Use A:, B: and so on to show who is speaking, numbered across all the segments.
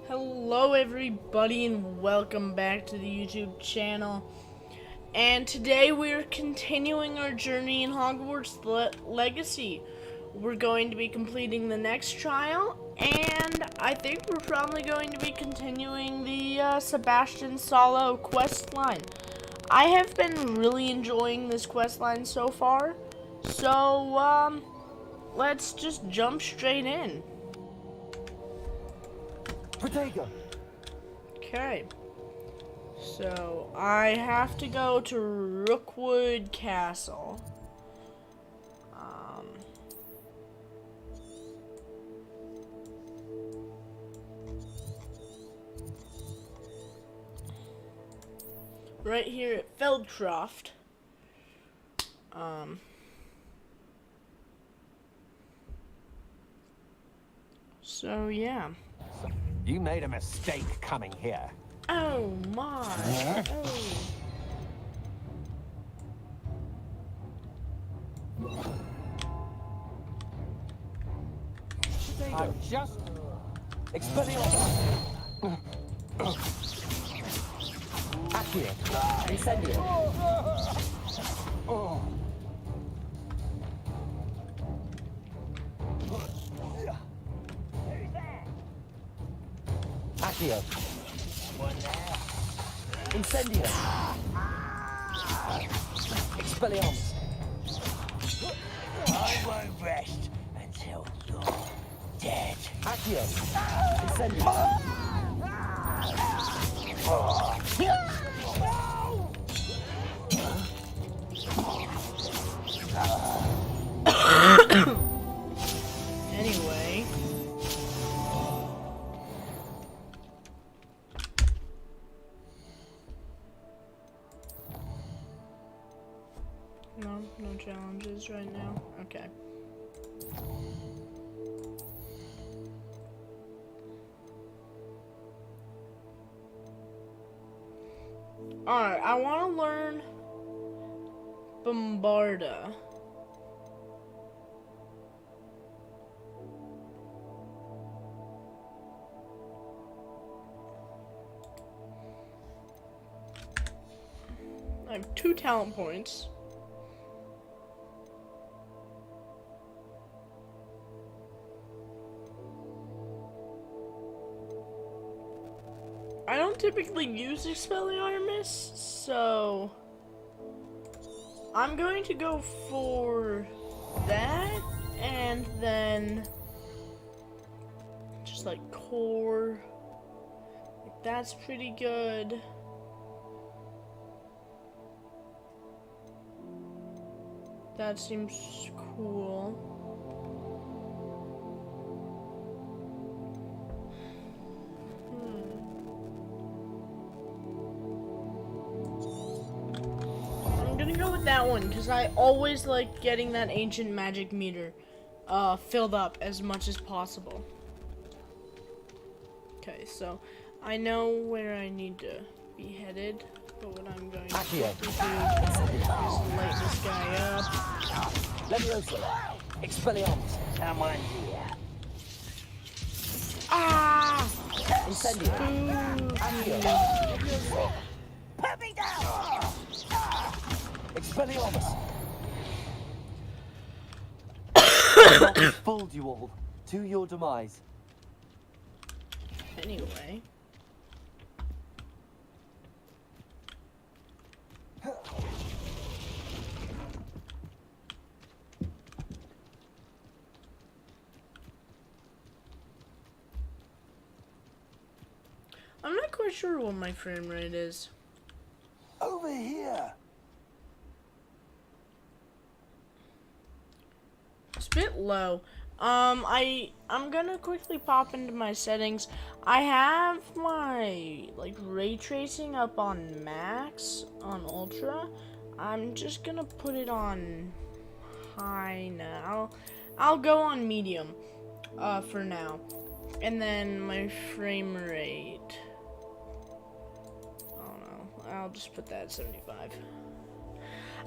A: Hello everybody and welcome back to the YouTube channel. And today we're continuing our journey in Hogwarts Legacy. We're going to be completing the next trial, and I think we're probably going to be continuing the Sebastian Sallow quest line. I have been really enjoying this quest line so far, so let's just jump straight in.
B: Protego.
A: Okay. So, I have to go to Rookwood Castle. Right here at Feldcroft. So, yeah.
B: You made a mistake coming here.
A: Oh, my. Oh.
B: I'm just Expelliarmus. Accio. Incendio. Accio. Incendio. Expelliarmus.
C: I won't rest until you're dead.
B: Accio. Incendio.
A: Anyway. No challenges right now. Okay. Alright, I want to learn Bombarda. I have 2 talent points. I don't typically use Expelliarmus, so I'm going to go for that, and then just like core. Like, that's pretty good. That seems cool. I'm gonna go with that one because I always like getting that ancient magic meter filled up as much as possible. Okay, so I know where I need to be headed, but what I'm going to do is light this guy up.
B: Leviosa. Expelliarmus.
C: Someone here.
A: Ah!
B: Incendio. Accio.
C: Put me down!
B: Expelliarmus. Fooled you all to your demise.
A: Anyway. I'm not quite sure what my frame rate is.
B: Over here.
A: It's a bit low. I'm gonna quickly pop into my settings. I have my ray tracing up on max on ultra. I'm just gonna put it on high now. I'll go on medium for now. And then my frame rate, I don't know, I'll just put that at 75.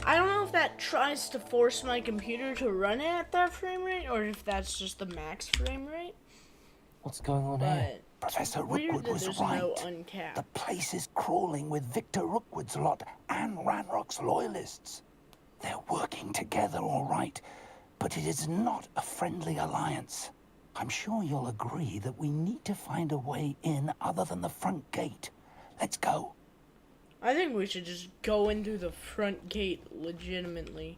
A: I don't know if that tries to force my computer to run it at that frame rate, or if that's just the max frame rate.
B: What's going on
A: But
B: here? Professor
A: Weird
B: Rookwood
A: that
B: was
A: there's
B: right.
A: no
B: The
A: uncapped.
B: place is crawling with Victor Rookwood's lot and Ranrock's loyalists. They're working together, all right, but it is not a friendly alliance. I'm sure you'll agree that we need to find a way in other than the front gate. Let's go.
A: I think we should just go in through the front gate legitimately.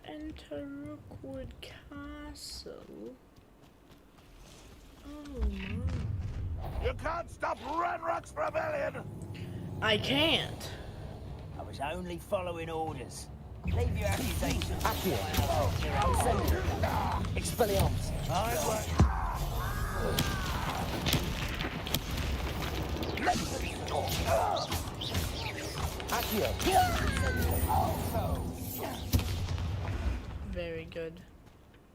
A: Enter Rookwood Castle. Oh my.
C: You can't stop Ranrock's rebellion!
A: I can't.
C: I was only following orders. Leave your accusations.
B: Accio. Incendio. Expelliarmus. Accio.
A: Very good.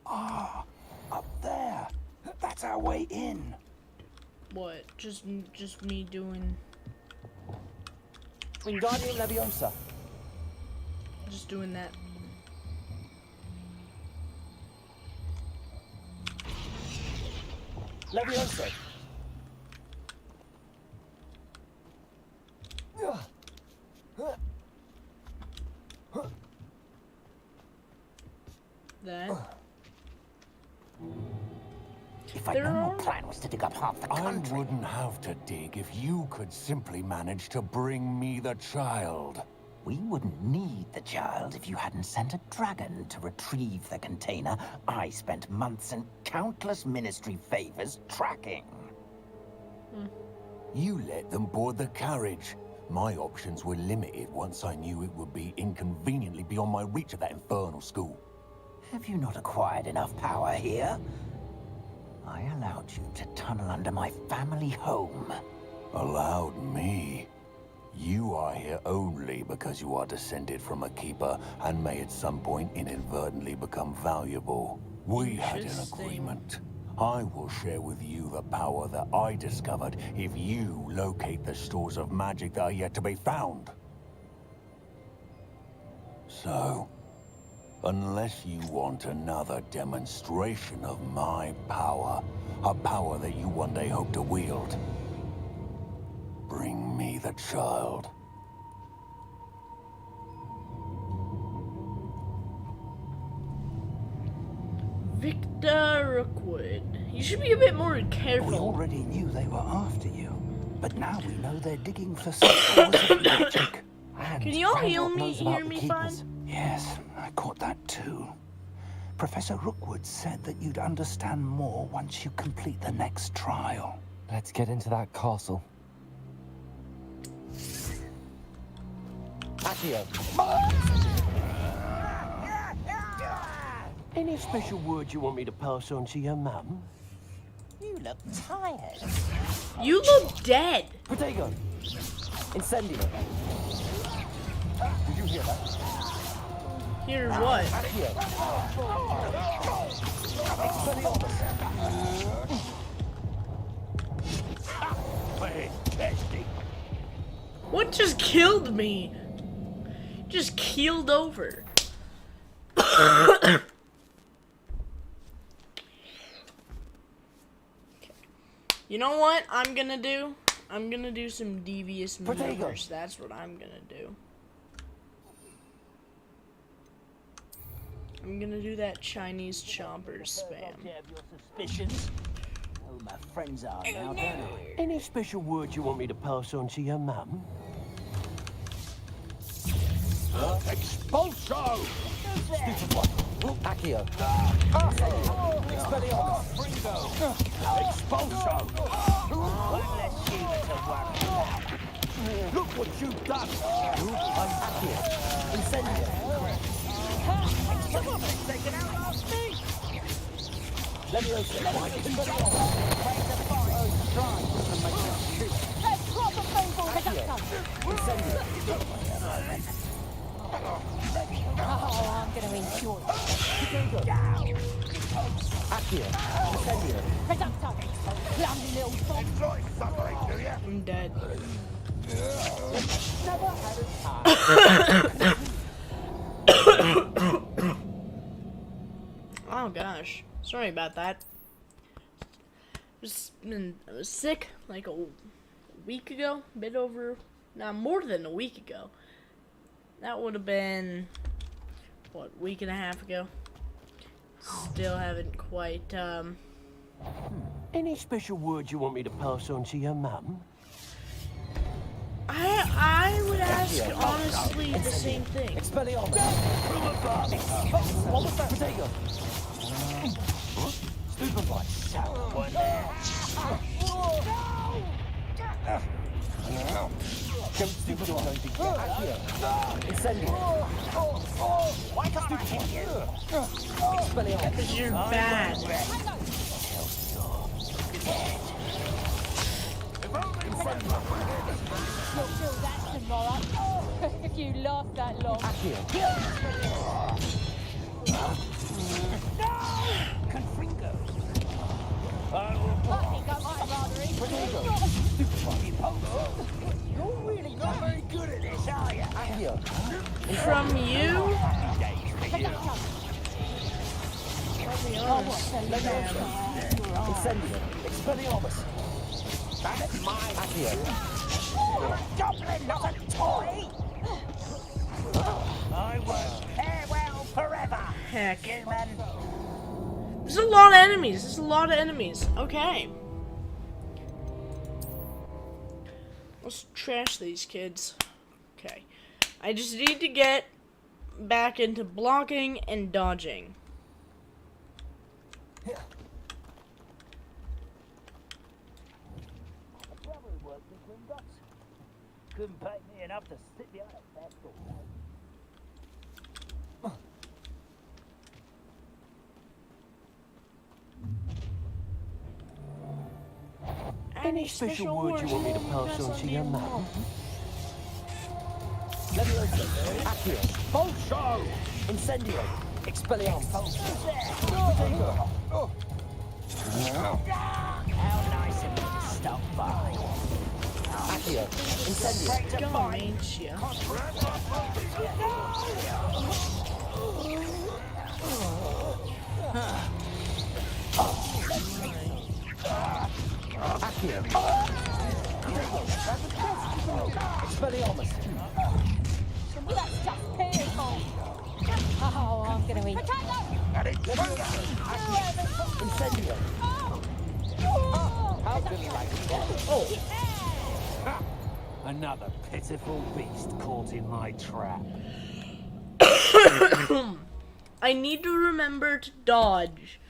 B: Up there. That's our way in.
A: What? Just me doing,
B: Wingardium Leviosa.
A: just doing that.
B: Leviosa.
A: That.
C: If my
A: There
C: normal
A: are-
C: plan was to dig up half the
D: I
C: country...
D: wouldn't have to dig if you could simply manage to bring me the child.
C: We wouldn't need the child if you hadn't sent a dragon to retrieve the container I spent months and countless ministry favors tracking.
D: You let them board the carriage. My options were limited once I knew it would be inconveniently beyond my reach at that infernal school.
C: Have you not acquired enough power here? I allowed you to tunnel under my family home.
D: Allowed me? You are here only because you are descended from a keeper and may at some point inadvertently become valuable. We had an
A: Interesting.
D: agreement. I will share with you the power that I discovered if you locate the stores of magic that are yet to be found. So, unless you want another demonstration of my power, a power that you one day hope to wield, bring me the child.
A: Victor Rookwood. You should be a bit more
B: We
A: careful.
B: already knew they were after you, but now we know they're digging for some powers of magic. And
A: Can you all
B: Ranrock
A: hear me,
B: knows about
A: hear
B: the
A: me
B: keepers.
A: fine?
B: Yes, I caught that too. Professor Rookwood said that you'd understand more once you complete the next trial.
E: Let's get into that castle.
B: Accio.
F: Any special word you want me to pass on to your mum?
C: You look tired.
A: You look dead.
B: Protego. Incendio. Did you hear that?
A: Here's what?
B: Accio. Expelliarmus.
A: What just killed me? Just keeled over. You know what I'm gonna do? I'm gonna do some devious
B: Protego.
A: maneuvers. That's what I'm gonna do. I'm gonna do that Chinese chomper spam.
C: Have your suspicions? Oh, my friends are now, don't they?
F: Any special word you want me to pass on to your mum?
C: Expulso!
B: Accio. Expelliarmus.
C: Expulso! One less human to worry about.
B: Look what you've done. Accio. Incendio. Leviosa. Incendio.
G: Oh, I'm gonna enjoy it.
B: Accio. Incendio.
G: Reducto, clumsy little bomb.
A: I'm dead. Sorry about that. I was sick like a week ago, a bit over, more than a week ago. That would have been, what, week and a half ago. Still haven't quite,
F: Any special words you want me to pass on to your mum?
A: I would ask honestly the same thing.
C: Expelliarmus! What was that? Potato! Stupefy! Stupefy! Incendio! Why can't I hit you? Expelliarmus!
A: Because you're bad.
G: You'll feel that tomorrow. If you last that long.
B: Confringo.
G: I think I might rather eat
B: You're really not very good at this, are you?
A: From you?
C: Incendio! Expelliarmus!
B: That's my idea. Goblin, not a toy! I won't farewell forever,
A: Heck.
B: human.
A: There's a lot of enemies. There's a lot of enemies. Okay. Let's trash these kids. Okay. I just need to get back into blocking and dodging.
B: Couldn't pay me enough to sit behind a desk all day.
F: Any special words you want me to pass on to your mum?
C: Leviosa! Accio! Bolsho! Incendio! Expelliarmus! Potato!
B: How nice of you to stop by.
C: Accio! Incendio!
A: Go, ain't ya?
C: Accio! Expelliarmus!
G: That's just pitiful. Oh, I'm going to eat.
C: Incendio! How can you like it?
F: Another pitiful beast caught in my trap.
A: I need to remember to dodge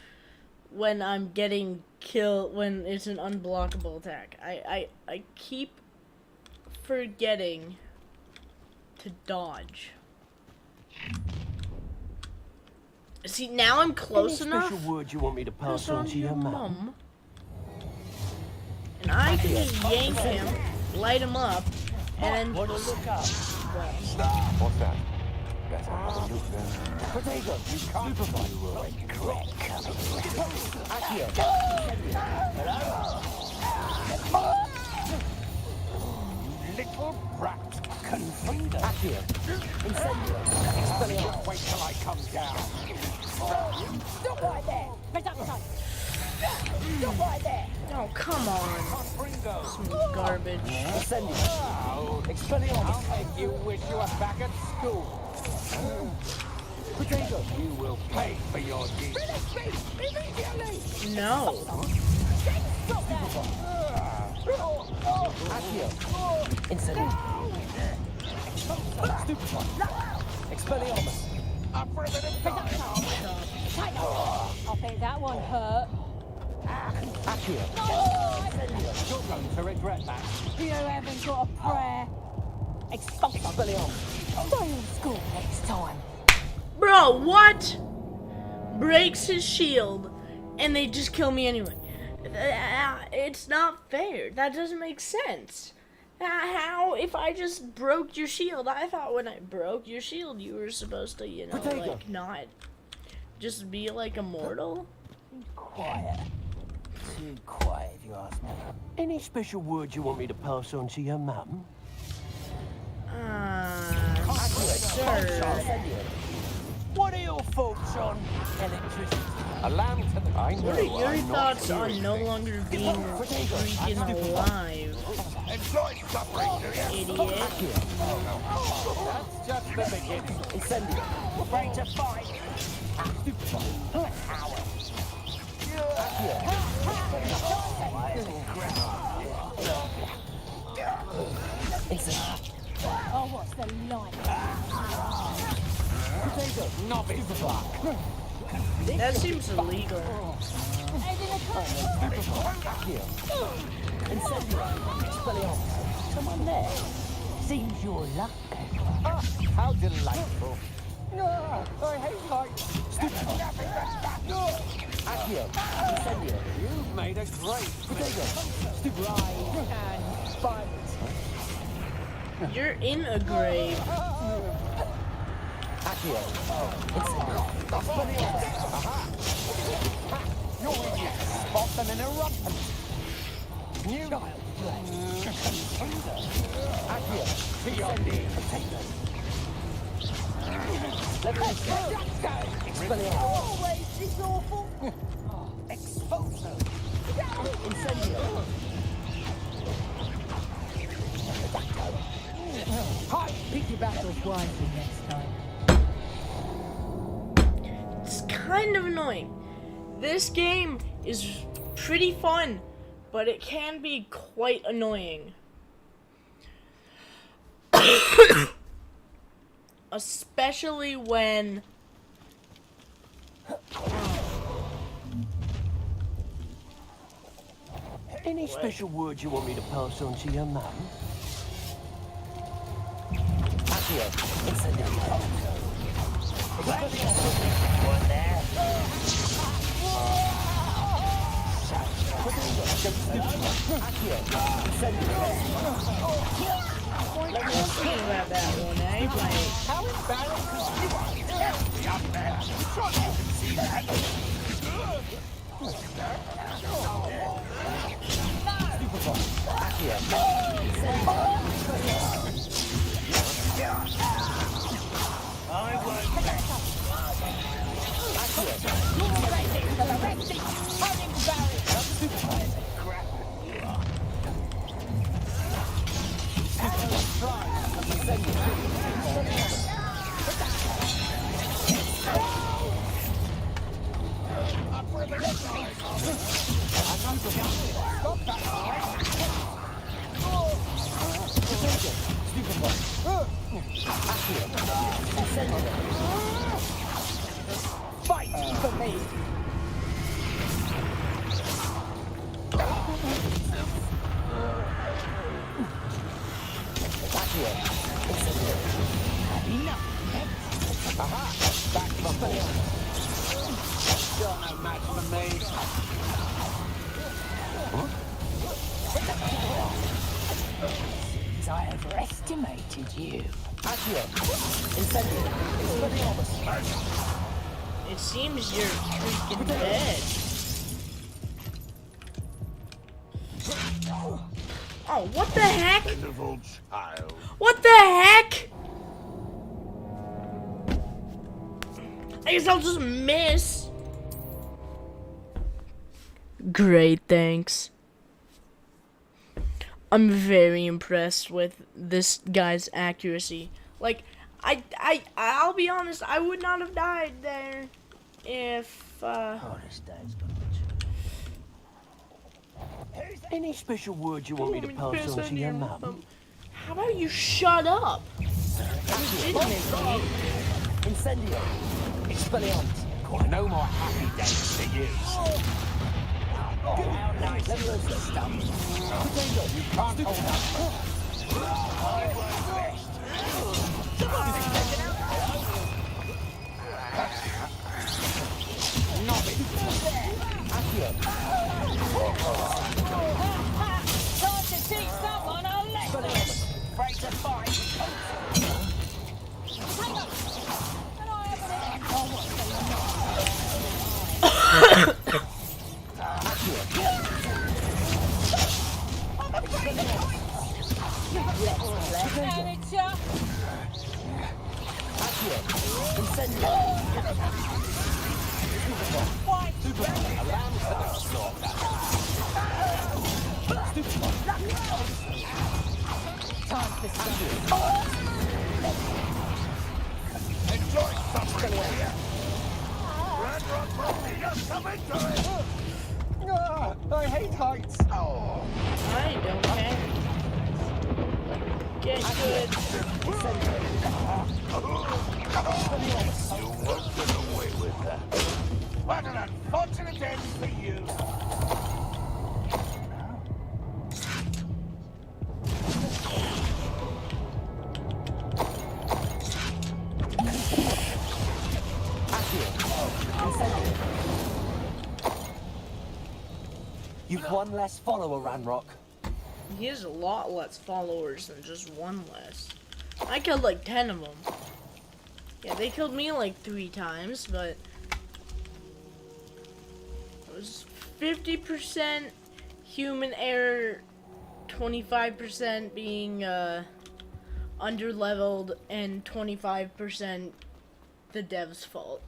A: when I'm getting killed, when it's an unblockable attack. I keep forgetting to dodge. See, now I'm close
F: Any
A: enough.
F: special words you want me to pass on to your mum?
A: And I can just yank him, light him up, and then just...
D: What's that? Better have a look then.
C: Potato! Stupefy! Accio!
B: Little brat. Confringo.
C: Accio! Incendio! Expelliarmus!
B: Wait till I come down.
G: Stop right there. Reduction. Stop right there.
A: Oh, come on.
B: Confringo.
A: Some garbage.
C: Incendio! Expelliarmus!
B: Make you wish you were back at school.
C: Potato!
B: You will pay for your deeds.
G: Immediately.
A: No.
G: Stop that.
C: Accio! Incendio! Stupefy! Expelliarmus!
B: Up for a bit of time.
G: I bet that one hurt.
C: Accio!
B: You're going to regret that.
G: You haven't got a prayer. Expulsion.
C: Expelliarmus!
G: Stay in school next time.
A: Bro, what? Breaks his shield, and they just kill me anyway. It's not fair. That doesn't make sense. How, if I just broke your shield? I thought when I broke your shield, you were supposed to, you know,
C: Potato.
A: like, not just be like immortal.
C: Quiet. Too quiet, if you ask me.
F: Any special words you want me to pass on to your mum?
A: Sir.
F: What are your thoughts on electricity? A lamp to the... I know,
A: What are your
F: I'm not
A: thoughts on
F: curious.
A: no longer being freaking alive? Idiot.
F: That's just the beginning.
C: Incendio. Ready to fight.
G: Oh, what's the light?
A: That seems illegal.
G: Head in a car.
C: Someone there. Seems your luck.
F: Ah, how delightful. No, I hate light.
C: Accio. Incendio.
F: You've made a great mistake.
C: Ride and fight.
A: You're in a grave.
C: Accio. Incendio. Aha.
F: You're idiot. Spot an interruption. New
C: Accio.
F: Incendio.
G: Always this awful.
C: Exfoso. Incendio.
G: Hi. Pick your battles wisely next time.
A: It's kind of annoying. This game is pretty fun, but it can be quite annoying. Especially when
F: Any special words you want me to pass on to your mum?
C: Accio. Incendio.
A: let's think about that one, eh? Like,
C: Fight for me. Accio. Incendio. Enough. Aha. Back from the
F: You're no match for me.
G: I overestimated you.
C: Accio. Incendio. Expelliarmus.
A: it seems you're freaking dead. Oh, what the heck?
D: Pitiful child.
A: What the heck? I guess I'll just miss. Great, thanks. I'm very impressed with this guy's accuracy. Like, I'll be honest, I would not have died there if,
C: Oh, this day's gonna
F: Any special words you want me to pass on to your mum?
A: How about you shut up? Legitimately.
C: Incendio. Expelliarmus.
F: No more happy days for you. You can't hold up.
G: Time to teach someone a lesson.
C: Afraid to fight.
G: Hang on. Can I have it? Oh, what's the And it's Time for some.
F: I hate heights.
A: I don't care. Get good.
B: You won't get away with that. What an unfortunate end for you.
E: You've one less follower, Ranrock.
A: He has a lot less followers than just one less. I killed like 10 of them. Yeah, they killed me like 3 times, but it was 50% human error, 25% being underleveled, and 25% the dev's fault.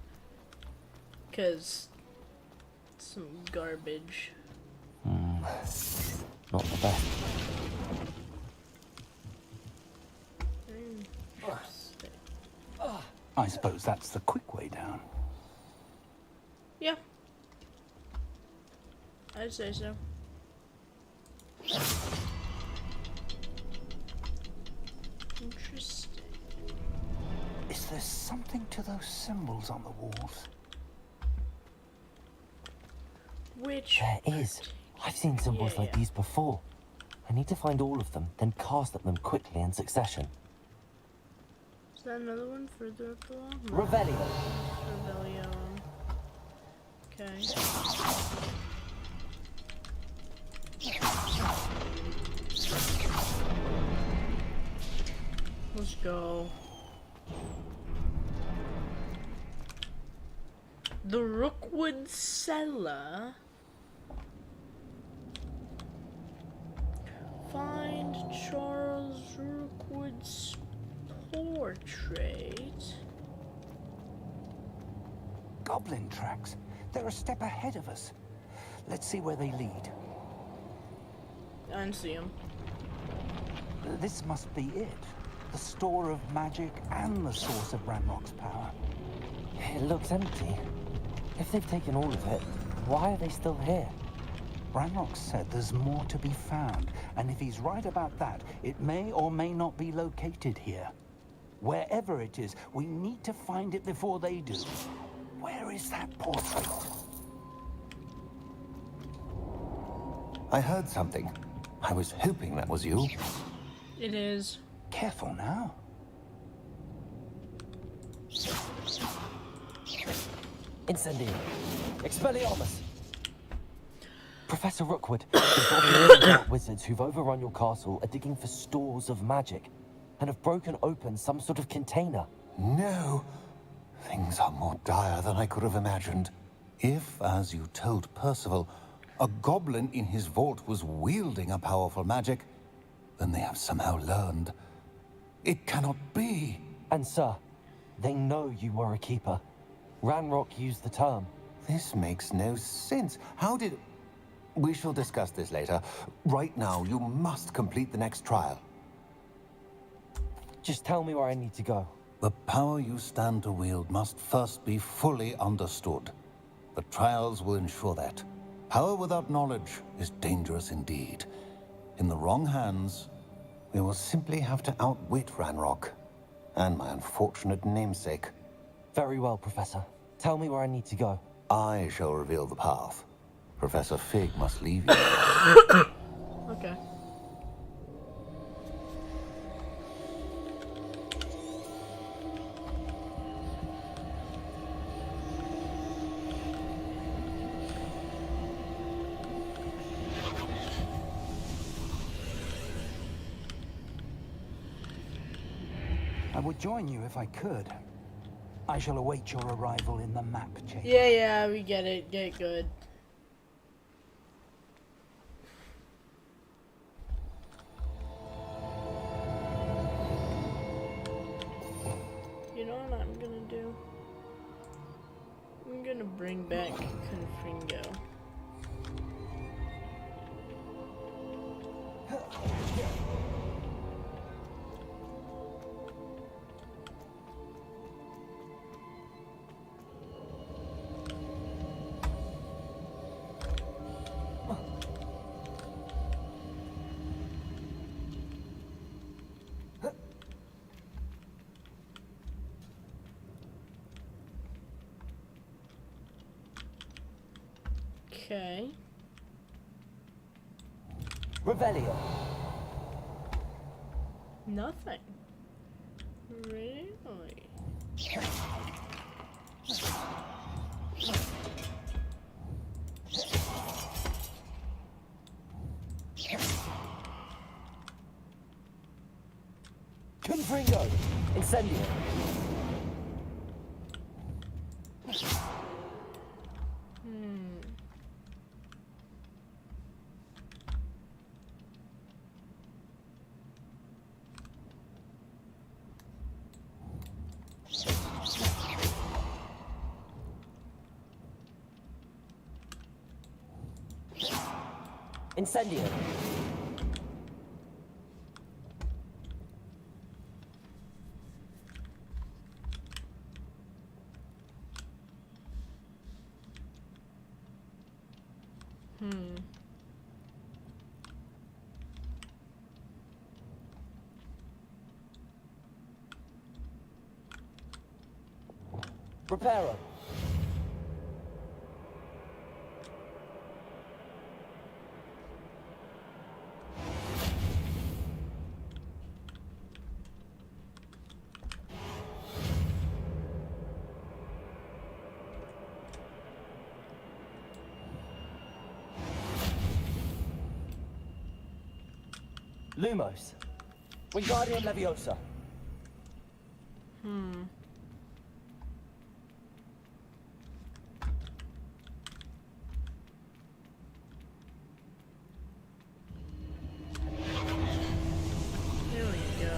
A: 'Cause some garbage.
E: Not the best.
B: I suppose that's the quick way down.
A: Yeah. I'd say so. Interesting.
B: Is there something to those symbols on the walls?
A: Which?
E: There is. I've seen symbols
A: Yeah,
E: like
A: yeah.
E: these before. I need to find all of them, then cast at them quickly in succession.
A: Is that another one further up the wall? No.
E: Revelio.
A: Revelio. Okay. Let's go. The Rookwood Cellar. Find Charles Rookwood's portrait.
B: Goblin tracks. They're a step ahead of us. Let's see where they lead.
A: I didn't see him.
B: This must be it. The store of magic and the source of Ranrock's power.
E: It looks empty. If they've taken all of it, why are they still here?
B: Ranrock said there's more to be found, and if he's right about that, it may or may not be located here. Wherever it is, we need to find it before they do. Where is that portrait?
D: I heard something. I was hoping that was you.
A: It is.
B: Careful now.
E: Incendio. Expelliarmus. Professor Rookwood, the goblins and dark wizards who've overrun your castle are digging for stores of magic and have broken open some sort of container.
D: No. Things are more dire than I could have imagined. If, as you told Percival, a goblin in his vault was wielding a powerful magic, then they have somehow learned. It cannot be.
E: And sir, they know you were a keeper. Ranrock used the term.
D: This makes no sense. How did... We shall discuss this later. Right now, you must complete the next trial.
E: Just tell me where I need to go.
D: The power you stand to wield must first be fully understood. The trials will ensure that. Power without knowledge is dangerous indeed. In the wrong hands, we will simply have to outwit Ranrock and my unfortunate namesake.
E: Very well, Professor. Tell me where I need to go.
D: I shall reveal the path. Professor Fig must leave you.
A: Okay.
B: I would join you if I could. I shall await your arrival in the map chamber.
A: Yeah, we get it. Get good. You know what I'm gonna do? gonna bring back Confringo. Okay.
E: Revelio.
A: Nothing. Really?
E: Confringo. Incendio. Incendio. Reparo. Lumos. Wingardium Leviosa.
A: There we go.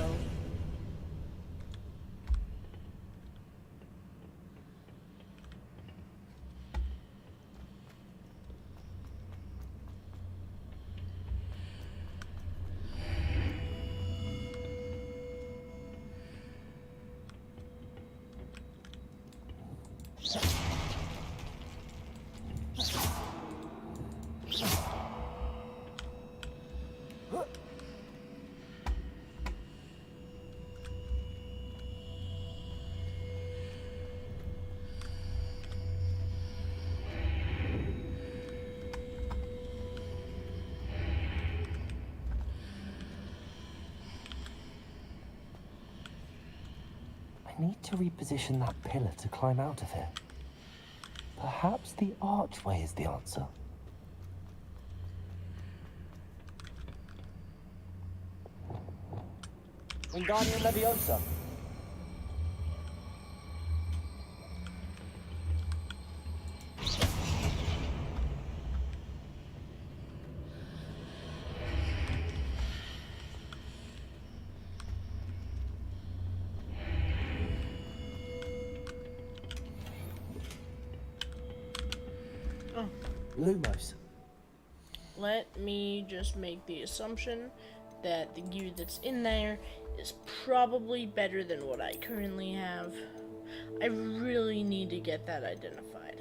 E: I need to reposition that pillar to climb out of here. Perhaps the archway is the answer. Wingardium Leviosa.
A: Oh.
E: Lumos.
A: Let me just make the assumption that the gear that's in there is probably better than what I currently have. I really need to get that identified.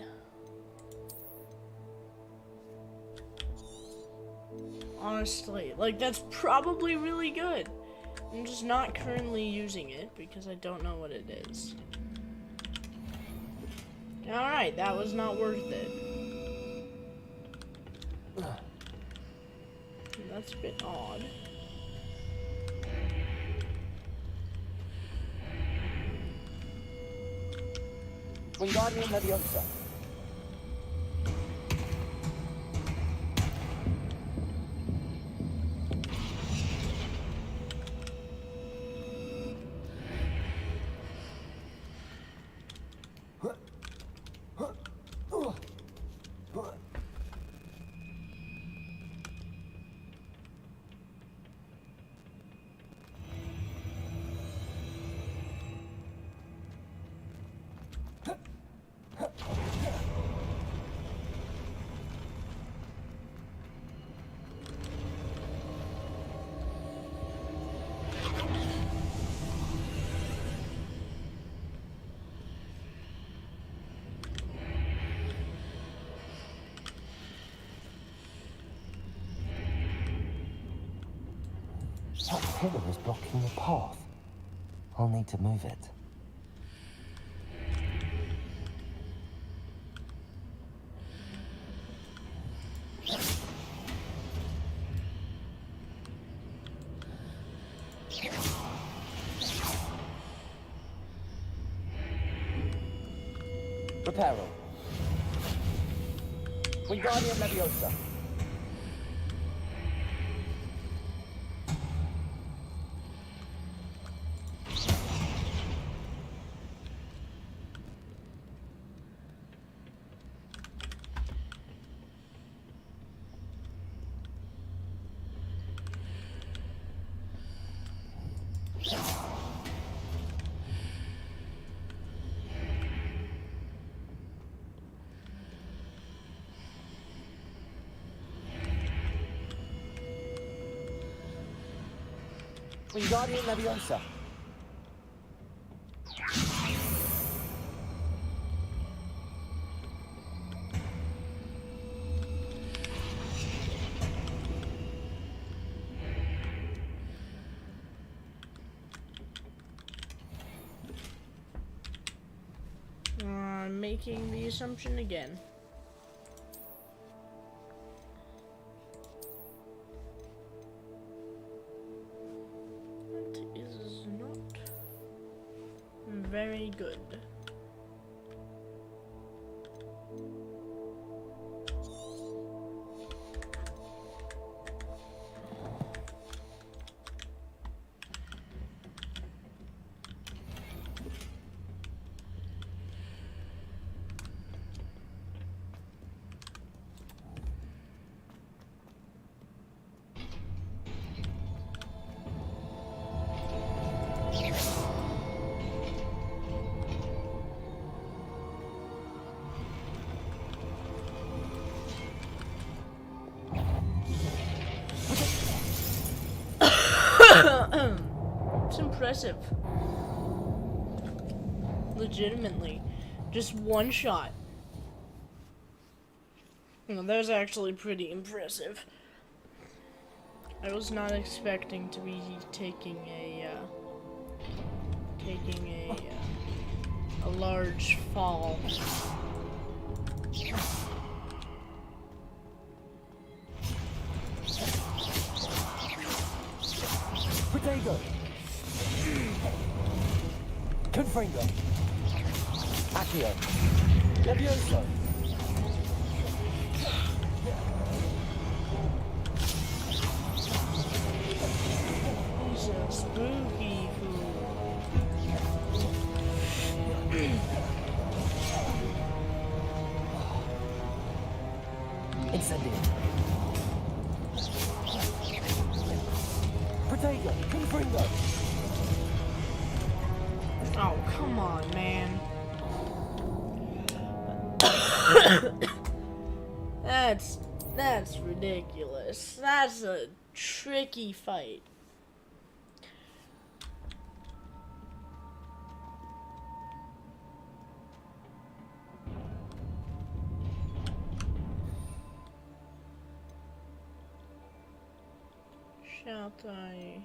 A: Honestly, like, that's probably really good. I'm just not currently using it because I don't know what it is. Alright, that was not worth it. That's a bit odd.
E: Wingardium Leviosa. That pillar is blocking the path. I'll need to move it. Reparo. Wingardium Leviosa. Wingardium Leviosa.
A: I'm making the assumption again. That is not very good. It's impressive. Legitimately. Just one shot. Well, that was actually pretty impressive. I was not expecting to be taking a large fall.
E: Protego. Confringo. Accio. Levioso.
A: He's a spooky fool.
E: Incendio. Protego. Confringo.
A: Oh, come on, man. That's ridiculous. That's a tricky fight. Shall I?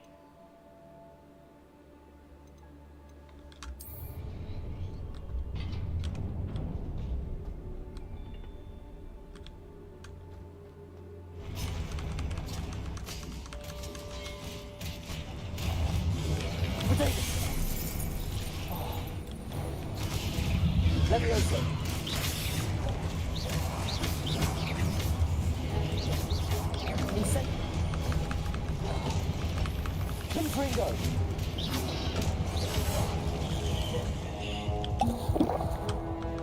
E: Levioso. Incendio. Confringo.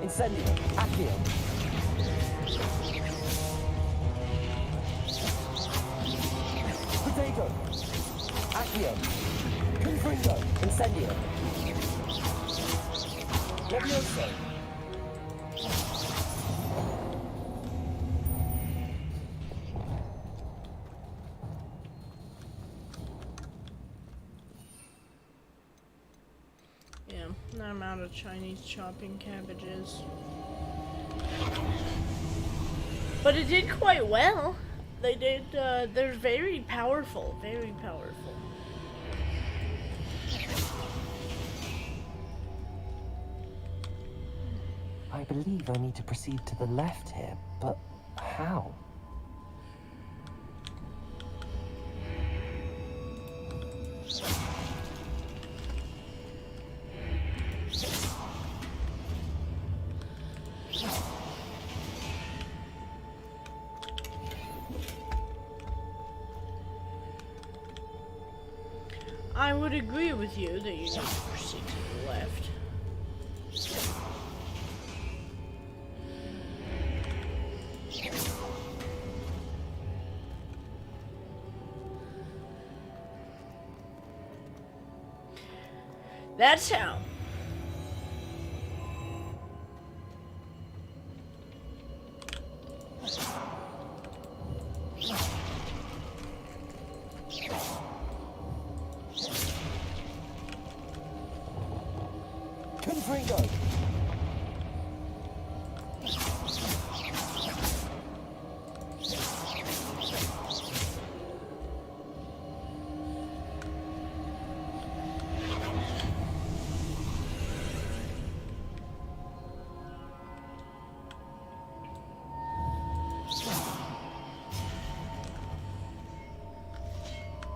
E: Incendio. Accio. Protego. Accio. Confringo. Incendio. Levioso.
A: Yeah, I'm out of Chinese chopping cabbages. But it did quite well. They did, they're very powerful, very powerful.
E: I believe I need to proceed to the left here, but how?
A: I would agree with you that you need to proceed to the left. That's how.
E: Confringo!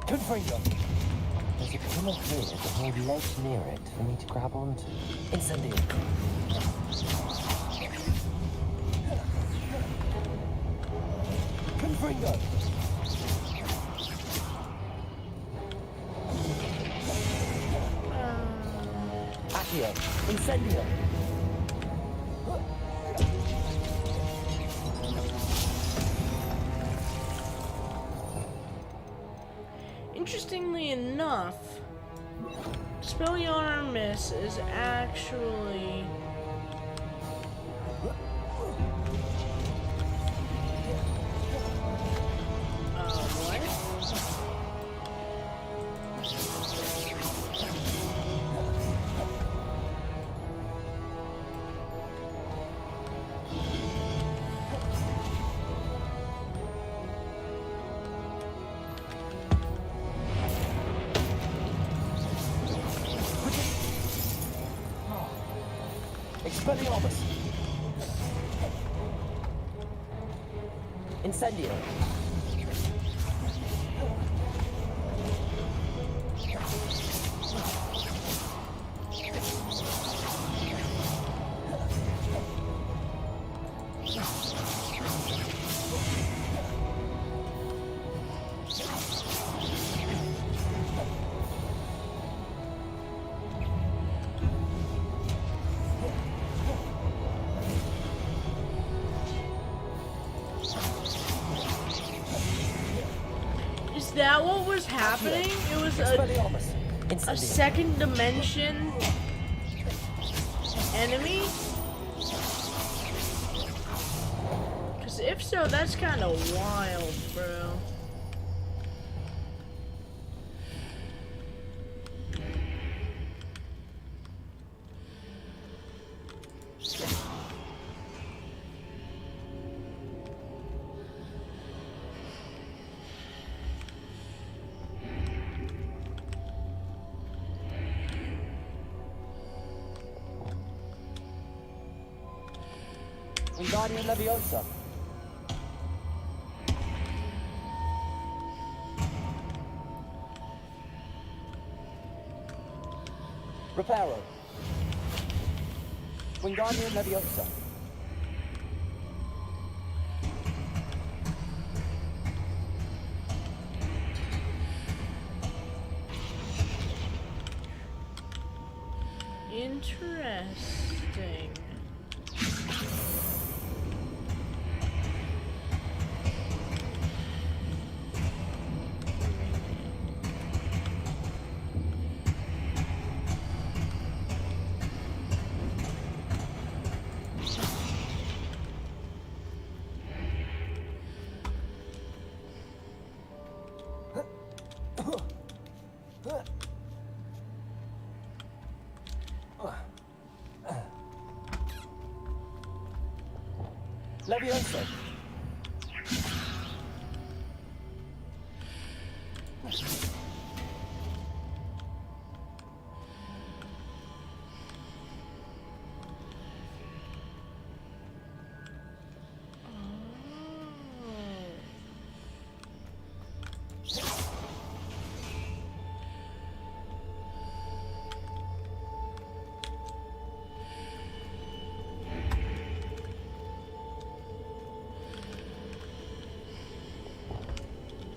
E: Confringo! There's a pillar here with a whole ledge near it for me to grab onto. Incendio! Confringo! Accio! Incendio!
A: Interestingly enough, Expelliarmus is actually what?
E: Expelliarmus! Incendio!
A: Is that what was happening? It was
E: Expelliarmus!
A: a
E: Incendio!
A: second dimension enemy? Because if so, that's kind of wild, bro.
E: Wingardium Leviosa! Reparo! Wingardium Leviosa!
A: Interesting.
E: Leviosa!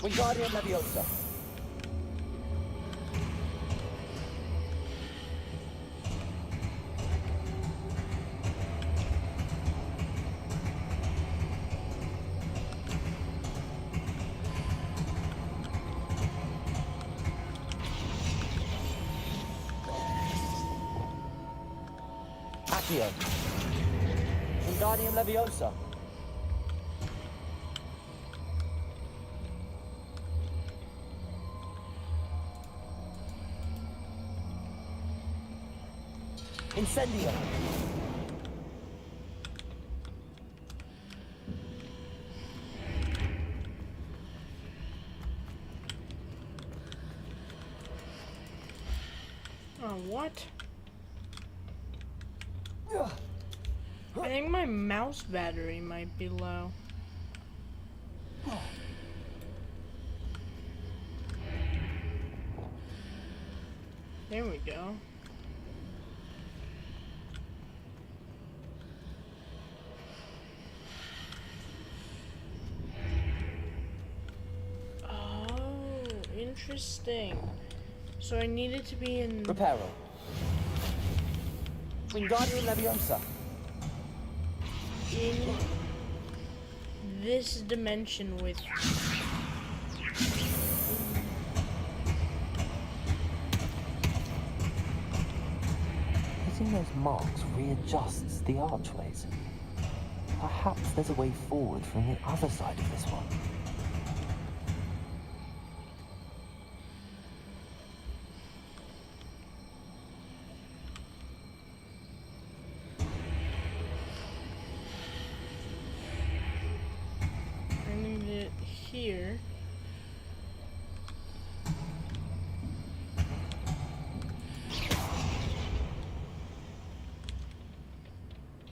E: Wingardium Leviosa. Accio. Wingardium Leviosa. Incendio.
A: Oh, what? I think my mouse battery might be low. There we go. Oh, interesting. So I needed to be in...
E: Reparo. Wingardium Leviosa.
A: in this dimension with
E: Hitting those marks readjusts the archways. Perhaps there's a way forward from the other side of this one.
A: I need it here.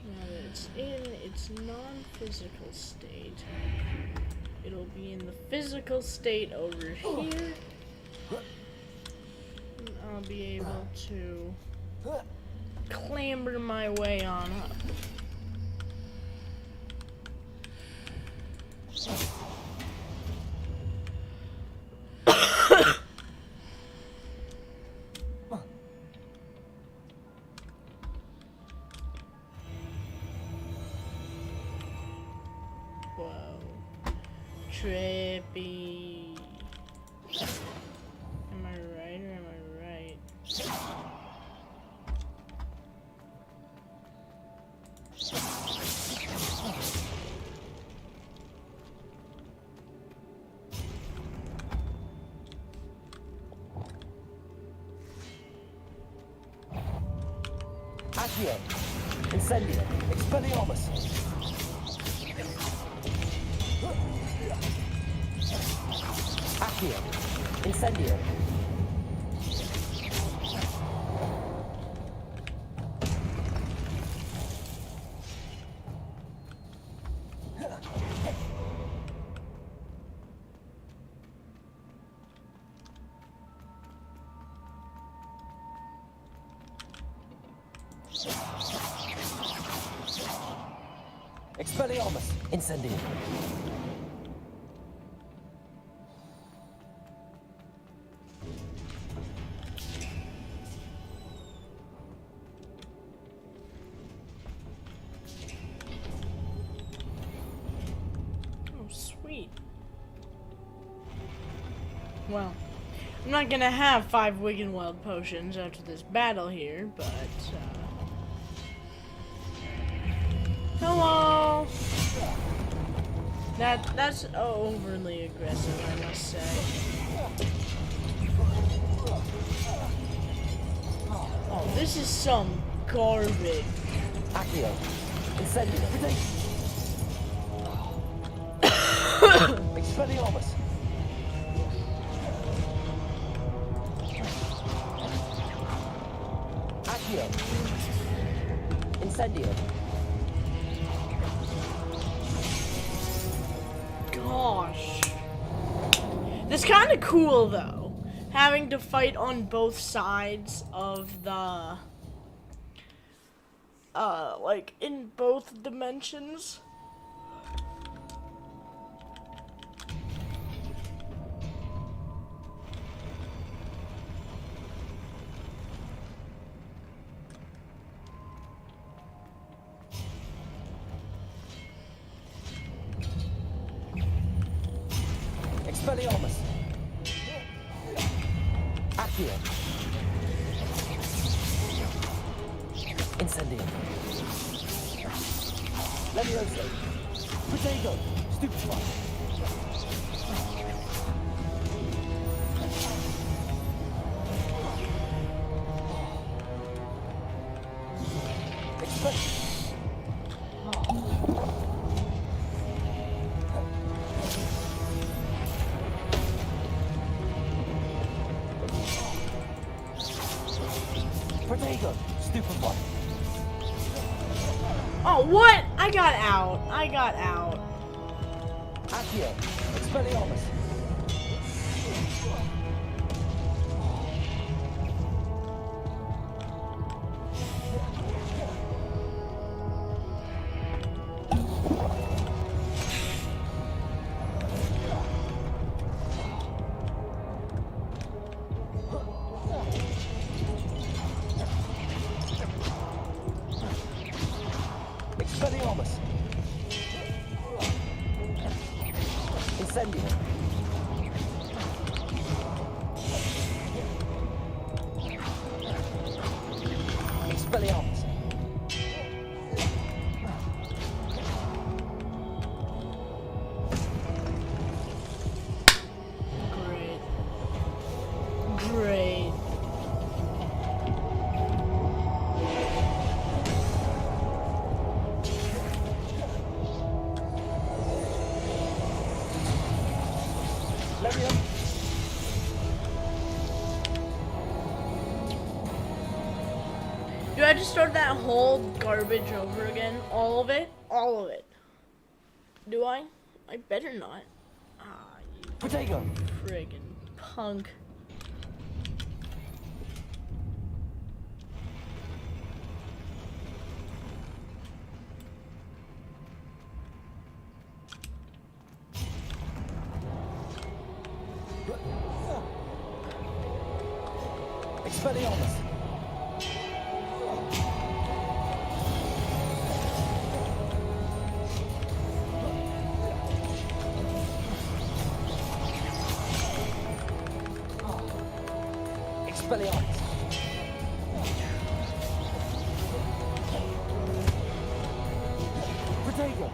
A: Now that it's in its non-physical state, it'll be in the physical state over here. And I'll be able to clamber my way on up. Whoa. Trippy. Am I right or am I right?
E: Accio. Incendio. Expelliarmus. Accio. Incendio. Expelliarmus. Incendio.
A: Oh, sweet. Well, I'm not gonna have 5 Wiggenweld potions after this battle here, but, hello! That's overly aggressive, I must say. Oh, this is some garbage.
E: Accio. Incendio. Expelliarmus. Accio. Incendio.
A: Gosh. That's kind of cool, though. Having to fight on both sides of the... like, in both dimensions.
E: Expelliarmus! Accio! Incendio! Levioso! Protego! Stupefy! Protego! Stupefy!
A: Oh, what? I got out. I got out.
E: Accio! Expelliarmus! Expelliarmus! Incendio! Expelliarmus!
A: Great. Great.
E: Levio!
A: Do I just start that whole garbage over again? All of it? All of it. Do I? I better not. Ah, you
E: Protego!
A: friggin' punk.
E: Expelliarmus! Expelliarmus! Protego!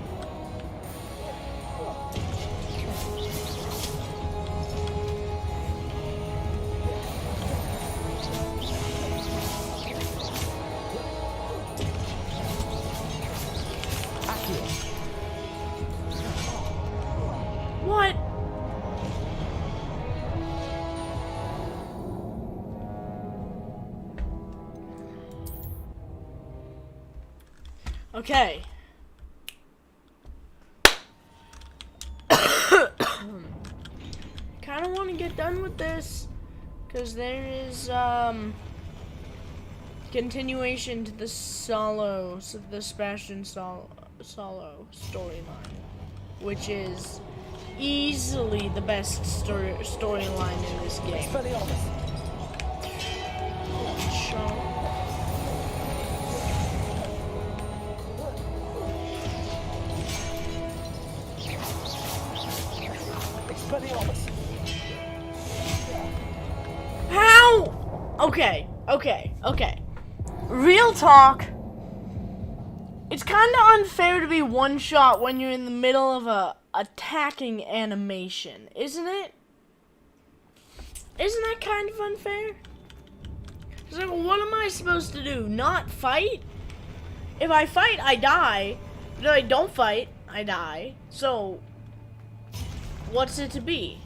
E: Accio!
A: What? Okay. Kind of want to get done with this because there is continuation to the the Sebastian Solo storyline, which is easily the best storyline in this game.
E: Expelliarmus!
A: Chomp.
E: Expelliarmus!
A: How? Okay. Real talk. It's kind of unfair to be one shot when you're in the middle of a attacking animation, isn't it? Isn't that kind of unfair? It's like, what am I supposed to do? Not fight? If I fight, I die. If I don't fight, I die. So, what's it to be?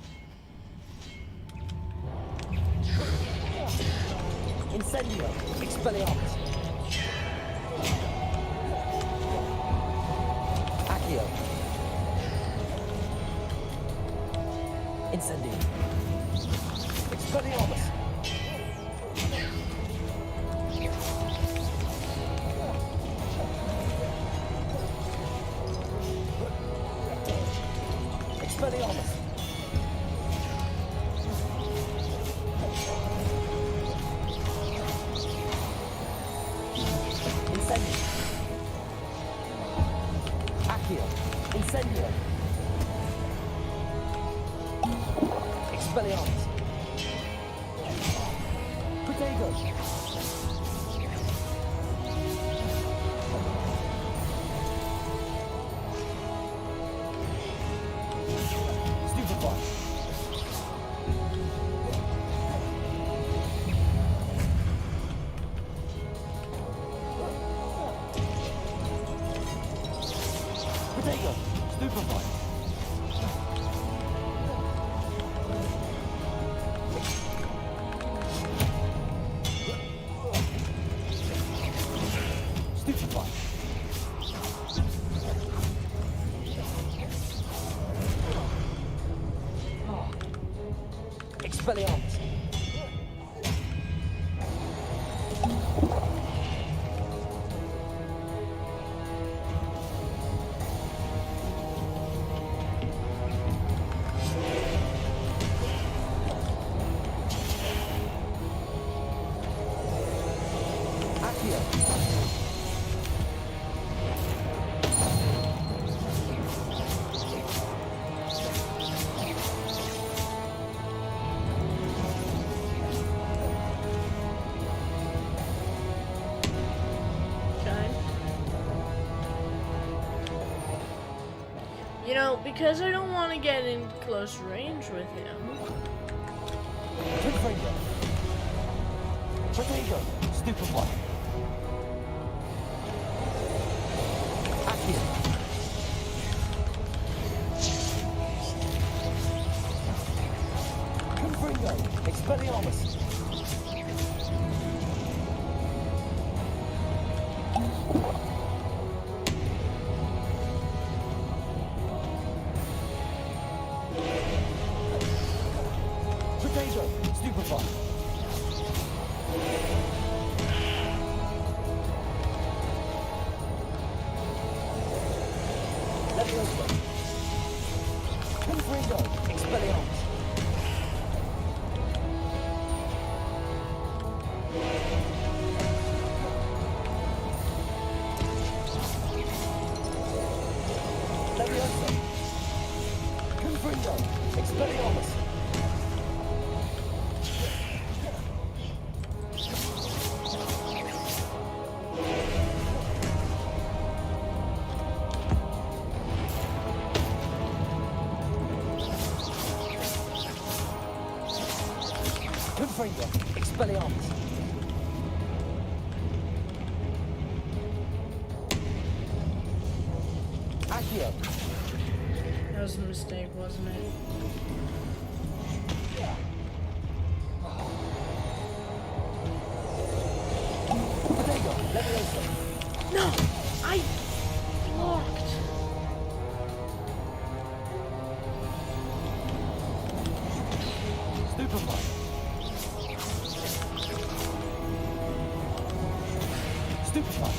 E: Incendio! Expelliarmus! Accio! Incendio! Expelliarmus! Expelliarmus! Incendio! Accio! Incendio! Expelliarmus. Protego. Stupefy. Protego. Stupefy. Stupefy. Expelliarmus. Accio.
A: Okay. You know, because I don't want to get in close range with him.
E: Confringo. Protego. Stupefy. Accio. Confringo. Expelliarmus. Protego. Stupefy. Levioso. Confringo. Expelliarmus. Levioso. Confringo. Expelliarmus. Confringo. Expelliarmus. Accio.
A: That was a mistake, wasn't it?
E: Protego. Levioso.
A: No! I blocked.
E: Stupefy. Stupefy.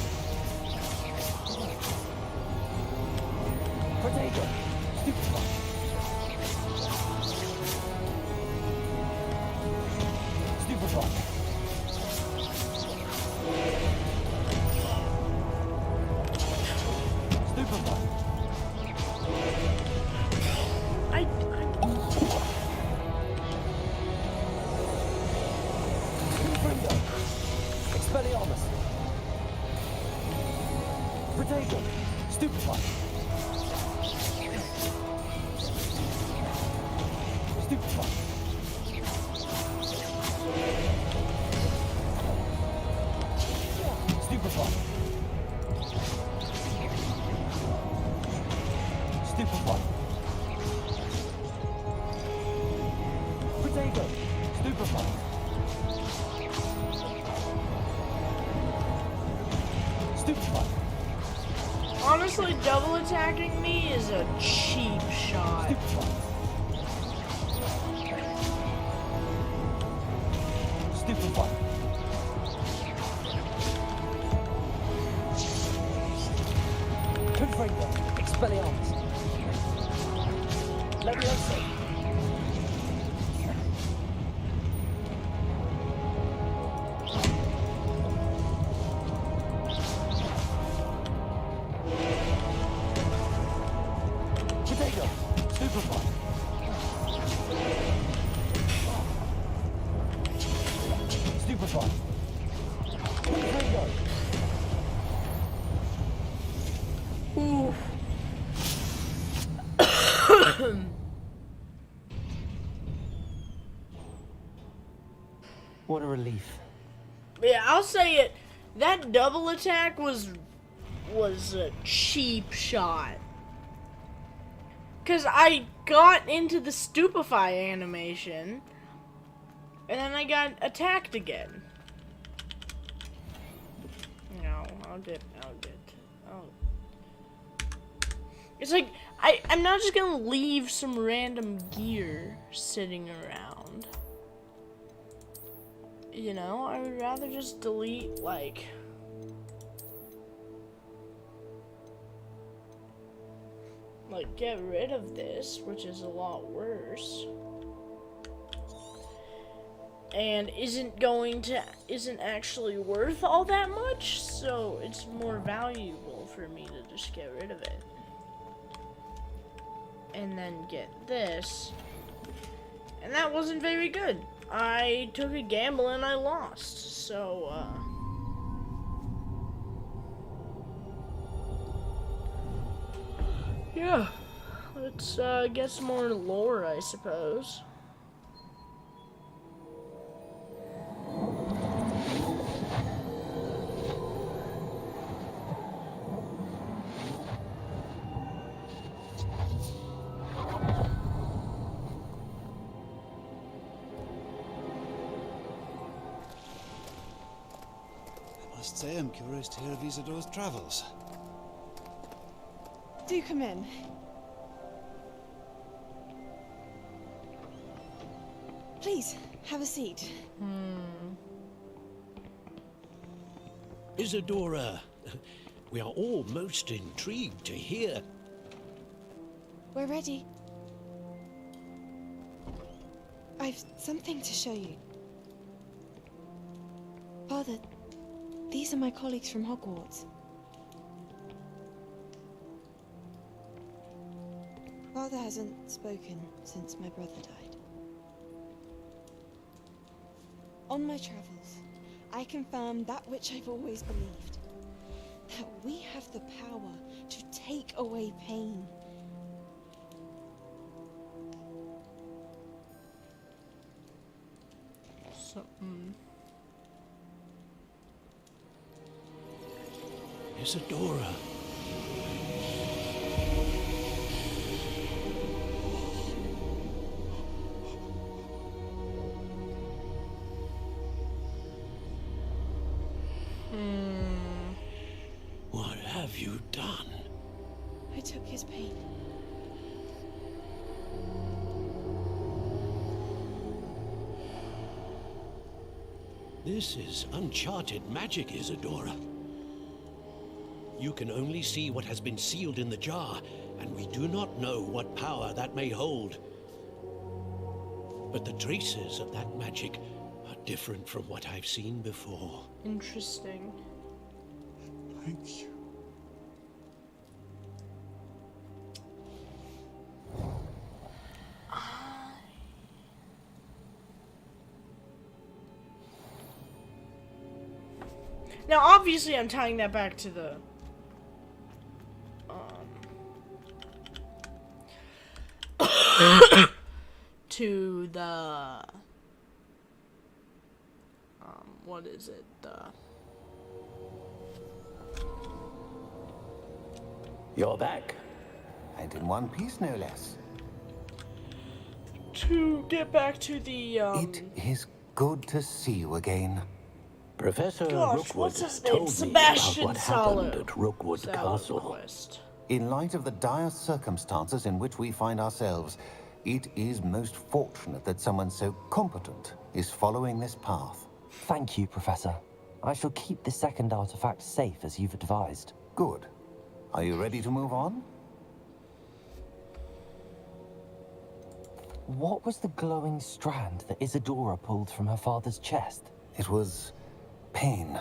E: Protego. Stupefy. Stupefy. Stupefy.
A: I
E: Confringo. Expelliarmus. Protego. Stupefy. Stupefy. Stupefy. Stupefy. Protego. Stupefy. Stupefy.
A: honestly, double attacking me is a cheap shot.
E: Stupefy. Stupefy. Confringo. Expelliarmus. Levioso. Protego. Stupefy. What a relief.
A: Yeah, I'll say it. That double attack was a cheap shot. Cause I got into the stupefy animation, and then I got attacked again. No, I'll get. It's like I'm not just gonna leave some random gear sitting around. You know, I would rather just delete, like, get rid of this, which is a lot worse, and isn't actually worth all that much, so it's more valuable for me to just get rid of it. And then get this, and that wasn't very good. I took a gamble and I lost, so, yeah, let's, get some more lore, I suppose.
H: I must say I'm curious to hear of Isidore's travels.
G: Do come in. Please, have a seat.
F: Isidora, we are all most intrigued to hear.
G: We're ready. I've something to show you. Father, these are my colleagues from Hogwarts. Father hasn't spoken since my brother died. On my travels, I confirmed that which I've always believed. That we have the power to take away pain.
F: Isidora. What have you done?
G: I took his pain.
F: This is uncharted magic, Isidora. You can only see what has been sealed in the jar, and we do not know what power that may hold. But the traces of that magic are different from what I've seen before.
A: Interesting.
H: Thank you.
A: Now, obviously, I'm tying that back to the to the what is it?
C: You're back.
D: And in one piece, no less.
A: To get back to the
D: It is good to see you again.
F: Professor
A: Gosh,
F: Rookwood
A: what's his name?
F: told
A: Sebastian
F: me about what happened
A: Sallow.
F: at Rookwood Castle.
A: Quest.
D: In light of the dire circumstances in which we find ourselves, it is most fortunate that someone so competent is following this path.
E: Thank you, Professor. I shall keep the second artifact safe as you've advised.
D: Good. Are you ready to move on?
E: What was the glowing strand that Isidora pulled from her father's chest?
D: It was pain.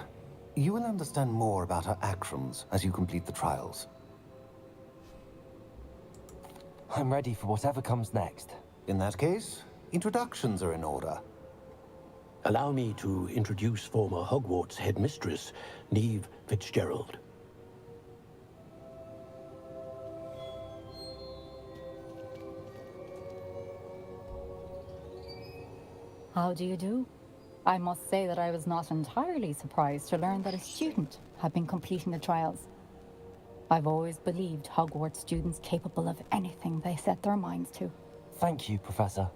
D: You will understand more about her actions as you complete the trials.
E: I'm ready for whatever comes next.
D: In that case, introductions are in order.
F: Allow me to introduce former Hogwarts headmistress, Neve Fitzgerald.
I: How do you do? I must say that I was not entirely surprised to learn that a student had been completing the trials. I've always believed Hogwarts students capable of anything they set their minds to.
E: Thank you, Professor.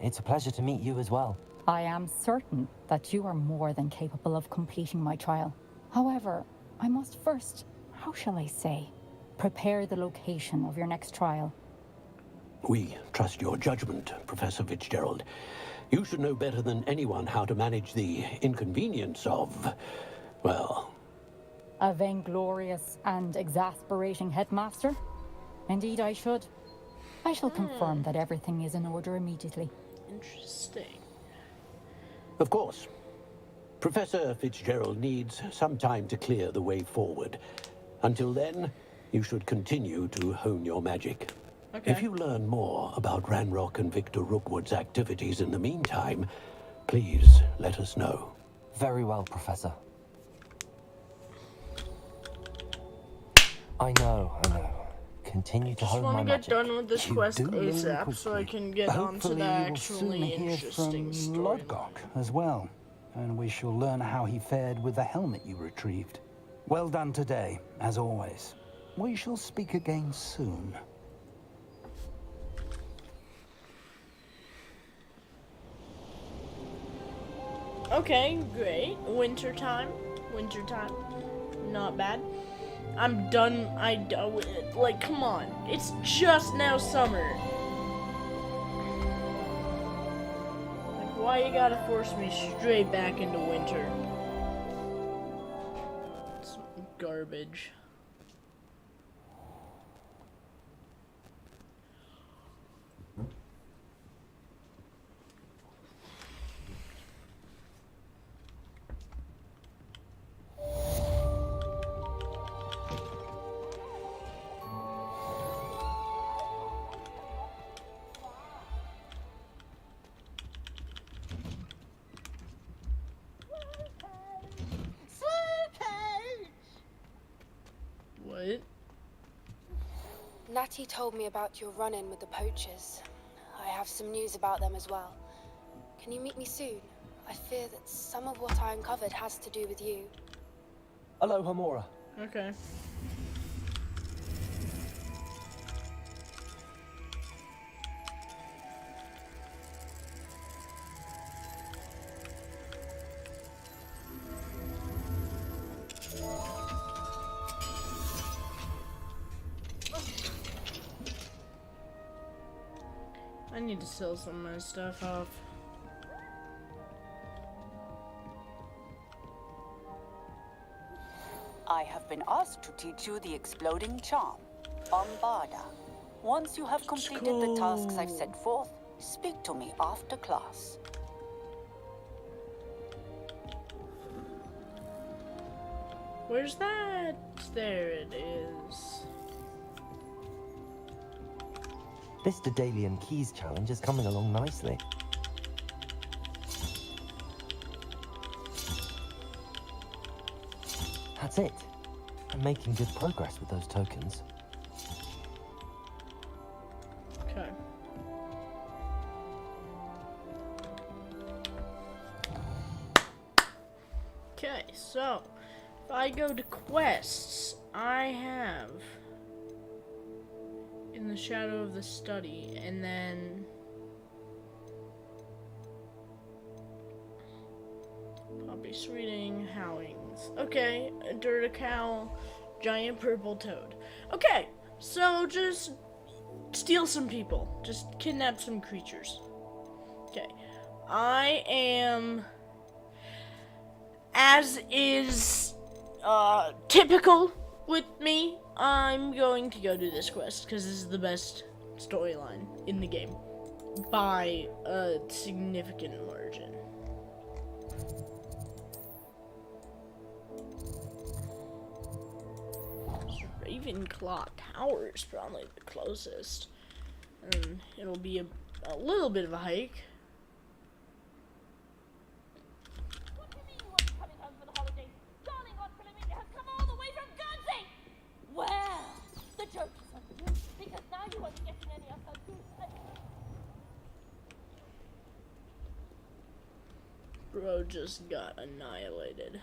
E: It's a pleasure to meet you as well.
I: I am certain that you are more than capable of completing my trial. However, I must first, how shall I say, prepare the location of your next trial.
F: We trust your judgment, Professor Fitzgerald. You should know better than anyone how to manage the inconvenience of, well...
I: A vainglorious and exasperating headmaster? Indeed I should. I shall confirm that everything is in order immediately.
A: Interesting.
F: Of course. Professor Fitzgerald needs some time to clear the way forward. Until then, you should continue to hone your magic.
A: Okay.
F: If you learn more about Ranrock and Victor Rookwood's activities in the meantime, please let us know.
E: Very well, Professor. I know. Continue to
A: Just
E: hone my
A: want to get
E: magic.
A: done with this
B: You
A: quest
B: do learn
A: ASAP so I
B: quickly.
A: can get on to
B: Hopefully
A: the
B: you will soon
A: actually
B: hear
A: interesting
B: from
A: story.
B: Lodgok as well, and we shall learn how he fared with the helmet you retrieved. Well done today, as always. We shall speak again soon.
A: Okay, great. Wintertime. Not bad. I'm done. Like, come on. It's just now summer. Like, why you gotta force me straight back into winter? It's garbage. What?
J: Natty told me about your run-in with the poachers. I have some news about them as well. Can you meet me soon? I fear that some of what I uncovered has to do with you.
E: Aloha, Mora.
A: Okay. I need to sell some of my stuff off.
K: I have been asked to teach you the exploding charm, Bombarda. Once you have completed the tasks I've set forth, speak to me after class.
A: Where's that? There it is.
E: This Daedalian Keys challenge is coming along nicely. That's it. I'm making good progress with those tokens.
A: Okay. Okay, so if I go to quests, I have In the Shadow of the Study, and then Poppy's Reading, Howlings. Okay, a Dirty Cow, Giant Purple Toad. Okay, so just steal some people. Just kidnap some creatures. Okay, I am, as is typical with me, I'm going to go do this quest because this is the best storyline in the game by a significant margin. Ravenclaw Tower is probably the closest, and it'll be a little bit of a hike.
L: What do you mean you won't be coming home for the holidays? Darling Aunt Philomena has come all the way from Guernsey! Well, the joke is on you, because now you won't be getting any of her goods.
A: bro just got annihilated.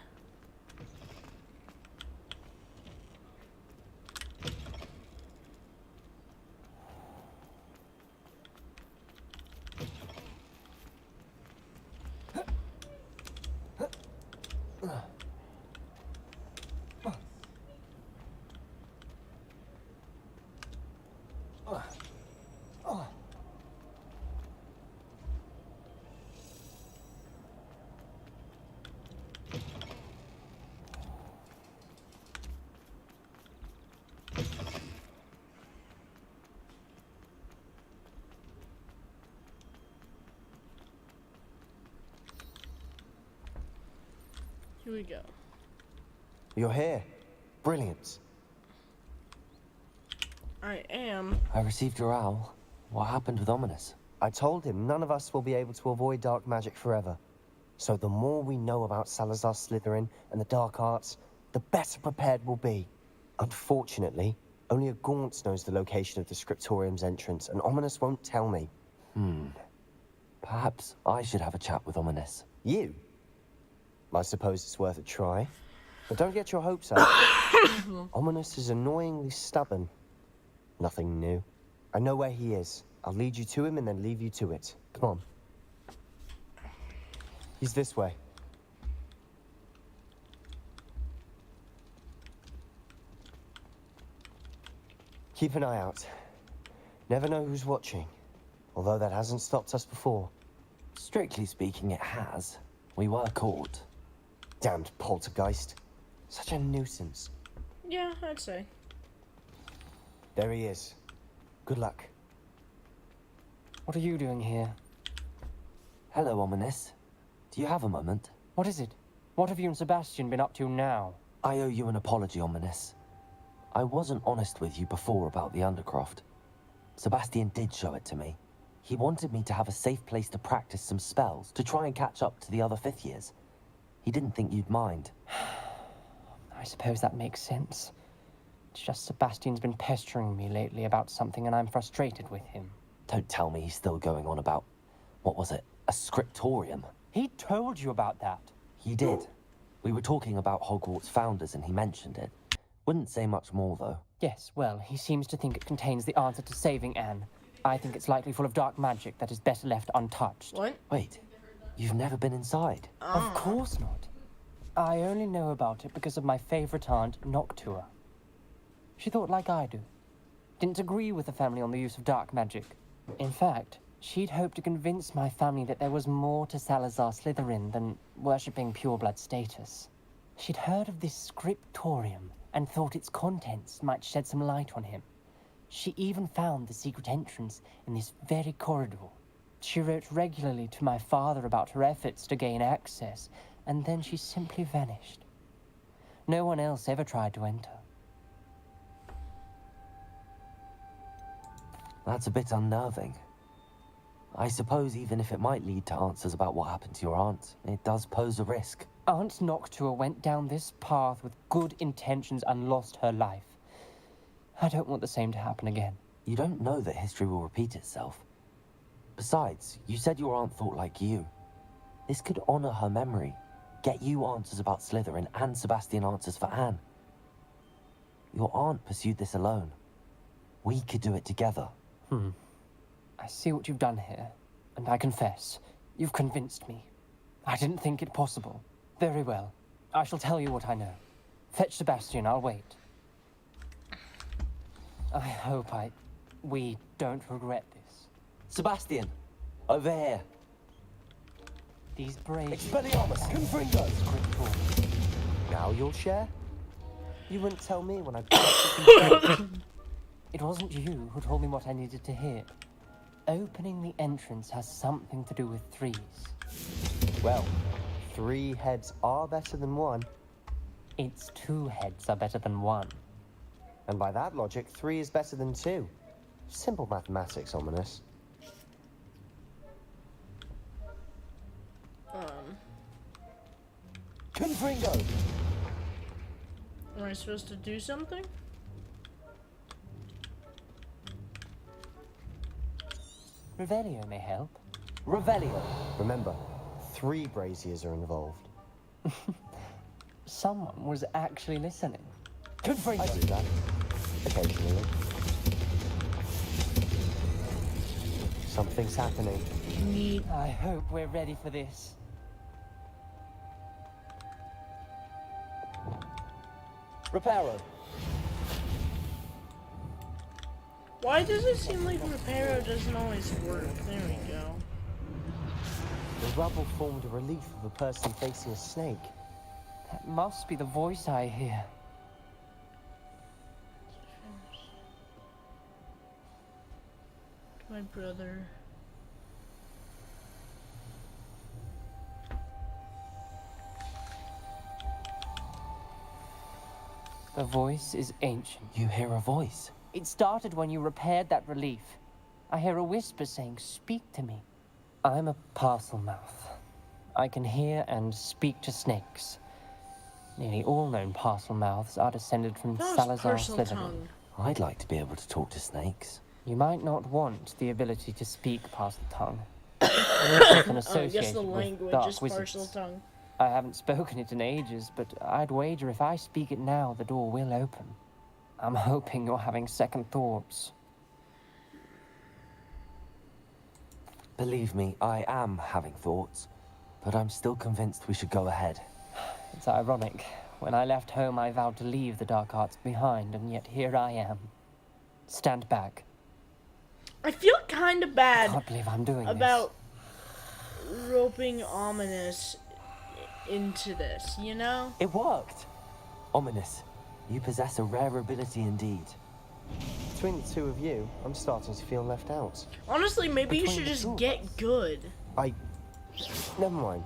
A: Here we go.
E: You're here. Brilliant.
A: I am.
E: I received your owl. What happened with Ominous? I told him none of us will be able to avoid dark magic forever. So the more we know about Salazar Slytherin and the dark arts, the better prepared we'll be. Unfortunately, only a Gaunt knows the location of the Scriptorium's entrance, and Ominous won't tell me. Perhaps I should have a chat with Ominous. You? I suppose it's worth a try. But don't get your hopes up. Ominous is annoyingly stubborn. Nothing new. I know where he is. I'll lead you to him and then leave you to it. Come on. He's this way. Keep an eye out. Never know who's watching. Although that hasn't stopped us before. Strictly speaking, it has. We were caught. Damned poltergeist. Such a nuisance.
A: Yeah, I'd say.
E: There he is. Good luck.
M: What are you doing here?
E: Hello, Ominous. Do you have a moment?
M: What is it? What have you and Sebastian been up to now?
E: I owe you an apology, Ominous. I wasn't honest with you before about the Undercroft. Sebastian did show it to me. He wanted me to have a safe place to practice some spells, to try and catch up to the other fifth years. He didn't think you'd mind.
M: I suppose that makes sense. It's just Sebastian's been pestering me lately about something and I'm frustrated with him.
E: Don't tell me he's still going on about, what was it, a scriptorium?
M: He told you about that.
E: He did. We were talking about Hogwarts founders and he mentioned it. Wouldn't say much more, though.
M: Yes, well, he seems to think it contains the answer to saving Anne. I think it's likely full of dark magic that is better left untouched.
A: What?
E: Wait, you've never been inside?
M: Of course not. I only know about it because of my favorite aunt, Noctua. She thought like I do. Didn't agree with the family on the use of dark magic. In fact, she'd hoped to convince my family that there was more to Salazar Slytherin than worshipping pureblood status. She'd heard of this scriptorium and thought its contents might shed some light on him. She even found the secret entrance in this very corridor. She wrote regularly to my father about her efforts to gain access, and then she simply vanished. No one else ever tried to enter.
E: That's a bit unnerving. I suppose even if it might lead to answers about what happened to your aunt, it does pose a risk.
M: Aunt Noctua went down this path with good intentions and lost her life. I don't want the same to happen again.
E: You don't know that history will repeat itself. Besides, you said your aunt thought like you. This could honor her memory, get you answers about Slytherin and Sebastian answers for Anne. Your aunt pursued this alone. We could do it together.
M: I see what you've done here, and I confess, you've convinced me. I didn't think it possible. Very well. I shall tell you what I know. Fetch Sebastian, I'll wait. I hope we don't regret this.
E: Sebastian! Over here!
M: These brave...
E: Expelliarmus! Confringo!
M: Scriptor.
E: Now you'll share? You wouldn't tell me when
M: It wasn't you who told me what I needed to hear. Opening the entrance has something to do with threes.
E: Well, 3 heads are better than 1.
M: It's 2 heads are better than 1.
E: And by that logic, 3 is better than 2. Simple mathematics, Ominous. Confringo!
A: Am I supposed to do something?
M: Revelio may help.
E: Revelio. Remember, 3 braziers are involved.
M: Someone was actually listening.
E: I do that. Occasionally. Something's happening.
A: Neat.
M: I hope we're ready for this.
E: Reparo.
A: Why does it seem like Reparo doesn't always work? There we go.
E: The rubble formed a relief of a person facing a snake.
M: That must be the voice I hear.
A: My brother.
M: The voice is ancient.
E: You hear a voice.
M: It started when you repaired that relief. I hear a whisper saying, "Speak to me." I'm a parcel mouth. I can hear and speak to snakes. Nearly all known parcel mouths are descended from
A: That was
M: Salazar
A: parcel
M: Slytherin.
A: tongue.
E: I'd like to be able to talk to snakes.
M: You might not want the ability to speak parcel tongue. It's often
A: I guess
M: associated
A: the
M: with
A: language
M: dark
A: is
M: wizards.
A: parcel tongue.
M: I haven't spoken it in ages, but I'd wager if I speak it now, the door will open. I'm hoping you're having second thoughts.
E: Believe me, I am having thoughts, but I'm still convinced we should go ahead.
M: It's ironic. When I left home, I vowed to leave the dark arts behind, and yet here I am. Stand back.
A: I feel kind of
M: I
A: bad
M: can't believe I'm doing
A: about roping Ominous into this, you know?
E: It worked! Ominous, you possess a rare ability indeed. Between the two of you, I'm starting to feel left out.
A: Honestly, maybe you
E: Between
A: should
E: the
A: just
E: two of
A: get
E: us.
A: good.
E: Never mind.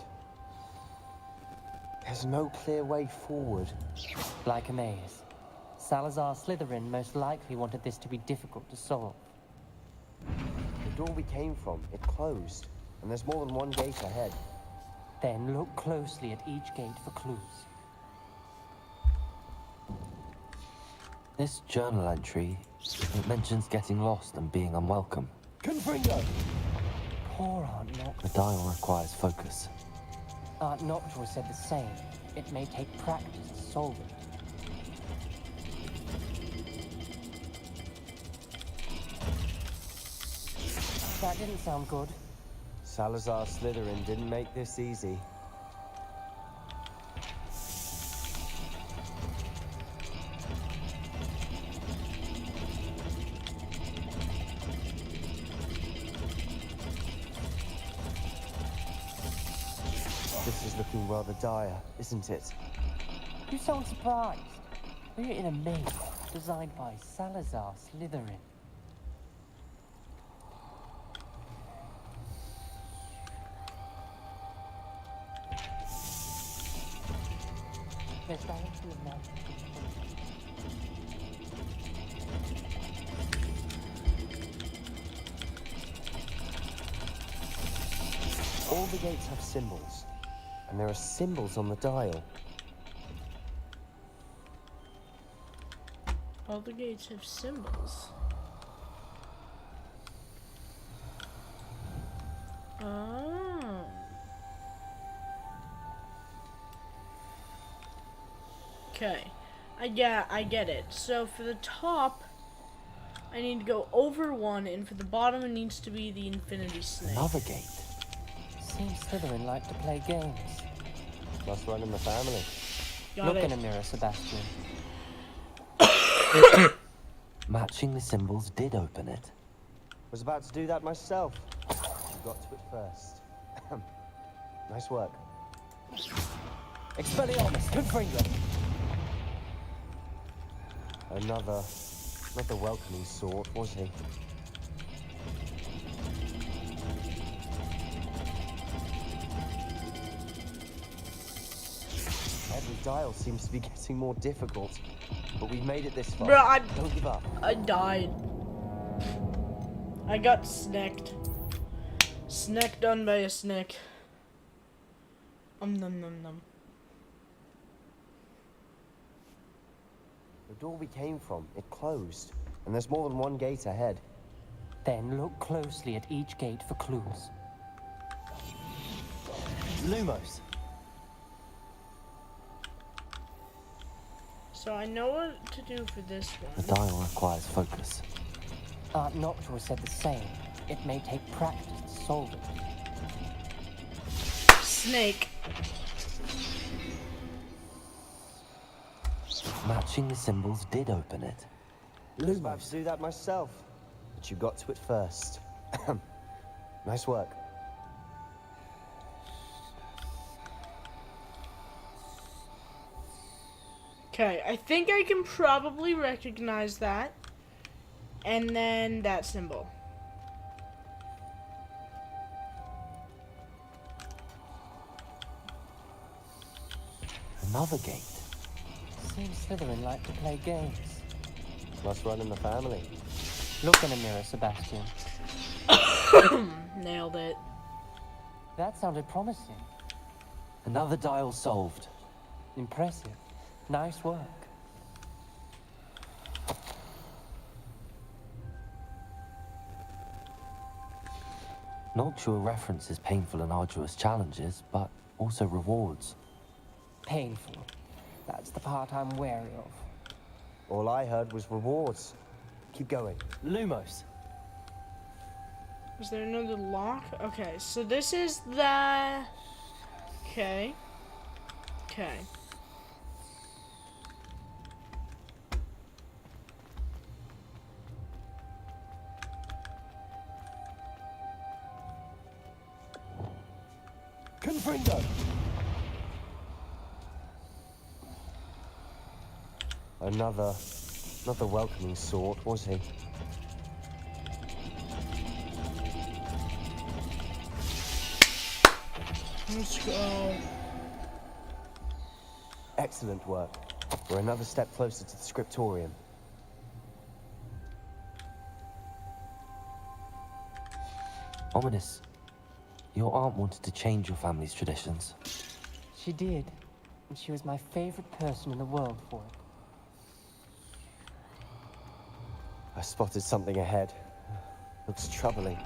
E: There's no clear way forward.
M: this. Like a maze. Salazar Slytherin most likely wanted this to be difficult to solve.
E: The door we came from, it closed, and there's more than one gate ahead.
M: Then look closely at each gate for clues.
E: This journal entry, it mentions getting lost and being unwelcome. Confringo!
M: Poor Aunt Noctua.
E: The dial requires focus.
M: Aunt Noctua said the same. It may take practice to solve it. That didn't sound good.
E: Salazar Slytherin didn't make this easy. This is looking rather dire, isn't it?
M: You sound surprised. We're in a maze designed by Salazar Slytherin. There's directly a magic.
E: All the gates have symbols, and there are symbols on the dial.
A: All the gates have symbols. Oh. Okay. I get it. So for the top, I need to go over one, and for the bottom, it needs to be the Infinity Snake.
E: Another gate.
M: Seems Slytherin like to play games.
E: Must run in the family.
A: Got
M: Look
A: it.
M: in a mirror, Sebastian.
E: Matching the symbols did open it. Was about to do that myself. You got to it first. Nice work.
M: Expelliarmus, Confringo!
E: Another, not the welcoming sort, was he? Every dial seems to be getting more difficult, but we've made it this far.
A: Bro,
E: Don't give up.
A: I died. I got snacked. Snack done by a snack. Num num num.
E: The door we came from, it closed, and there's more than one gate ahead.
M: Then look closely at each gate for clues.
E: Lumos.
A: So I know what to do for this
E: The
A: one.
E: dial requires focus.
M: Noctua said the same. It may take practice to solve it.
A: Snake.
E: Matching the symbols did open it.
N: I was about to do that myself, but you got to it first. Nice work.
A: Okay, I think I can probably recognize that. And then that symbol.
E: Another gate.
M: Seems Slytherin like to play games.
N: Must run in the family.
M: Look in a mirror, Sebastian.
A: Nailed it.
M: That sounded promising.
E: Another dial solved.
M: Impressive. Nice work.
E: Noctua references painful and arduous challenges, but also rewards.
M: Painful. That's the part I'm wary of.
N: All I heard was rewards. Keep going.
E: Lumos.
A: Is there another lock? Okay, so this is the... Okay. Okay.
N: Confringo! Not the welcoming sort, was he?
A: Let's go.
N: Excellent work. We're another step closer to the scriptorium.
E: Ominous. Your aunt wanted to change your family's traditions.
M: She did. And she was my favorite person in the world for it.
N: I spotted something ahead. Looks troubling.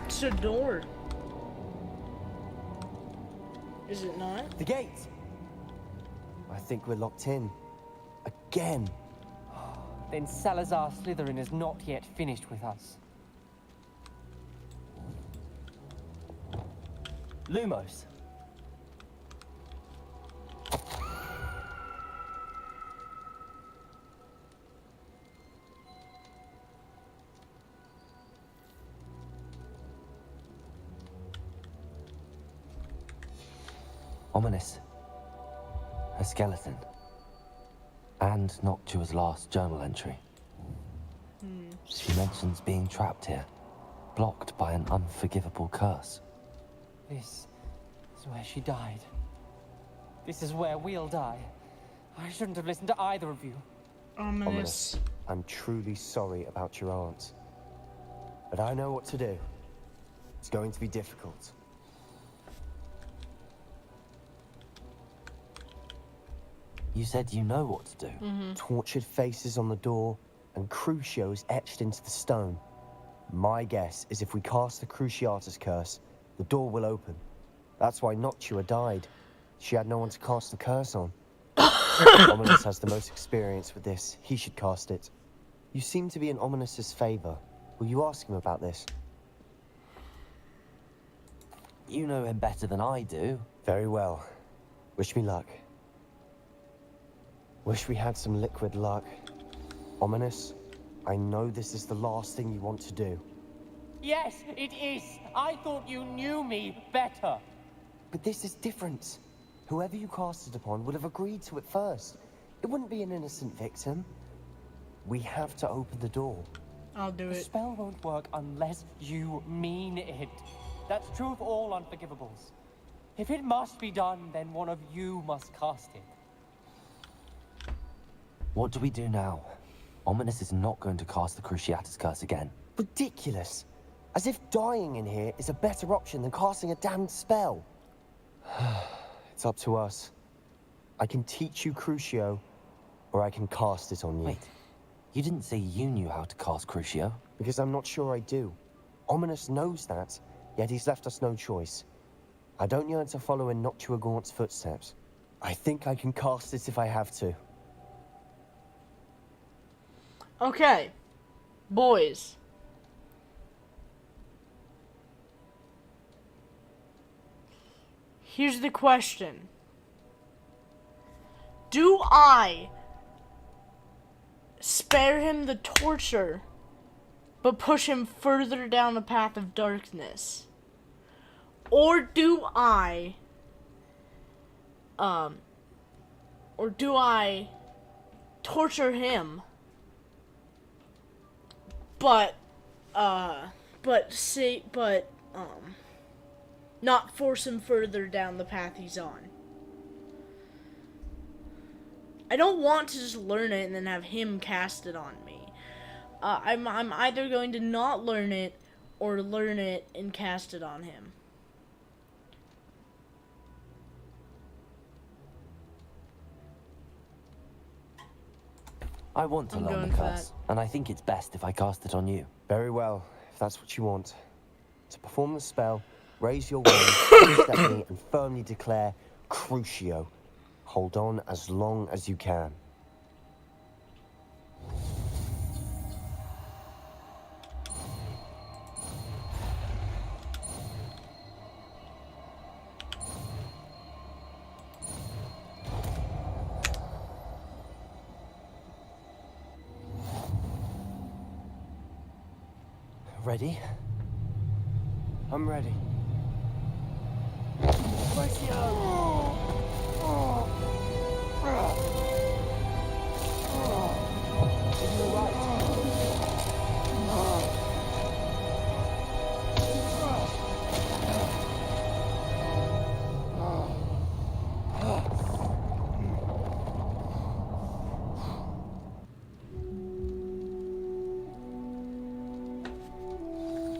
A: It's a door. Is it not?
N: The gate! I think we're locked in. Again.
M: Then Salazar Slytherin is not yet finished with us.
E: Lumos. Ominous. A skeleton. And Noctua's last journal entry. She mentions being trapped here, blocked by an unforgivable curse.
M: This is where she died. This is where we'll die. I shouldn't have listened to either of you.
A: Ominous.
N: I'm truly sorry about your aunt. But I know what to do. It's going to be difficult.
E: You said you know what to do.
N: Tortured faces on the door and Crucios etched into the stone. My guess is if we cast the Cruciatus curse, the door will open. That's why Noctua died. She had no one to cast the curse on. Ominous has the most experience with this. He should cast it. You seem to be in Ominous's favor. Will you ask him about this?
E: You know him better than I do.
N: Very well. Wish me luck. Wish we had some liquid luck. Ominous, I know this is the last thing you want to do.
M: Yes, it is. I thought you knew me better.
N: But this is different. Whoever you cast it upon would have agreed to it first. It wouldn't be an innocent victim. We have to open the door.
A: I'll do
M: The
A: it.
M: spell won't work unless you mean it. That's true of all unforgivables. If it must be done, then one of you must cast it.
E: What do we do now? Ominous is not going to cast the Cruciatus curse again.
N: Ridiculous. As if dying in here is a better option than casting a damned spell. It's up to us. I can teach you Crucio, or I can cast it on you.
E: Wait, you didn't say you knew how to cast Crucio?
N: Because I'm not sure I do. Ominous knows that, yet he's left us no choice. I don't yearn to follow in Noctua Gaunt's footsteps. I think I can cast it if I have to.
A: Okay, boys. Here's the question. Do I spare him the torture, but push him further down the path of darkness? Or do I torture him, but not force him further down the path he's on? I don't want to just learn it and then have him cast it on me. I'm either going to not learn it or learn it and cast it on him.
E: I want to learn the curse, and I think it's best if I cast it on you.
N: Very well, if that's what you want. To perform the spell, raise your wand, step me, and firmly declare Crucio. Hold on as long as you can.
E: Ready?
N: I'm ready.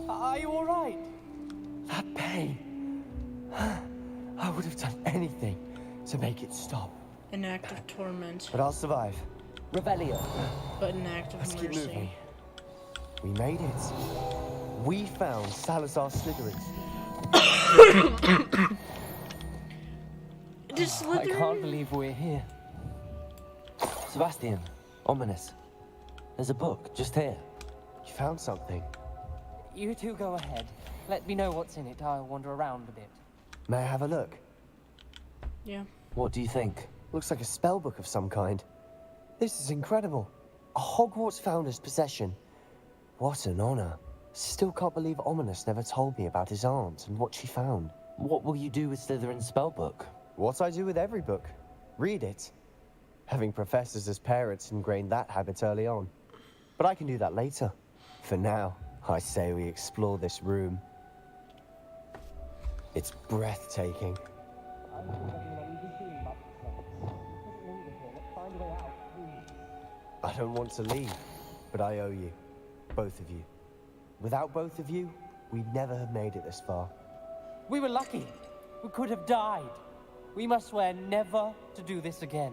M: Are you all right?
N: That pain. I would have done anything to make it stop.
A: An act of torment,
N: But I'll survive.
E: Revelio.
A: but an act of
N: Let's keep moving.
A: mercy.
N: We made it. We found Salazar Slytherin.
M: I can't believe we're here.
E: Sebastian, ominous. There's a book just here.
N: You found something.
M: You two go ahead. Let me know what's in it. I'll wander around a bit.
N: May I have a look?
A: Yeah.
E: What do you think?
N: Looks like a spell book of some kind. This is incredible. A Hogwarts founder's possession. What an honor. Still can't believe Ominous never told me about his aunt and what she found.
E: What will you do with Slytherin's spellbook?
N: What I do with every book. Read it. Having professors as parents ingrained that habit early on. But I can do that later. For now, I say we explore this room. It's breathtaking. I don't want to leave, but I owe you. Both of you. Without both of you, we'd never have made it this far.
M: We were lucky. We could have died. We must swear never to do this again.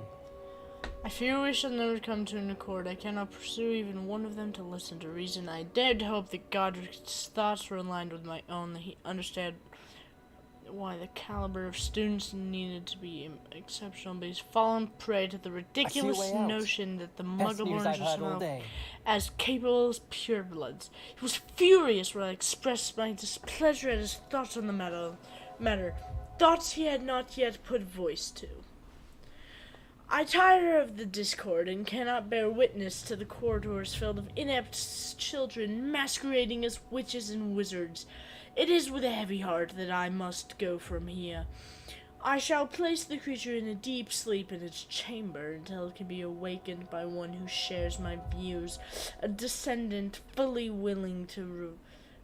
A: I fear we shall never come to an accord. I cannot pursue even one of them to listen to reason. I dared to hope that Godric's thoughts were aligned with my own, that he understood why the caliber of students needed to be exceptional, but he's fallen prey to the ridiculous notion that the Muggleborns are somehow as capable as purebloods. He was furious when I expressed my displeasure at his thoughts on the matter, thoughts he had not yet put voice to. I tire of the discord and cannot bear witness to the corridors filled of inept children masquerading as witches and wizards. It is with a heavy heart that I must go from here. I shall place the creature in a deep sleep in its chamber until it can be awakened by one who shares my views, a descendant fully willing to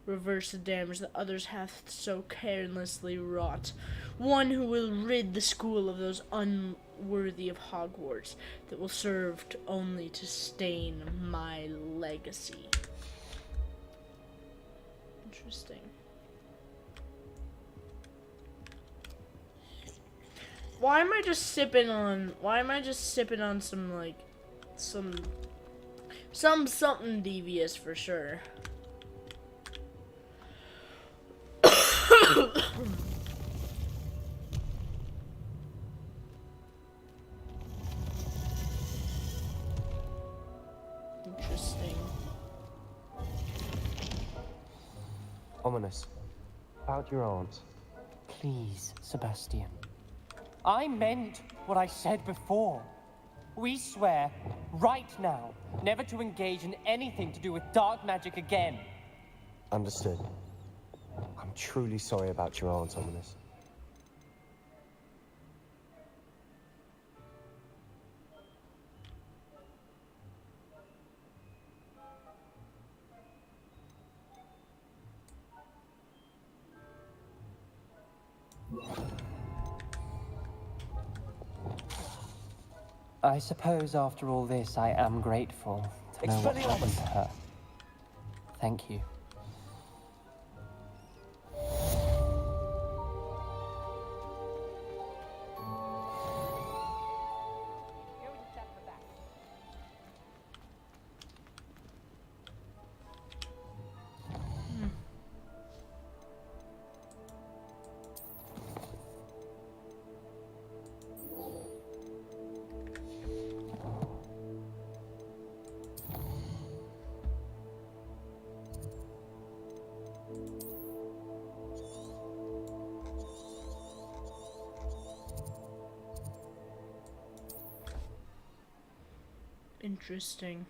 A: reverse the damage that others hath so carelessly wrought, one who will rid the school of those unworthy of Hogwarts, that will serve only to stain my legacy. Interesting. Why am I just sipping on some, like, something devious for sure?
N: Ominous. About your aunt.
M: Please, Sebastian. I meant what I said before. We swear, right now, never to engage in anything to do with dark magic again.
N: Understood. I'm truly sorry about your aunt, Ominous.
M: I suppose after all this, I am grateful to know what happened to her. Thank you.
A: Interesting.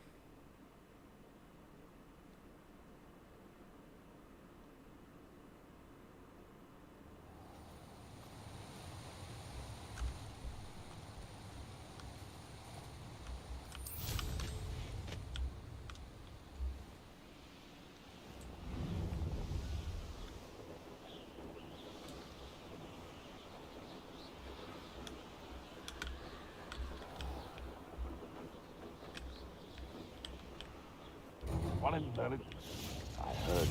B: I heard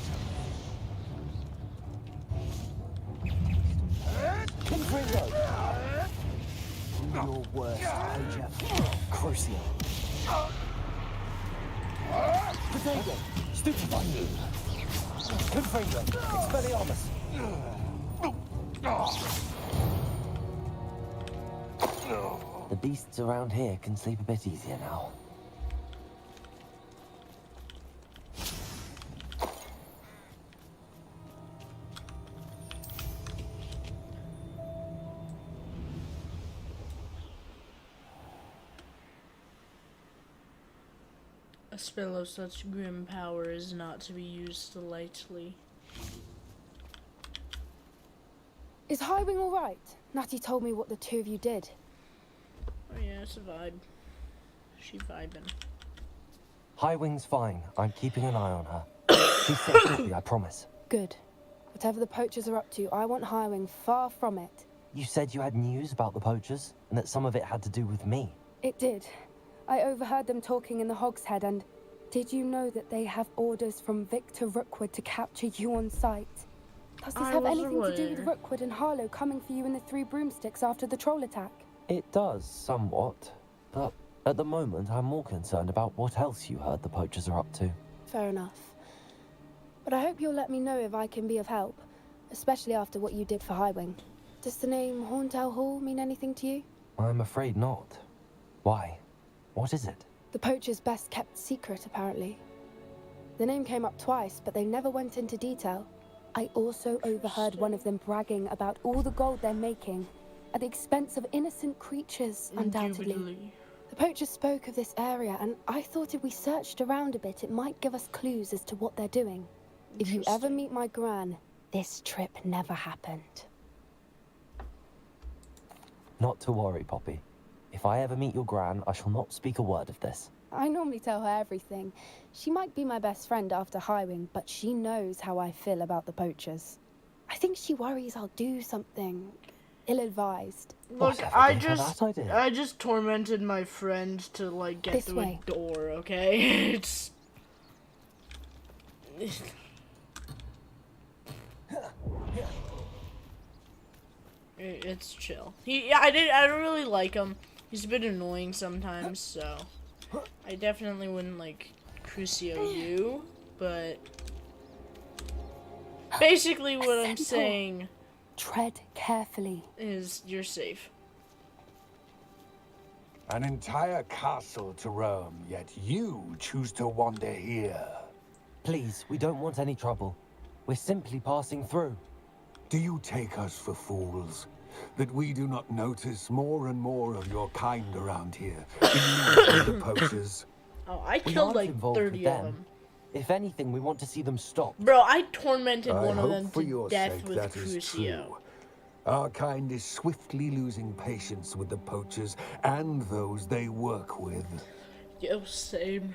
N: Confringo! Your worst, Poacher. Crucio. Potato! Stupefy you! Confringo! Expelliarmus!
E: The beasts around here can sleep a bit easier now.
A: A spell of such grim power is not to be used lightly.
J: Is Highwing all right? Natty told me what the two of you did.
A: Oh yeah, it's a vibe. She vibing.
E: Highwing's fine. I'm keeping an eye on her. She's safe with me, I promise.
J: Good. Whatever the poachers are up to, I want Highwing far from it.
E: You said you had news about the poachers, and that some of it had to do with me.
J: It did. I overheard them talking in the Hogshead, and did you know that they have orders from Victor Rookwood to capture you on sight? Does this have anything to do with Rookwood and Harlow coming for you in the Three Broomsticks after the troll attack?
E: It does, somewhat. But at the moment, I'm more concerned about what else you heard the poachers are up to.
J: Fair enough. But I hope you'll let me know if I can be of help, especially after what you did for Highwing. Does the name Horntail Hall mean anything to you?
E: I'm afraid not. Why? What is it?
J: The poacher's best kept secret, apparently. The name came up twice, but they never went into detail. I also overheard one of them bragging about all the gold they're making, at the expense of innocent creatures, undoubtedly. The poacher spoke of this area, and I thought if we searched around a bit, it might give us clues as to what they're doing. If you ever meet my gran, this trip never happened.
E: Not to worry, Poppy. If I ever meet your gran, I shall not speak a word of this.
J: I normally tell her everything. She might be my best friend after Highwing, but she knows how I feel about the poachers. I think she worries I'll do something ill-advised.
A: Look, I just tormented my friend to like get through a door, okay? It's chill. I don't really like him. He's a bit annoying sometimes, so I definitely wouldn't like Crucio you, but basically what I'm saying,
J: tread carefully,
A: is you're safe.
B: An entire castle to roam, yet you choose to wander here.
E: Please, we don't want any trouble. We're simply passing through.
O: Do you take us for fools? That we do not notice more and more of your kind around here? In league with the poachers?
A: Oh, I
E: We
A: killed
E: aren't
A: like
E: involved with
A: 30 of them.
E: If anything, we want to see them stop.
A: Bro, I tormented
O: I
A: one of
O: hope
A: them
O: for
A: to
O: your
A: death
O: sake
A: with
O: that is
A: Crucio.
O: true. Our kind is swiftly losing patience with the poachers and those they work with.
A: Yo, same.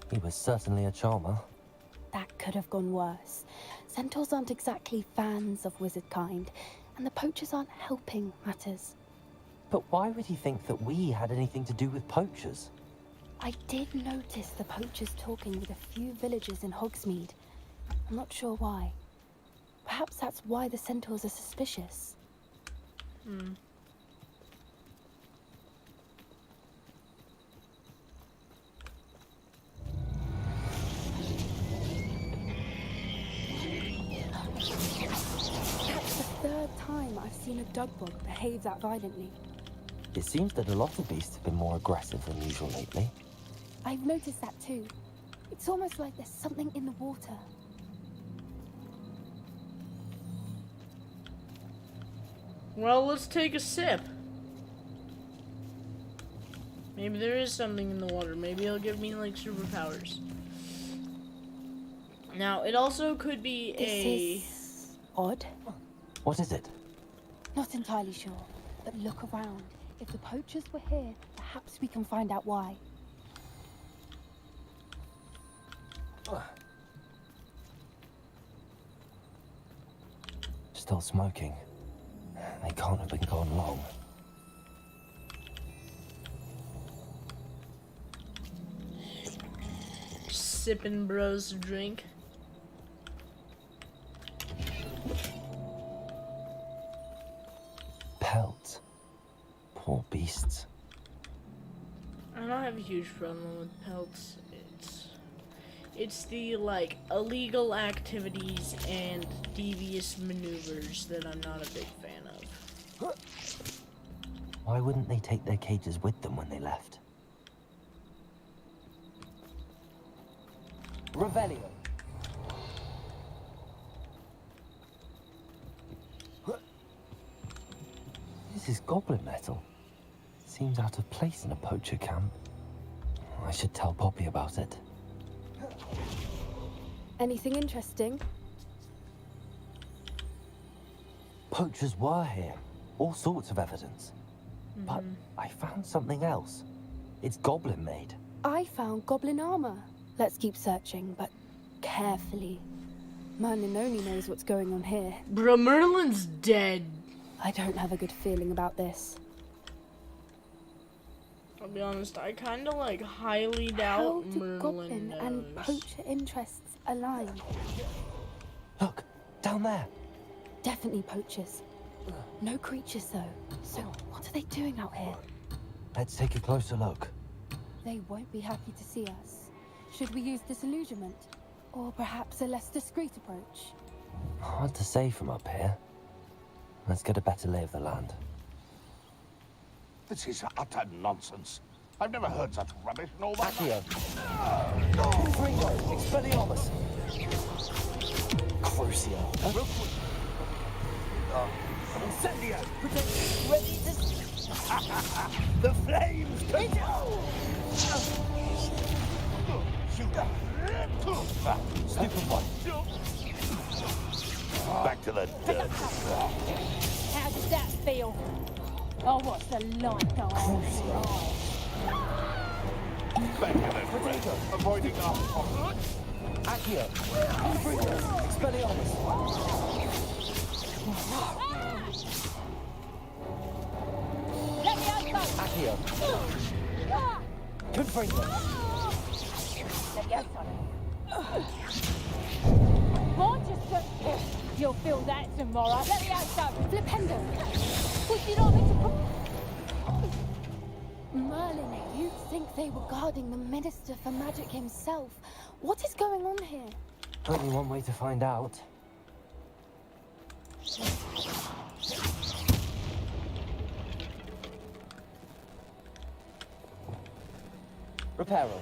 E: He was certainly a charmer.
J: That could have gone worse. Centaurs aren't exactly fans of wizard kind, and the poachers aren't helping matters.
E: But why would he think that we had anything to do with poachers?
J: I did notice the poachers talking with a few villagers in Hogsmeade. I'm not sure why. Perhaps that's why the centaurs are suspicious. That's the third time I've seen a dugbog behave that violently.
E: It seems that a lot of beasts have been more aggressive than usual lately.
J: I've noticed that too. It's almost like there's something in the water.
A: Well, let's take a sip. Maybe there is something in the water. Maybe it'll give me like superpowers. Now, it also could be
J: This is odd.
E: What is it?
J: Not entirely sure, but look around. If the poachers were here, perhaps we can find out why.
E: Still smoking. They can't have been gone long.
A: sipping bros drink.
E: Pelts. Poor beasts.
A: I don't have a huge problem with pelts. It's the like illegal activities and devious maneuvers that I'm not a big fan of.
E: Why wouldn't they take their cages with them when they left? Revelio. This is goblin metal. Seems out of place in a poacher camp. I should tell Poppy about it.
J: Anything interesting?
E: Poachers were here. All sorts of evidence. But I found something else. It's goblin made.
J: I found goblin armor. Let's keep searching, but carefully. Merlin only knows what's going on here.
A: Bro, Merlin's dead.
J: I don't have a good feeling about this.
A: I'll be honest, I kind of like highly
J: How
A: doubt
J: do
A: Merlin
J: goblin
A: knows.
J: and poacher interests align?
E: Look, down there.
J: Definitely poachers. No creatures though. So what are they doing out here?
E: Let's take a closer look.
J: They won't be happy to see us. Should we use disillusionment? Or perhaps a less discreet approach?
E: Hard to say from up here. Let's get a better lay of the land.
B: This is utter nonsense. I've never heard such rubbish in all my
E: Accio.
B: life.
E: Ringo, Expelliarmus. Crucio.
B: Incendio! Ready to... The flames control!
E: Stupid one.
B: Back to the dirt.
L: How does that feel? Oh, what's the light go on?
B: Back to the dirt. Avoiding our...
E: Accio. Ringo, Expelliarmus.
L: Let me out,
E: Accio. Confringo.
L: Let me out, Manchester. You'll feel that tomorrow. Let me out,
J: Flipendo!
L: Would you like me to put...
J: Merlin, you think they were guarding the Minister for Magic himself? What is going on here?
E: Only one way to find out. Reparo.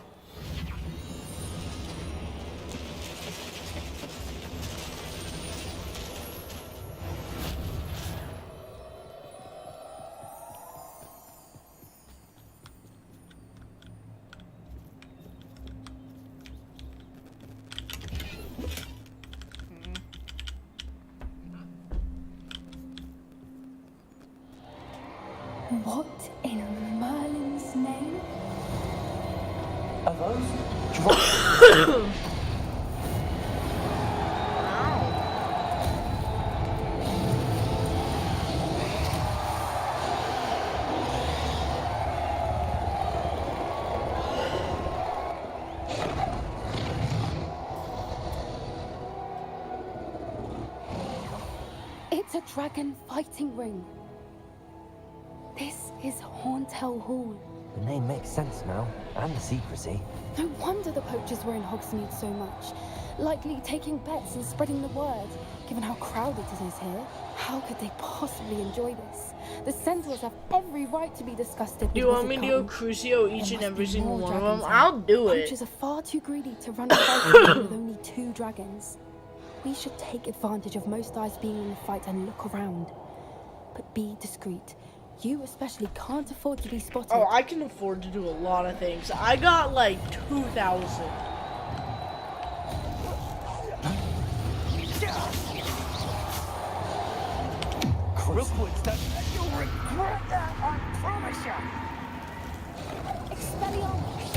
J: What in Merlin's name?
E: Are those dragons?
J: It's a dragon fighting ring. This is Hauntel Hall.
N: The name makes sense now, and the secrecy.
J: No wonder the poachers were in Hogsmeade so much. Likely taking bets and spreading the word, given how crowded it is here. How could they possibly enjoy this? The centaurs have every right to be disgusted.
A: Do you want me to go Crucio each and every single one of them? I'll do it.
J: Poachers are far too greedy to run a fight with only 2 dragons. We should take advantage of most eyes being in the fight and look around. But be discreet. You especially can't afford to be spotted.
A: Oh, I can afford to do a lot of things. I got like 2,000.
B: Rookwoods, you'll regret that, I promise you.
J: Expelliarmus!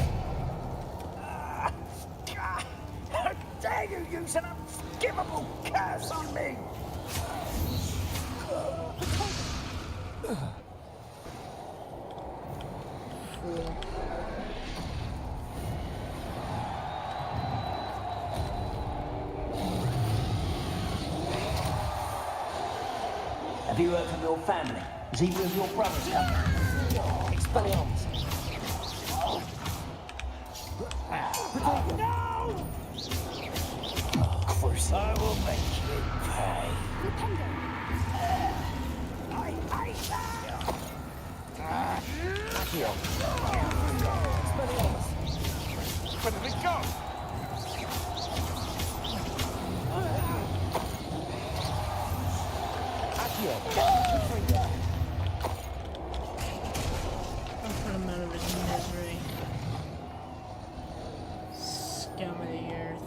B: How dare you use an unskippable curse on me?
C: Have you heard from your family? Is either of your brothers coming?
E: Expelliarmus.
B: No! I will make you pay. I hate that!
E: Accio. Expelliarmus.
B: Where did it go?
E: Accio.
A: I'll put him out of his misery. Scum of the earth.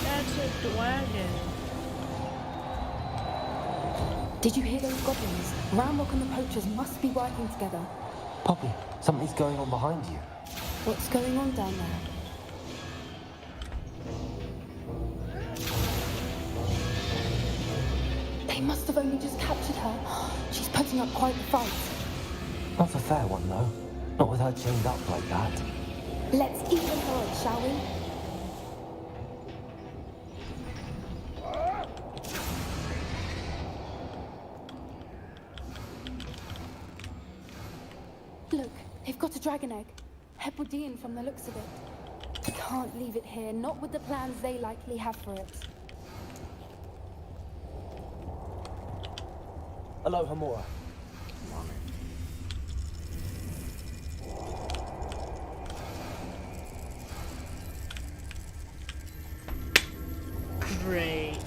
A: That's a dragon.
J: Did you hear those goblins? Ramrock and the poachers must be working together.
E: Poppy, something's going on behind you.
J: What's going on down there? They must have only just captured her. She's putting up quite the fight.
E: Not a fair one, though. Not with her chained up like that.
J: Let's even her up, shall we? Look, they've got a dragon egg. Hebridean from the looks of it. We can't leave it here, not with the plans they likely have for it.
E: Aloha Mora.
A: Great.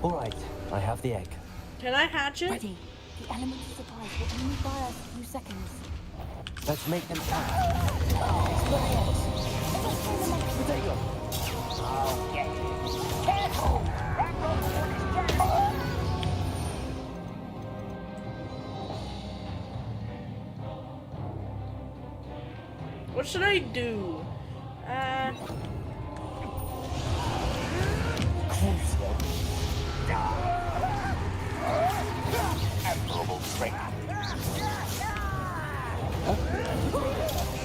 E: All right, I have the egg.
A: Can I hatch it?
J: Ready. The element of surprise will only buy us a few seconds.
E: Let's make them count. Expelliarmus. Potato.
B: I'll get you. Careful!
A: What should I do?
B: Admirable strength.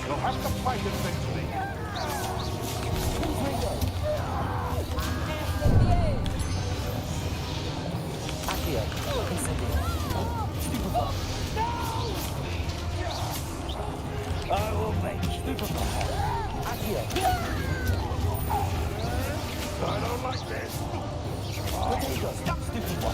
B: You'll have to fight eventually.
C: I will make Stupefy. Accio. I don't like this. Potato, stop Stupefy.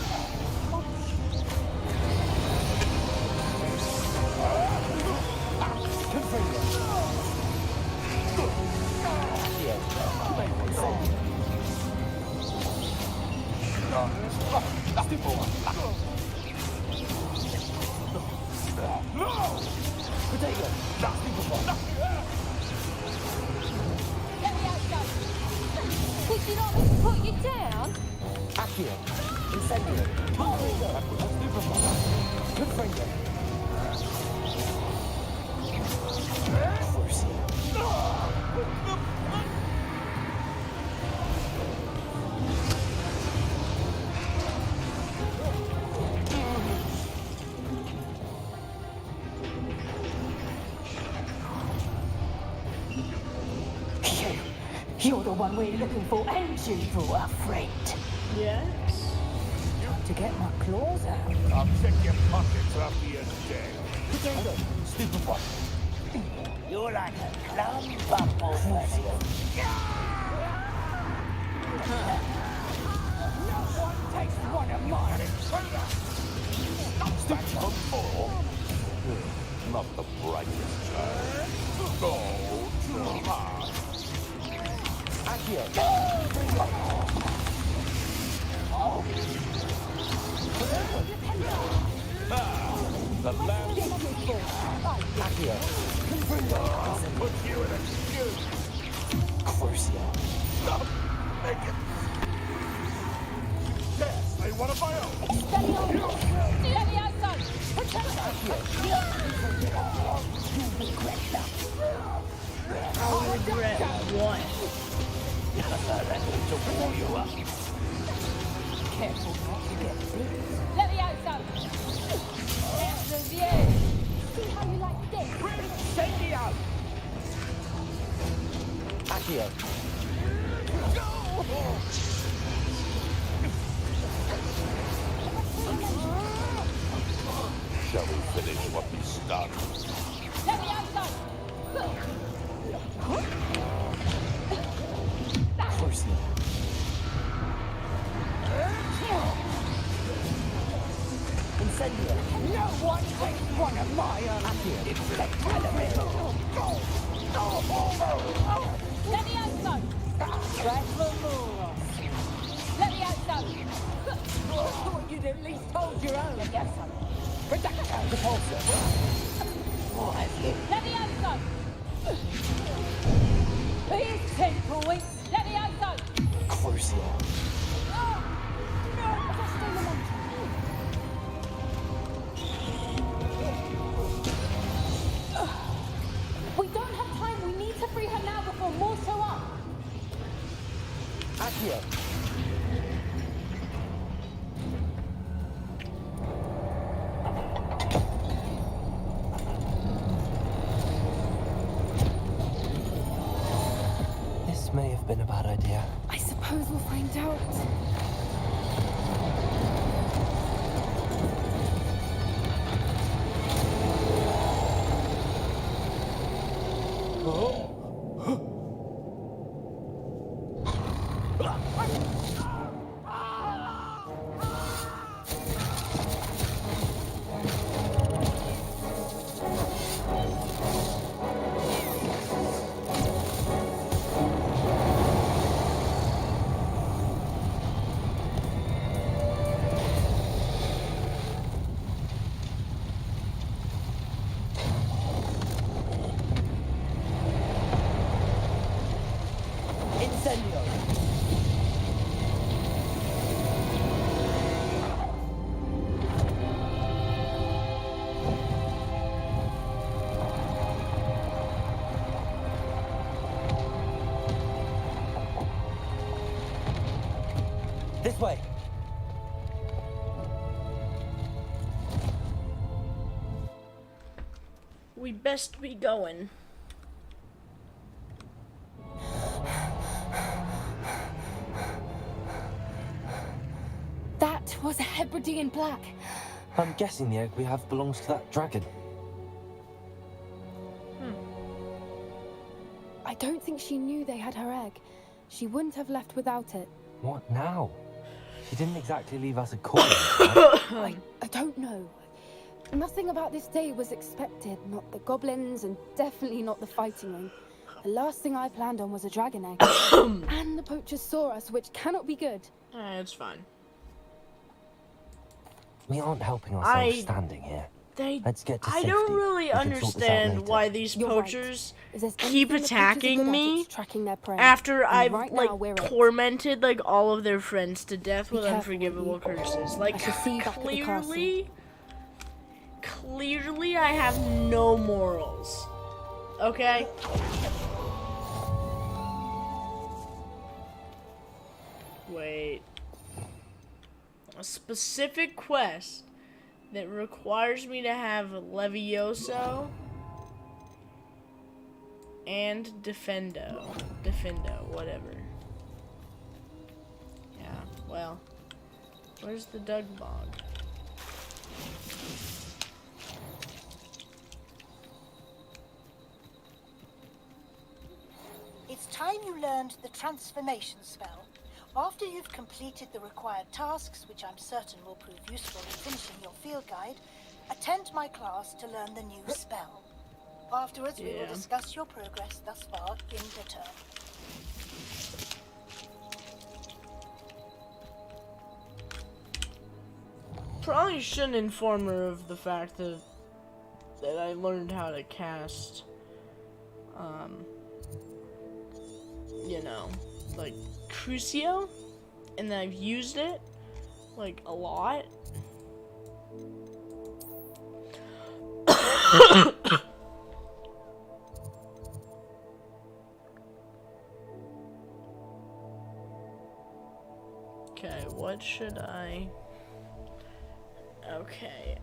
L: Would you not have put you down?
C: Accio. Incendio. Confringo.
P: You're the one we're looking for, ain't you, for afraid?
A: Yes.
P: To get my claws out.
O: I'll check your pockets after you're dead.
C: Potato. Stupefy. You're like a plum bumble, Percy. No one takes one of mine.
O: Stupefy. Not the brightest. Go to heart.
C: Accio.
O: The lamp.
C: Accio.
O: Put you in a queue.
C: Crucio.
O: Stop. Make it. Yes, I want to buy out.
A: I'll regret what?
P: Careful not to get bit.
L: Let me out, son. That's the view. See how you like this?
C: Incendio. Accio.
O: Shall we finish what we started?
L: Let me out, son.
C: Crucio. Incendio.
P: No one takes one of my
C: Accio.
L: Let me out, son. Let me out, son.
P: thought you'd at least hold your own. Yes, son.
C: Protector. Repulsor.
L: Let me out, son. Here's 10 points. Let me out, son.
C: Crucio.
L: We don't have time. We need to free her now before more show up.
C: Accio.
E: This may have been a bad idea.
J: I suppose we'll find out.
C: Incendio. This way.
A: We best be going.
J: That was a Hebridean black.
E: I'm guessing the egg we have belongs to that dragon.
J: I don't think she knew they had her egg. She wouldn't have left without it.
E: What now? She didn't exactly leave us a call.
J: I don't know. Nothing about this day was expected. Not the goblins, and definitely not the fighting ring. The last thing I planned on was a dragon egg. And the poachers saw us, which cannot be good.
A: It's fine.
E: We aren't helping ourselves standing here. Let's get to safety.
A: I don't really
E: We can sort this out
A: understand
E: later.
A: why these
J: You're right.
A: poachers
J: If there's
A: keep
J: anything the poachers are
A: attacking
J: good at,
A: me
J: it's tracking their prey.
A: after
J: And
A: I've
J: right
A: like
J: now, we're it.
A: tormented like all of their friends to death with
J: careful,
A: unforgivable
J: Ruby.
A: curses.
J: I
A: Like
J: shall see you back at the castle.
A: clearly I have no morals. Okay? Wait. A specific quest that requires me to have Levioso and Defendo, whatever. Yeah, well, where's the Dug Bog?
Q: It's time you learned the transformation spell. After you've completed the required tasks, which I'm certain will prove useful in finishing your field guide, attend my class to learn the new spell. Afterwards, we will discuss your progress thus far in return.
A: Probably shouldn't inform her of the fact that I learned how to cast, you know, like Crucio, and that I've used it like a lot. Okay, what should I... Okay,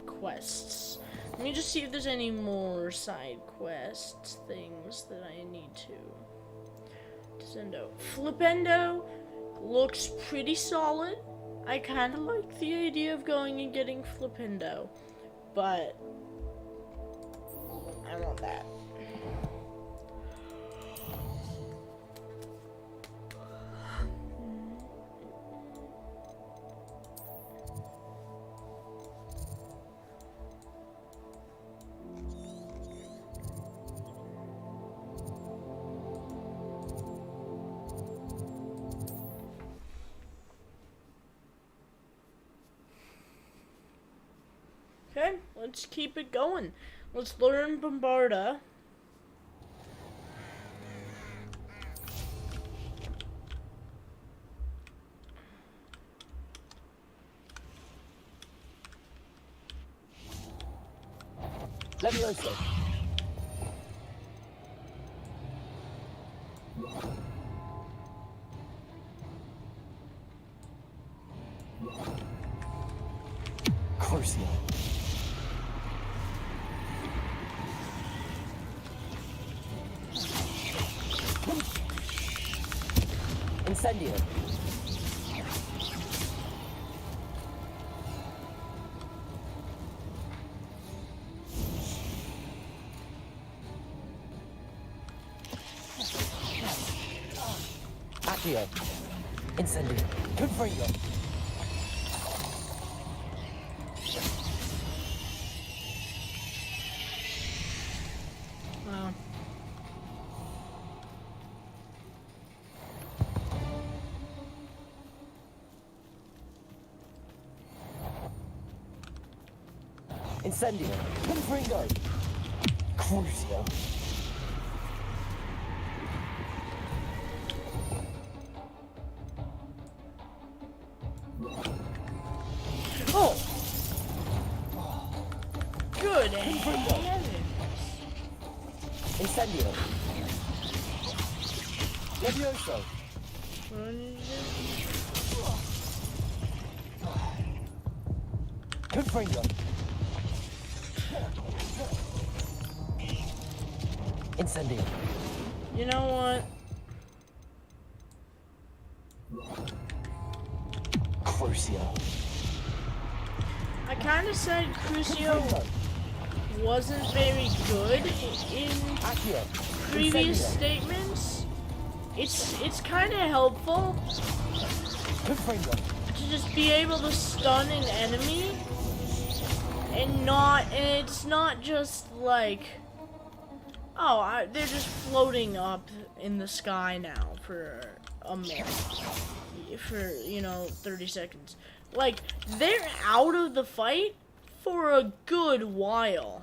A: quests. Let me just see if there's any more side quests, things that I need to send out. Flipendo looks pretty solid. I kind of like the idea of going and getting Flipendo, but I want that. Okay, let's keep it going. Let's learn Bombarda.
E: Levioso. Crucio. Incendio. Accio. Incendio. Confringo.
A: Wow.
E: Incendio. Confringo. Crucio.
A: Oh! Good heavens.
E: Incendio. Levioso. Confringo. Incendio.
A: You know what?
E: Crucio.
A: I I kind of said Crucio wasn't very good in previous statements. It's kind of helpful to just be able to stun an enemy and it's not just like, oh, they're just floating up in the sky now for a minute, for 30 seconds. Like, they're out of the fight for a good while.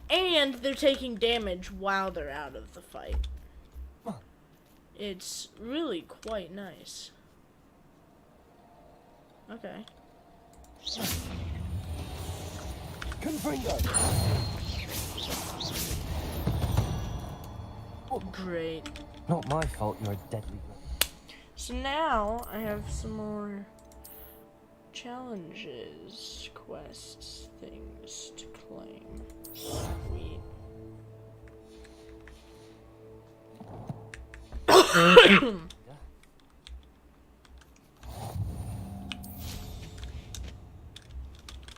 A: And they're taking damage while they're out of the fight. It's really quite nice. Okay.
N: Confringo.
A: Great.
E: Not my fault you're a deadly.
A: So now I have some more challenges, quests, things to claim. Sweet.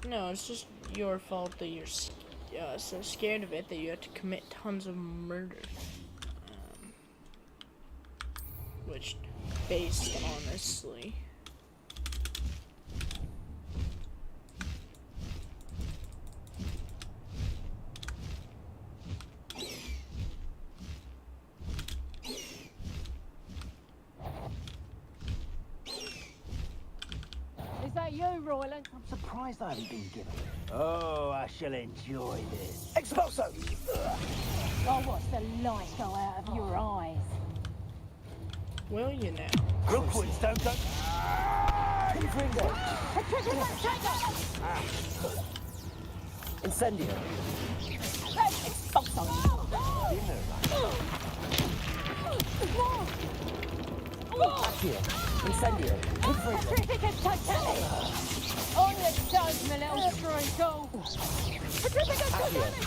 A: No, it's just your fault that you're so scared of it that you have to commit tons of murder. Which, based honestly.
P: Is that you, Royland?
B: I'm surprised I haven't been given. Oh, I shall enjoy this.
N: Expulso!
P: Oh, what's the light go out of your eyes?
A: Will you now?
B: Rookwoods don't go.
N: Confringo. Incendio.
P: Expulso!
N: Accio. Incendio. Confringo.
P: Petrificus Titanic! On your toes, my little screw tool! Petrificus Titanic!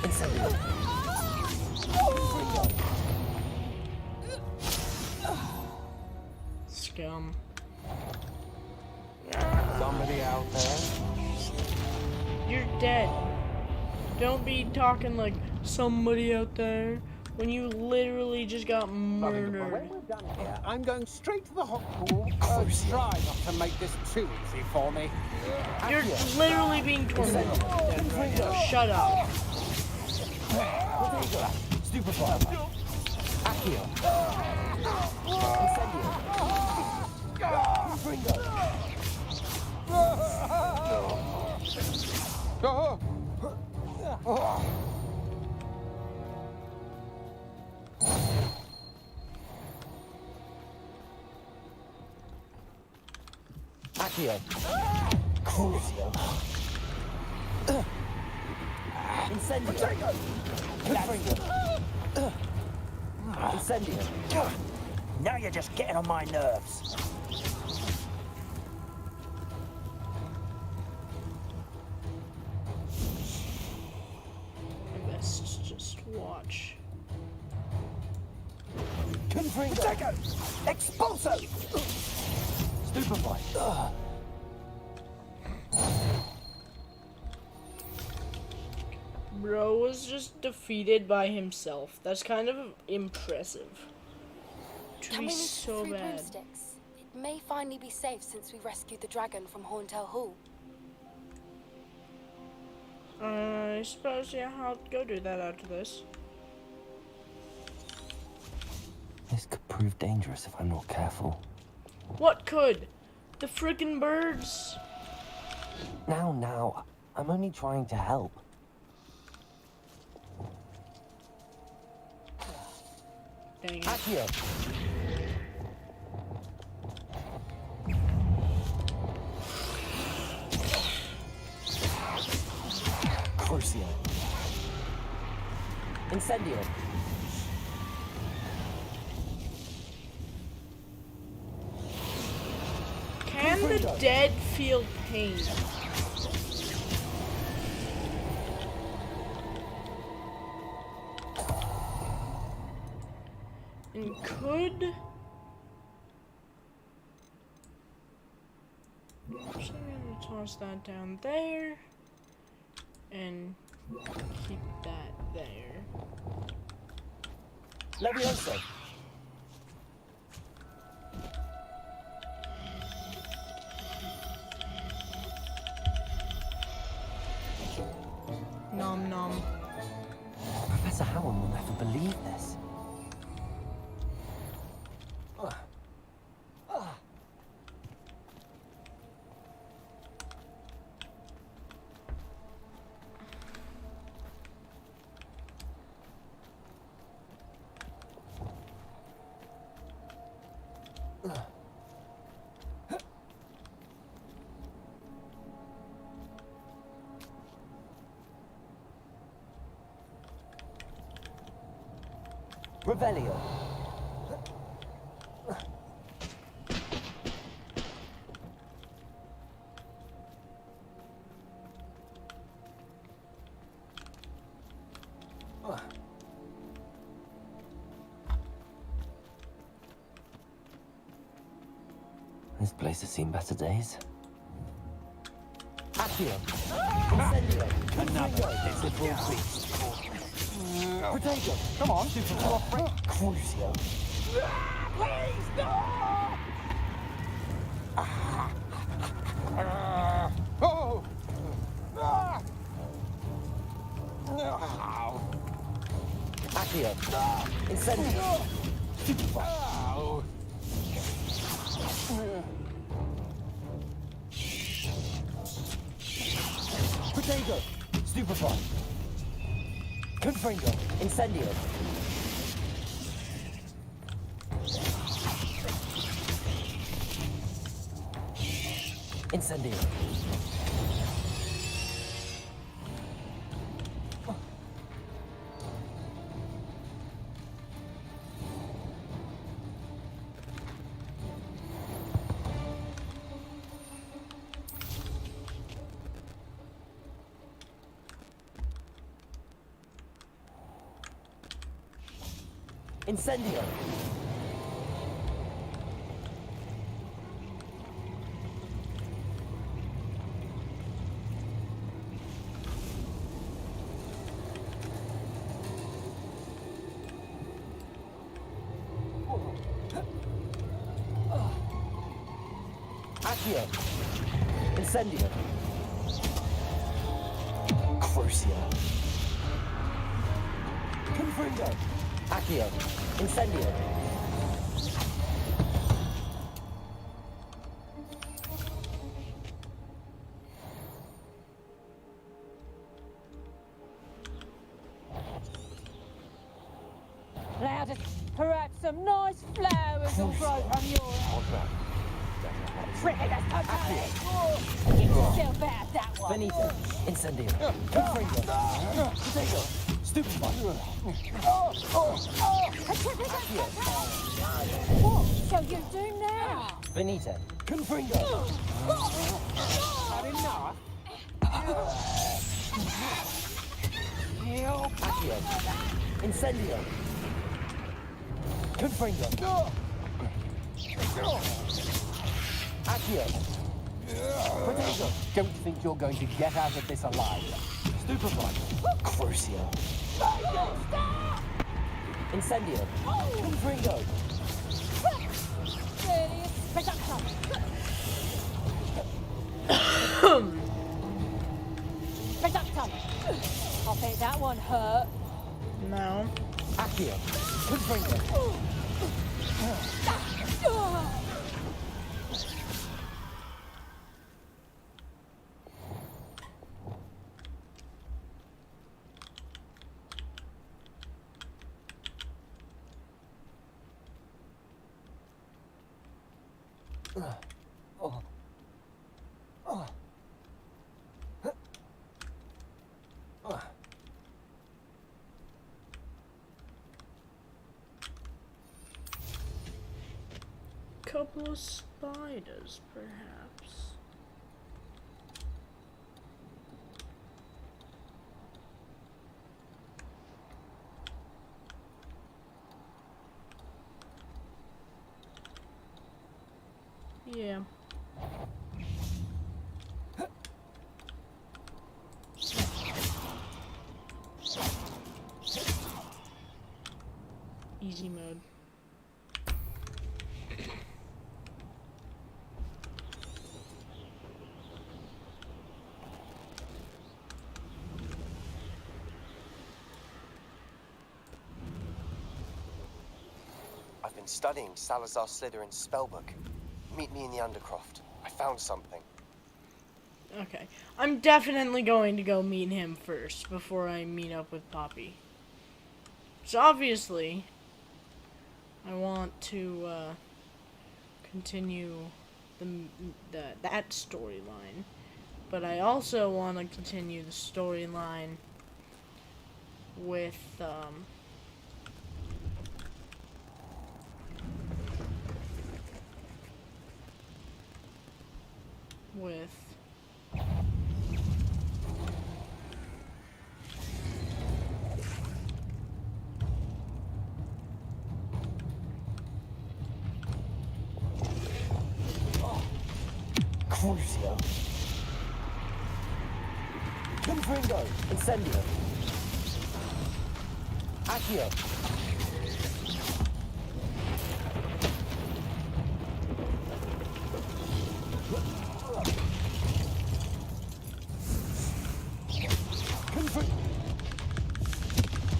N: Incendio. Confringo.
A: Scum.
N: Somebody out there?
A: You're dead. Don't be talking like somebody out there when you literally just got murdered.
R: Yeah, I'm going straight to the hot pool. Try not to make this too easy for me.
A: You're literally being tormented. Right now. Shut up.
N: Stupefy. Accio. Incendio. Confringo. Accio. Crucio. Incendio. Confringo. Incendio. Now you're just getting on my nerves.
A: I best just watch.
N: Confringo. Expulso. Stupefy.
A: Bro was just defeated by himself. That's kind of impressive. To
J: Can
A: be
J: we move
A: so
J: 3
A: bad.
J: broomsticks? It may finally be safe since we rescued the dragon from Horntail Hall.
A: I suppose, yeah, I'll go do that after this.
E: This could prove dangerous if I'm not careful.
A: What could? The friggin' birds?
E: Now, I'm only trying to help.
A: Dang it.
N: Accio. Crucio. Incendio.
A: Can the dead feel pain? And could toss that down there. And keep that there.
E: Levioso.
A: Nom nom.
E: Professor Howard will never believe this. Revelio. This place has seen better days. Accio. Incendio. Another visible beast. Potato. Come on, shoot from your friend. Crucio. Please, no!
R: Oh!
E: Accio. Incendio. Potato. Stupefy. Confringo. Incendio. Incendio. Incendio. Accio. Incendio. Crucio. Confringo. Accio. Incendio.
P: Now just perhaps some nice flowers will grow from your... Trick, that's totally... Get yourself out that one.
E: Benito. Incendio. Confringo. Potato. Stupefy.
P: What shall you do now?
E: Benito. Confringo.
R: Had enough?
E: Accio. Incendio. Confringo. Accio. Potato.
R: Don't think you're going to get out of this alive.
E: Stupefy. Crucio. Incendio. Confringo.
P: Reductum. I think that one hurt.
A: No.
E: Accio. Confringo.
A: Couple of spiders, perhaps. Yeah. Easy mode.
N: I've been studying Salazar Slytherin's spellbook. Meet me in the Undercroft. I found something.
A: Okay. I'm definitely going to go meet him first before I meet up with Poppy. So obviously, I want to continue that storyline, but I also want to continue the storyline with
N: Crucio. Confringo. Incendio. Accio.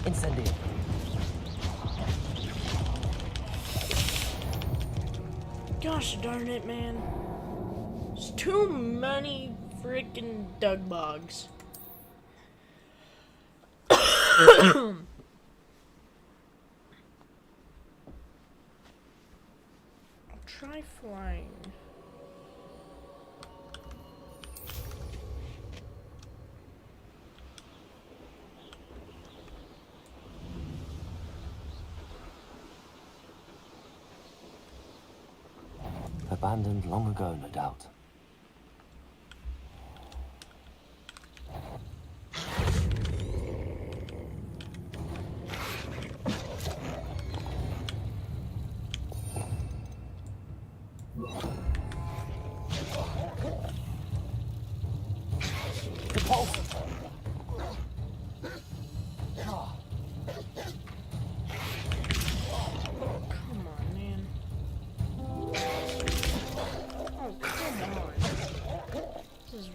N: Incendio.
A: Gosh darn it, man. There's too many freaking Dugbogs. I'll try flying.
E: Abandoned long ago, no doubt.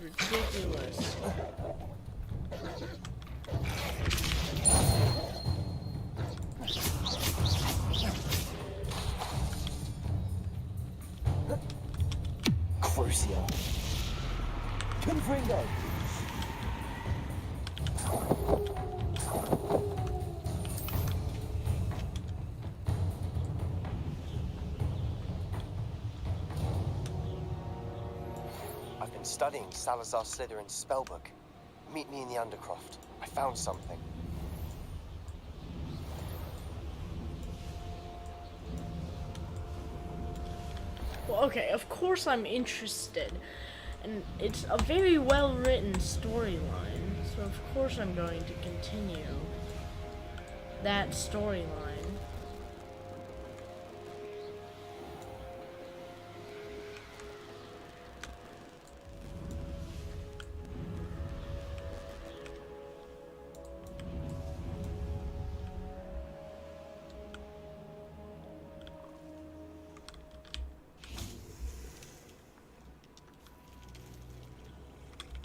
A: Ridiculous.
N: Crucio. Confringo. I've been studying Salazar Slytherin's spellbook. Meet me in the Undercroft. I found something.
A: Well, okay, of course I'm interested. And it's a very well-written storyline, so of course I'm going to continue that storyline.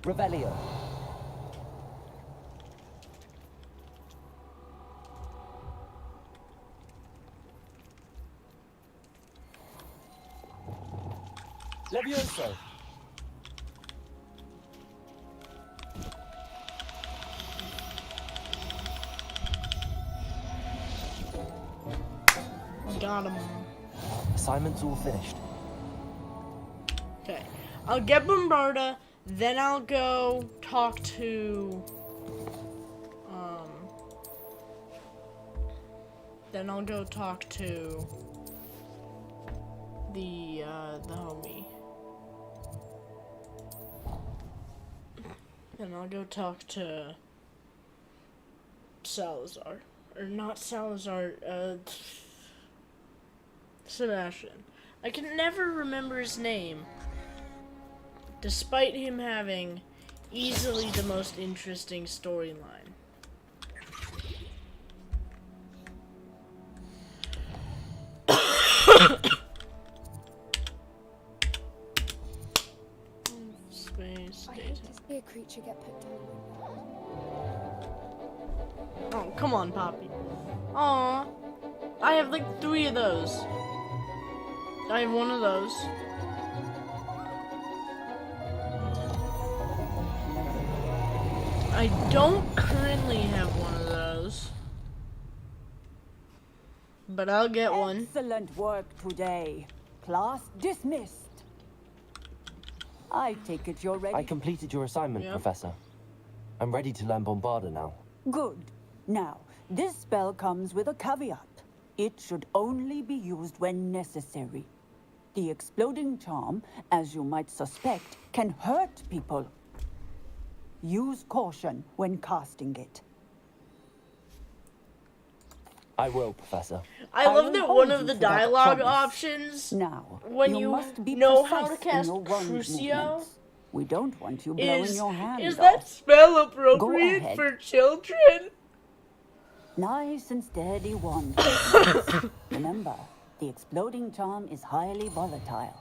E: Revelio.
N: Levioso.
A: Got him.
E: Assignment's all finished.
A: Okay. I'll get Bombarda, then I'll go talk to the homie. And I'll go talk to Salazar. Or not Salazar, Sebastian. I can never remember his name, despite him having easily the most interesting storyline.
J: creature get put down like
A: Oh, come on, Poppy. Aw. I have like 3 of those. I have 1 of those. I don't currently have 1 of those. But I'll get one.
K: Excellent work today. Class dismissed. I take it you're ready.
E: I completed your assignment, Professor. I'm ready to learn Bombarda now.
K: Good. Now, this spell comes with a caveat. It should only be used when necessary. The exploding charm, as you might suspect, can hurt people. Use caution when casting it.
E: I will, Professor.
A: I love that one of the dialogue options,
K: now,
A: when you
K: must be
A: know how to
K: precise in
A: cast
K: your wand
A: Crucio,
K: movements. We don't want you blowing
A: is
K: your hand
A: is
K: off.
A: that spell
K: Go
A: appropriate
K: ahead.
A: for children?
K: Nice and steady wand. Remember, the exploding charm is highly volatile.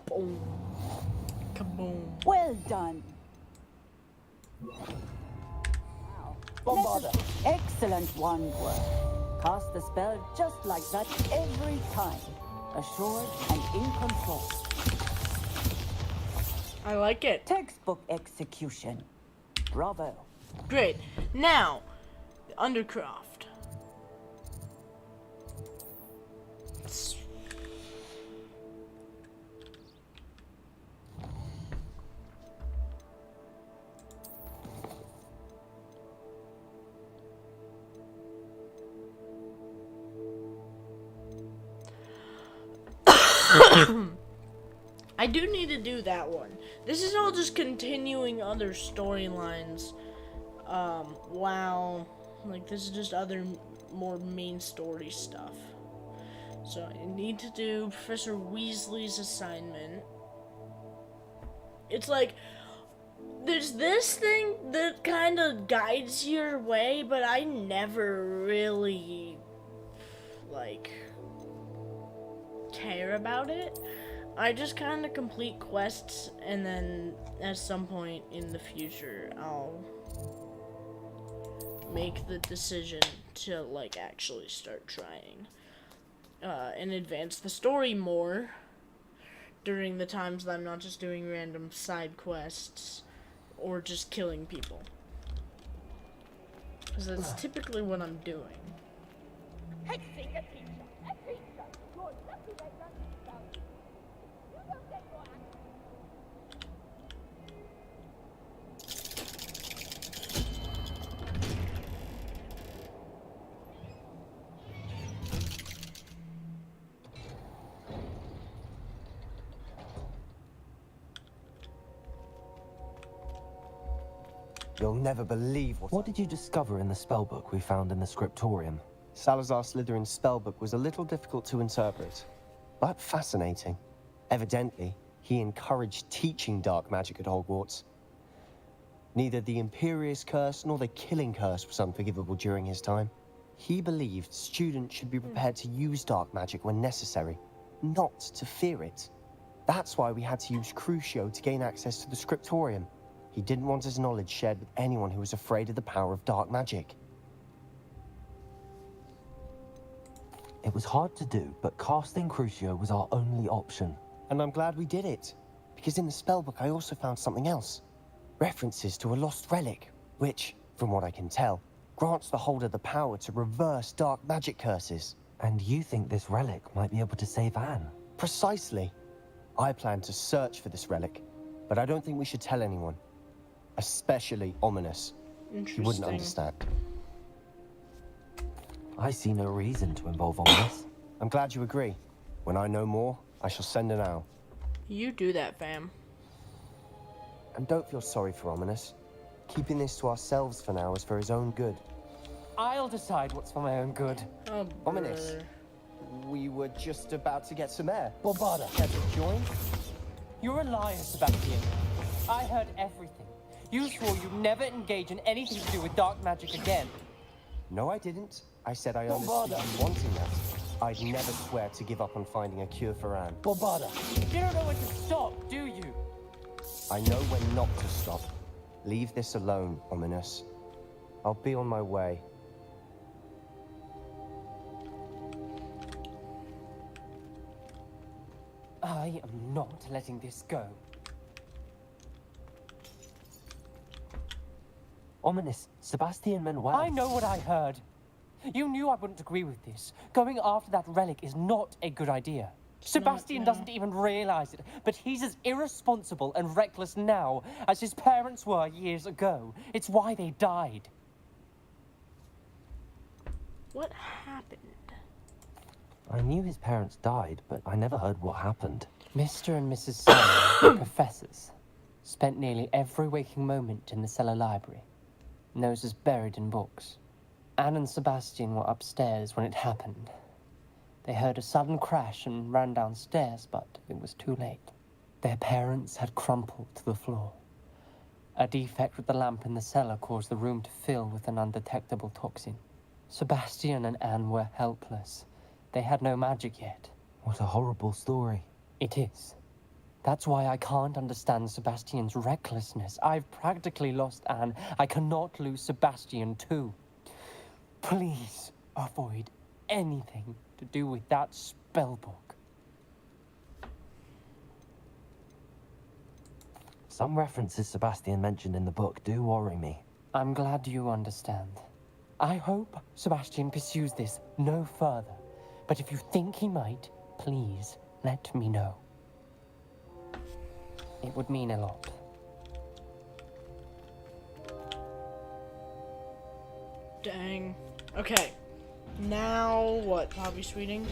A: Boom. Kaboom.
K: Well done.
E: Bombarda.
K: Excellent wand work. Cast the spell just like that every time. Assured and in control.
A: I like it.
K: Textbook execution. Bravo.
A: Great. Now, Undercroft. I do need to do that one. This is all just continuing other storylines. Wow. Like, this is just other more main story stuff. So, I need to do Professor Weasley's assignment. It's like, there's this thing that kind of guides your way, but I never really, like, care about it. I just kind of complete quests, and then at some point in the future, I'll make the decision to, like, actually start trying and advance the story more during the times that I'm not just doing random side quests or just killing people. Because that's typically what I'm doing.
L: Hexing a teacher! A teacher! You're lucky they done this spell. You don't get your act.
N: You'll never believe what
E: did you discover in the spellbook we found in the scriptorium?
N: Salazar Slytherin's spellbook was a little difficult to interpret, but fascinating. Evidently, he encouraged teaching dark magic at Hogwarts. Neither the Imperious Curse nor the Killing Curse was unforgivable during his time. He believed students should be prepared to use dark magic when necessary, not to fear it. That's why we had to use Crucio to gain access to the scriptorium. He didn't want his knowledge shared with anyone who was afraid of the power of dark magic.
E: It was hard to do, but casting Crucio was our only option.
N: And I'm glad we did it, because in the spellbook I also found something else. References to a lost relic, which, from what I can tell, grants the holder the power to reverse dark magic curses.
E: And you think this relic might be able to save Anne?
N: Precisely. I plan to search for this relic, but I don't think we should tell anyone. Especially Ominous. He wouldn't understand.
E: I see no reason to involve Ominous.
N: I'm glad you agree. When I know more, I shall send an owl.
A: You do that, fam.
N: And don't feel sorry for Ominous. Keeping this to ourselves for now is for his own good.
M: I'll decide what's for my own good.
A: Oh,
N: Ominous, we were just about to get some air.
M: Bombarda.
N: Care to join?
M: You're a liar, Sebastian. I heard everything. You swore you'd never engage in anything to do with dark magic again.
N: No, I didn't. I said I understood you wanting that. I'd never swear to give up on finding a cure for Anne.
M: Bobada, you don't know when to stop, do you?
N: I know when not to stop. Leave this alone, Ominous. I'll be on my way.
M: I am not letting this go.
E: Ominous, Sebastian meant well.
M: I know what I heard. You knew I wouldn't agree with this. Going after that relic is not a good idea. Sebastian doesn't even realize it, but he's as irresponsible and reckless now as his parents were years ago. It's why they died.
A: What happened?
E: I knew his parents died, but I never heard what happened.
M: Mr. and Mrs. Cellar, professors, spent nearly every waking moment in the cellar library. Noses buried in books. Anne and Sebastian were upstairs when it happened. They heard a sudden crash and ran downstairs, but it was too late. Their parents had crumpled to the floor. A defect with the lamp in the cellar caused the room to fill with an undetectable toxin. Sebastian and Anne were helpless. They had no magic yet.
E: What a horrible story.
M: It is. That's why I can't understand Sebastian's recklessness. I've practically lost Anne. I cannot lose Sebastian too. Please avoid anything to do with that spellbook.
E: Some references Sebastian mentioned in the book do worry me.
M: I'm glad you understand. I hope Sebastian pursues this no further. But if you think he might, please let me know. It would mean a lot.
A: Dang. Okay. Now what? Poppy Sweeting?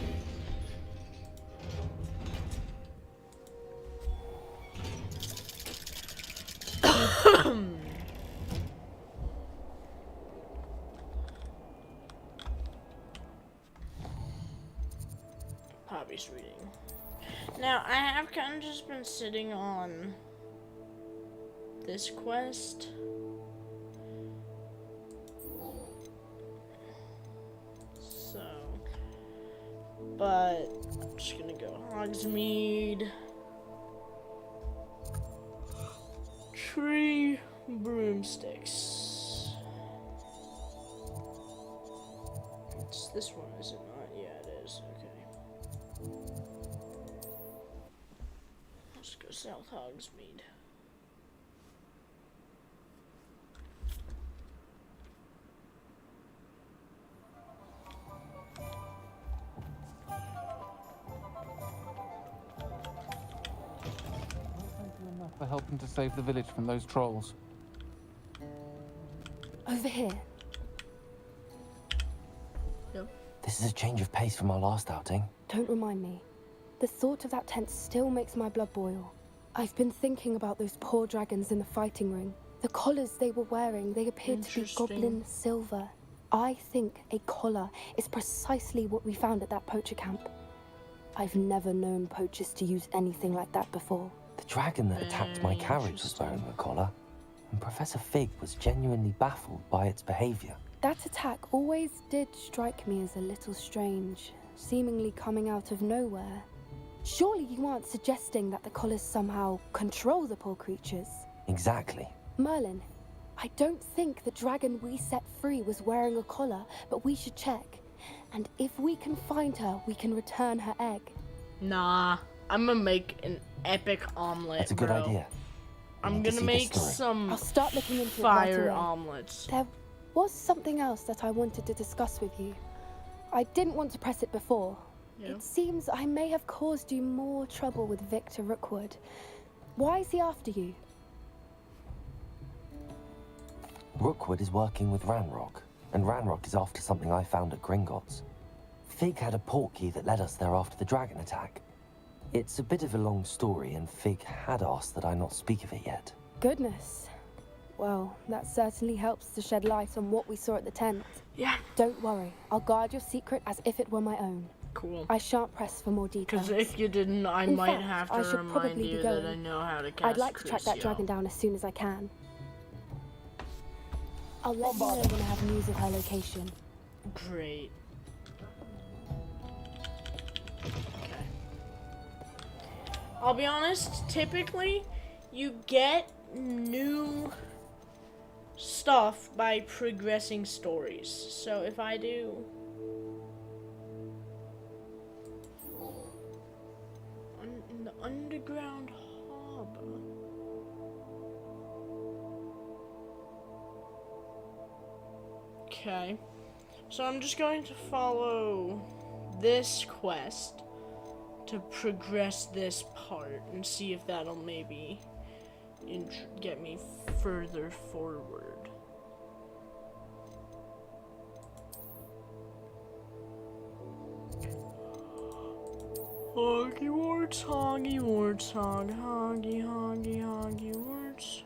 A: Poppy Sweeting. Now, I have kind of just been sitting on this quest. So, but I'm just gonna go Hogsmeade, Tree Broomsticks. It's this one, is it not? Yeah, it is. Okay. Let's go South Hogsmeade.
S: For helping to save the village from those trolls.
J: Over here.
A: Yep.
E: This is a change of pace from our last outing.
J: Don't remind me. The thought of that tent still makes my blood boil. I've been thinking about those poor dragons in the fighting ring. The collars they were wearing, they appeared to be goblin silver. I think a collar is precisely what we found at that poacher camp. I've never known poachers to use anything like that before.
E: The dragon that attacked my carriage was wearing a collar, and Professor Fig was genuinely baffled by its behavior.
J: That attack always did strike me as a little strange, seemingly coming out of nowhere. Surely you aren't suggesting that the collars somehow control the poor creatures?
E: Exactly.
J: Merlin, I don't think the dragon we set free was wearing a collar, but we should check. And if we can find her, we can return her egg.
A: Nah, I'm gonna make an epic omelet.
E: That's a good idea.
A: I'm gonna make some
J: I'll start looking into
A: fire
J: it right away.
A: omelets.
J: There was something else that I wanted to discuss with you. I didn't want to press it before.
A: Yeah.
J: It seems I may have caused you more trouble with Victor Rookwood. Why is he after you?
E: Rookwood is working with Ranrock, and Ranrock is after something I found at Gringotts. Fig had a portkey that led us there after the dragon attack. It's a bit of a long story, and Fig had asked that I not speak of it yet.
J: Goodness. Well, that certainly helps to shed light on what we saw at the tent.
A: Yeah.
J: Don't worry. I'll guard your secret as if it were my own.
A: Cool.
J: I shan't press for more details.
A: Because if you didn't, I
J: In
A: might
J: fact,
A: have
J: I
A: to
J: should
A: remind
J: probably
A: you
J: be
A: that
J: going.
A: I know how to cast
J: I'd like to track that
A: Crucio.
J: dragon down as soon as I can. I'll let you know when I have news of her location.
A: Great. Okay. I'll be honest, typically you get new stuff by progressing stories. So if I do in the underground hub. Okay. So I'm just going to follow this quest to progress this part and see if that'll maybe get me further forward. Hoggy warts, hoggy warts, hoggy warts.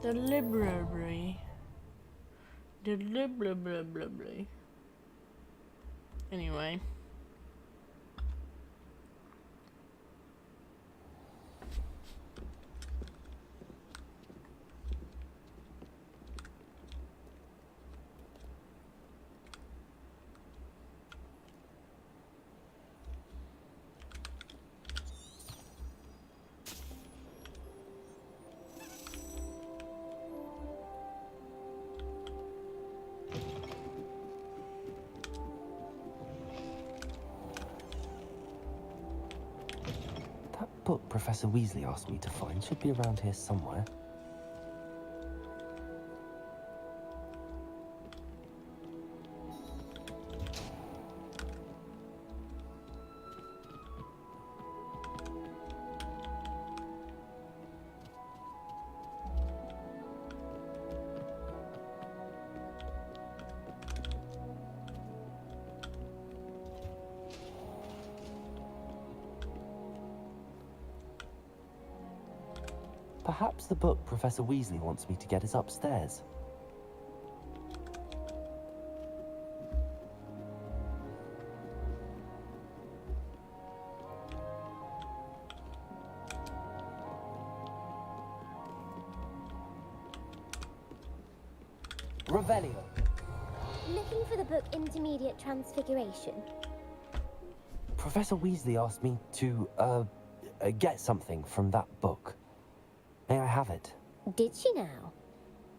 A: The library. The library. Anyway.
E: Book Professor Weasley asked me to find should be around here somewhere. Perhaps the book Professor Weasley wants me to get is upstairs. Revelio.
T: Looking for the book Intermediate Transfiguration.
E: Professor Weasley asked me to, get something from that book. May I have it?
T: Did she now?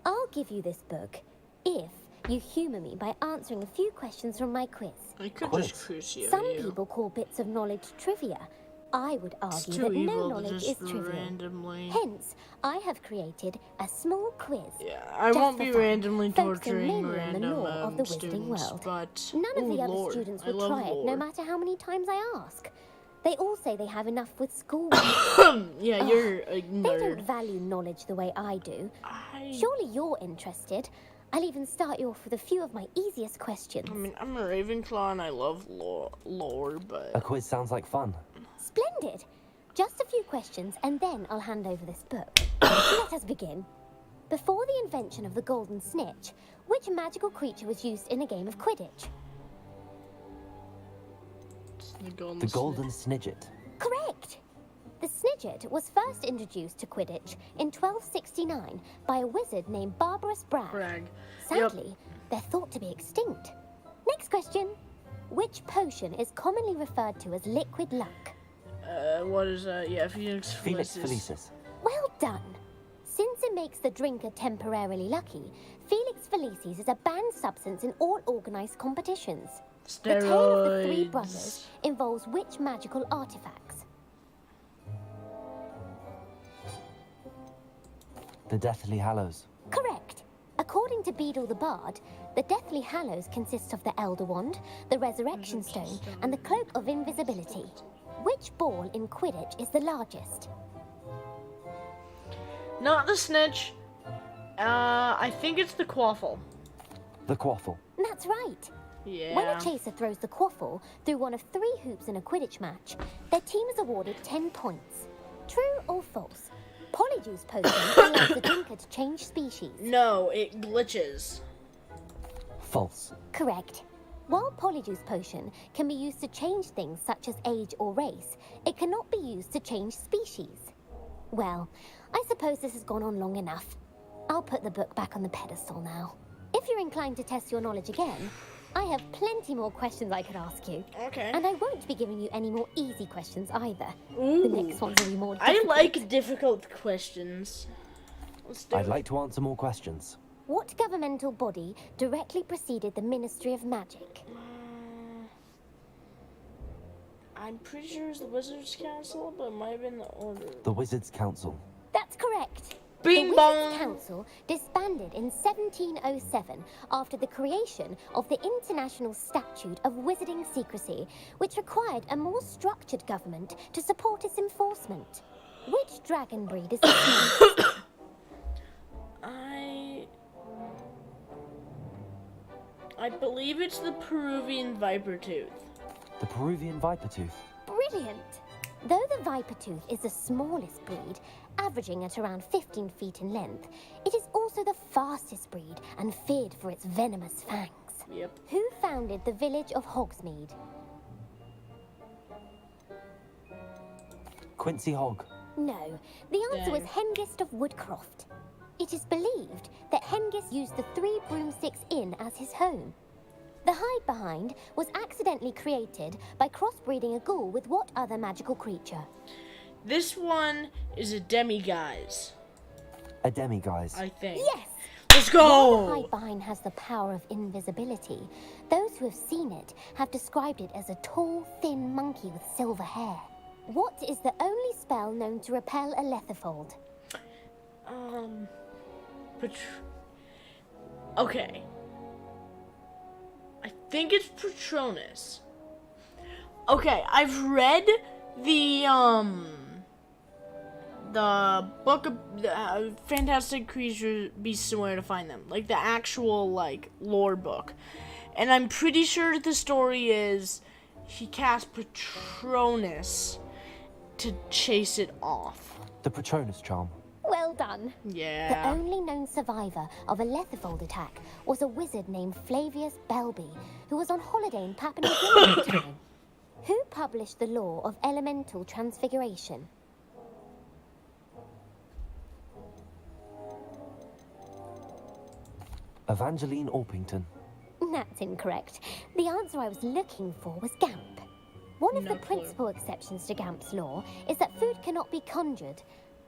T: I'll give you this book if you humour me by answering a few questions from my quiz.
A: I could just crucify
T: Some
A: you.
T: people call bits of knowledge trivia. I would argue
A: too
T: that no
A: evil to
T: knowledge
A: just
T: is trivial.
A: randomly-
T: Hence, I have created a small quiz.
A: Yeah, I
T: just
A: won't
T: for
A: be
T: fun,
A: randomly
T: focusing
A: torturing
T: mainly on the
A: random
T: lore of the Wizarding
A: students,
T: World.
A: but
T: None of the other
A: lore.
T: students
A: I
T: would
A: love
T: try it, no
A: lore.
T: matter how many times I ask. They all say they have enough with school.
A: Yeah,
T: Ugh,
A: you're a
T: They
A: nerd.
T: don't value knowledge the way I do. Surely you're interested. I'll even start you off with a few of my easiest questions.
A: I mean, I'm a Ravenclaw and I love lore, but
E: A quiz sounds like fun.
T: Splendid. Just a few questions and then I'll hand over this book. Let us begin. Before the invention of the Golden Snitch, which magical creature was used in a game of Quidditch?
E: The Golden Snidget.
T: Correct! The Snidget was first introduced to Quidditch in 1269 by a wizard named Barbarous Bragg. Sadly, they're thought to be extinct. Next question. Which potion is commonly referred to as liquid luck?
A: What is that? Yeah, Felix
E: Felix
A: Felicis.
E: Felicis.
T: Well done. Since it makes the drinker temporarily lucky, Felix Felicis is a banned substance in all organized competitions. The tale of the three
A: Steroids.
T: brothers involves which magical artifacts?
E: The Deathly Hallows.
T: Correct. According to Beedle the Bard, the Deathly Hallows consists of the Elder Wand, the Resurrection Stone, and the Cloak of Invisibility. Which ball in Quidditch is the largest?
A: Not the snitch. I think it's the quaffle.
E: The Quaffle.
T: That's right.
A: Yeah.
T: When a chaser throws the quaffle through one of 3 hoops in a Quidditch match, their team is awarded 10 points. True or false? Polyjuice potion allows the drinker to change species.
A: No, it glitches.
E: False.
T: Correct. While Polyjuice potion can be used to change things such as age or race, it cannot be used to change species. Well, I suppose this has gone on long enough. I'll put the book back on the pedestal now. If If you're inclined to test your knowledge again, I have plenty more questions I could ask you.
A: Okay.
T: And I won't be giving you any more easy questions either.
A: Ooh.
T: The next ones will be more difficult.
A: I like difficult questions. Let's do
E: I'd
A: it.
E: like to answer more questions.
T: What governmental body directly preceded the Ministry of Magic?
A: I'm pretty sure it's the Wizards Council, but it might have been the Order.
E: The Wizards Council.
T: That's correct.
A: Bing
T: the
A: bong.
T: Wizards Council disbanded in 1707 after the creation of the International Statute of Wizarding Secrecy, which required a more structured government to support its enforcement. Which dragon breed is the smallest?
A: I believe it's the Peruvian Vipertooth.
E: The Peruvian Vipertooth.
T: Brilliant! Though the Vipertooth is the smallest breed, averaging at around 15 feet in length, it is also the fastest breed and feared for its venomous fangs.
A: Yep.
T: Who founded the village of Hogsmeade?
E: Quincy Hogg.
T: No, the answer was
A: Dang.
T: Hengist of Woodcroft. It is believed that Hengist used the Three Broomsticks Inn as his home. The Hide Behind was accidentally created by crossbreeding a ghoul with what other magical creature?
A: This one is a demiguise,
E: A demiguise.
A: I think.
T: Yes!
A: Let's
T: While the
A: go!
T: Hide Behind has the power of invisibility, those who have seen it have described it as a tall, thin monkey with silver hair. What is the only spell known to repel a Lethifold?
A: Okay. I think it's Patronus. Okay, I've read the book of Fantastic Creatures, Beasts, and Where to Find Them, like the actual like lore book, and I'm pretty sure the story is he cast Patronus to chase it off.
E: The Patronus charm.
T: Well done.
A: Yeah.
T: The only known survivor of a Lethifold attack was a wizard named Flavius Belby, who was on holiday in Papua New Guinea at the time. Who published the law of elemental transfiguration?
E: Evangeline Orpington.
T: That's incorrect. The answer I was looking for was Gamp. One of
A: No
T: the
A: clue.
T: principal exceptions to Gamp's law is that food cannot be conjured,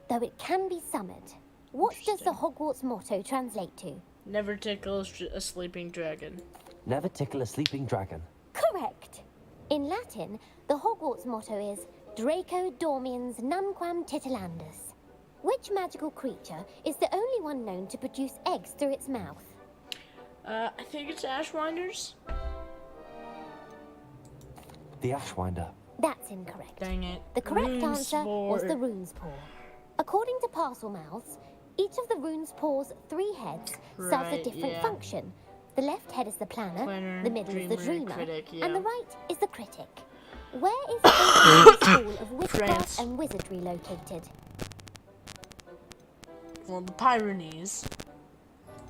T: though it can be summoned. What does the Hogwarts motto translate to?
A: Never tickle a sleeping dragon.
E: Never tickle a sleeping dragon.
T: Correct. In Latin, the Hogwarts motto is Draco Dormiens Nunquam Titilandus. Which magical creature is the only one known to produce eggs through its mouth?
A: I think it's Ashwinders.
E: The Ashwinder.
T: That's incorrect.
A: Dang it.
T: The correct answer was the
A: Runespawn.
T: Rune's Paw. According to Parselmouths, each of the Rune's Paw's 3 heads serves a
A: Right,
T: different
A: yeah.
T: function. The left head is the planner,
A: Planner,
T: the middle is the
A: dreamer,
T: dreamer,
A: critic,
T: and the
A: yeah.
T: right is the critic. Where is the School of Witchcraft
A: France.
T: and Wizardry located?
A: Well, the Pyrenees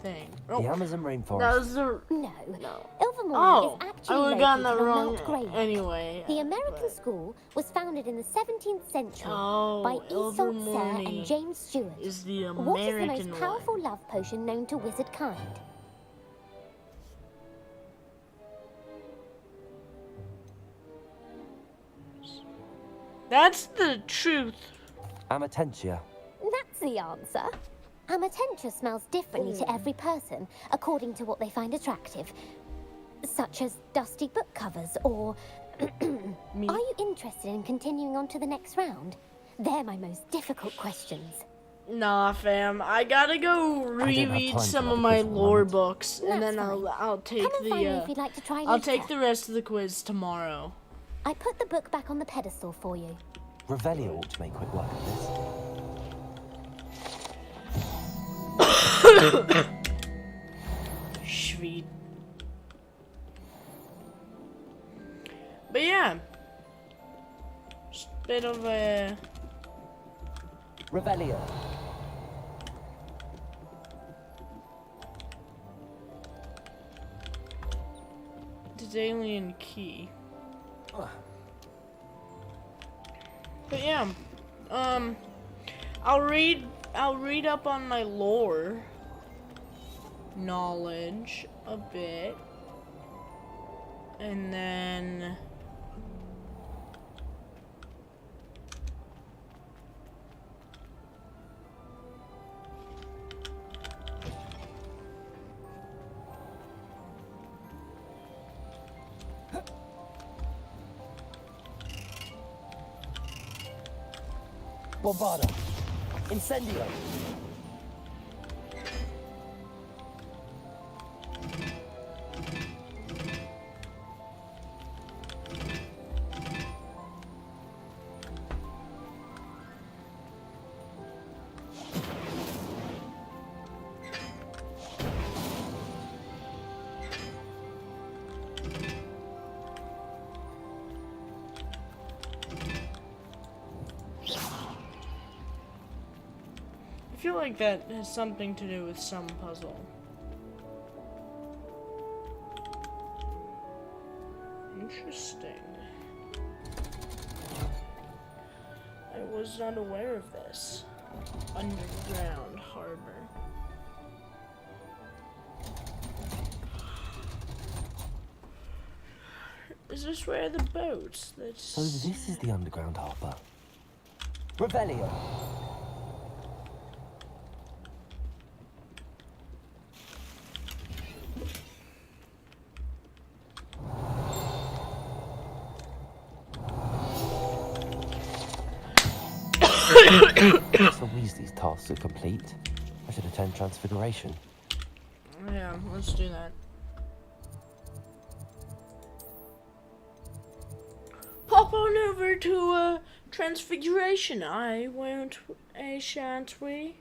A: thing. Oh,
E: The Amazon rainforest.
A: that was the...
T: No.
A: No.
T: Ilvermorny
A: Oh,
T: is
A: I
T: actually
A: would have gotten
T: located
A: that
T: on
A: wrong
T: Mount Greylock.
A: anyway.
T: The American school was founded in the 17th century
A: Oh,
T: by Iseult Sayre
A: Ilvermorny
T: and James Stewart.
A: is the
T: What is the
A: American
T: most
A: one.
T: powerful love potion known to wizard kind?
A: That's the truth.
E: Amatentia.
T: That's the answer. Amatentia smells differently to every person, according to what they find attractive, such as dusty book covers or...
A: Me.
T: Are you interested in continuing on to the next round? They're my most difficult questions.
A: Nah, fam. I gotta go reread some of my lore books, and then I'll take
T: Come and find me
A: the
T: if you'd like to try
A: I'll
T: later.
A: take the rest of the quiz tomorrow.
T: I put the book back on the pedestal for you.
E: Revelio ought to make quick work of this.
A: Sweet. But yeah, just a bit of a
E: Revelio.
A: Daedalian key. But yeah, I'll read up on my lore knowledge a bit. And then
E: Bombarda! Incendio!
A: I feel like that has something to do with some puzzle. Interesting. I was not aware of this. Underground harbor. Is this where the boats?
E: So this is the underground harbor. Revelio!
N: So Weasley's tasks are complete. I should attend Transfiguration.
A: Yeah, let's do that. Pop on over to Transfiguration. I won't, shan't we?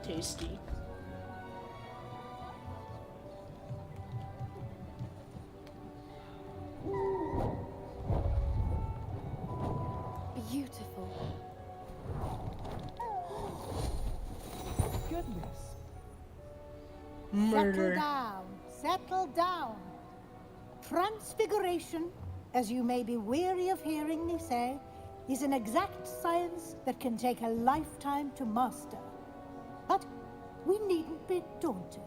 A: Tasty.
Q: Beautiful.
P: Goodness.
A: Murder.
Q: Settle down. Settle down. Transfiguration, as you may be weary of hearing me say, is an exact science that can take a lifetime to master. But we needn't be daunted.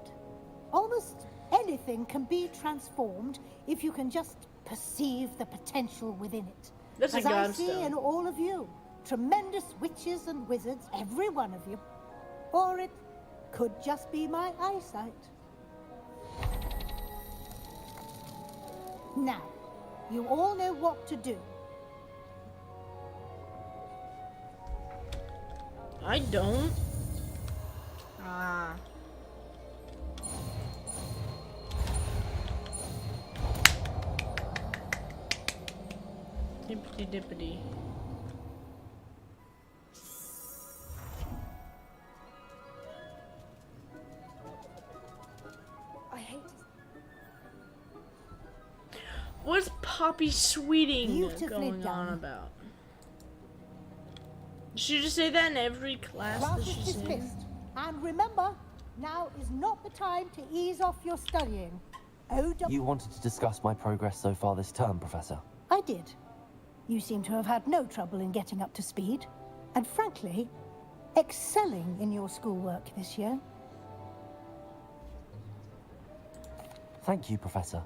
Q: Almost anything can be transformed if you can just perceive the potential within it.
A: That's a
Q: as I
A: godstone.
Q: see in all of you, tremendous witches and wizards, every one of you. Or it could just be my eyesight. Now, you all know what to do.
A: I don't. Ah. Dippity dippity.
Q: I hate
A: What's Poppy Sweeting
Q: Beautifully
A: going on
Q: done.
A: about? Did she just say that in every class
Q: Class
A: that
Q: is
A: she's in?
Q: dismissed. And remember, now is not the time to ease off your studying.
E: You wanted to discuss my progress so far this term, Professor.
Q: I did. You seem to have had no trouble in getting up to speed. And frankly, excelling in your schoolwork this year.
E: Thank you, Professor.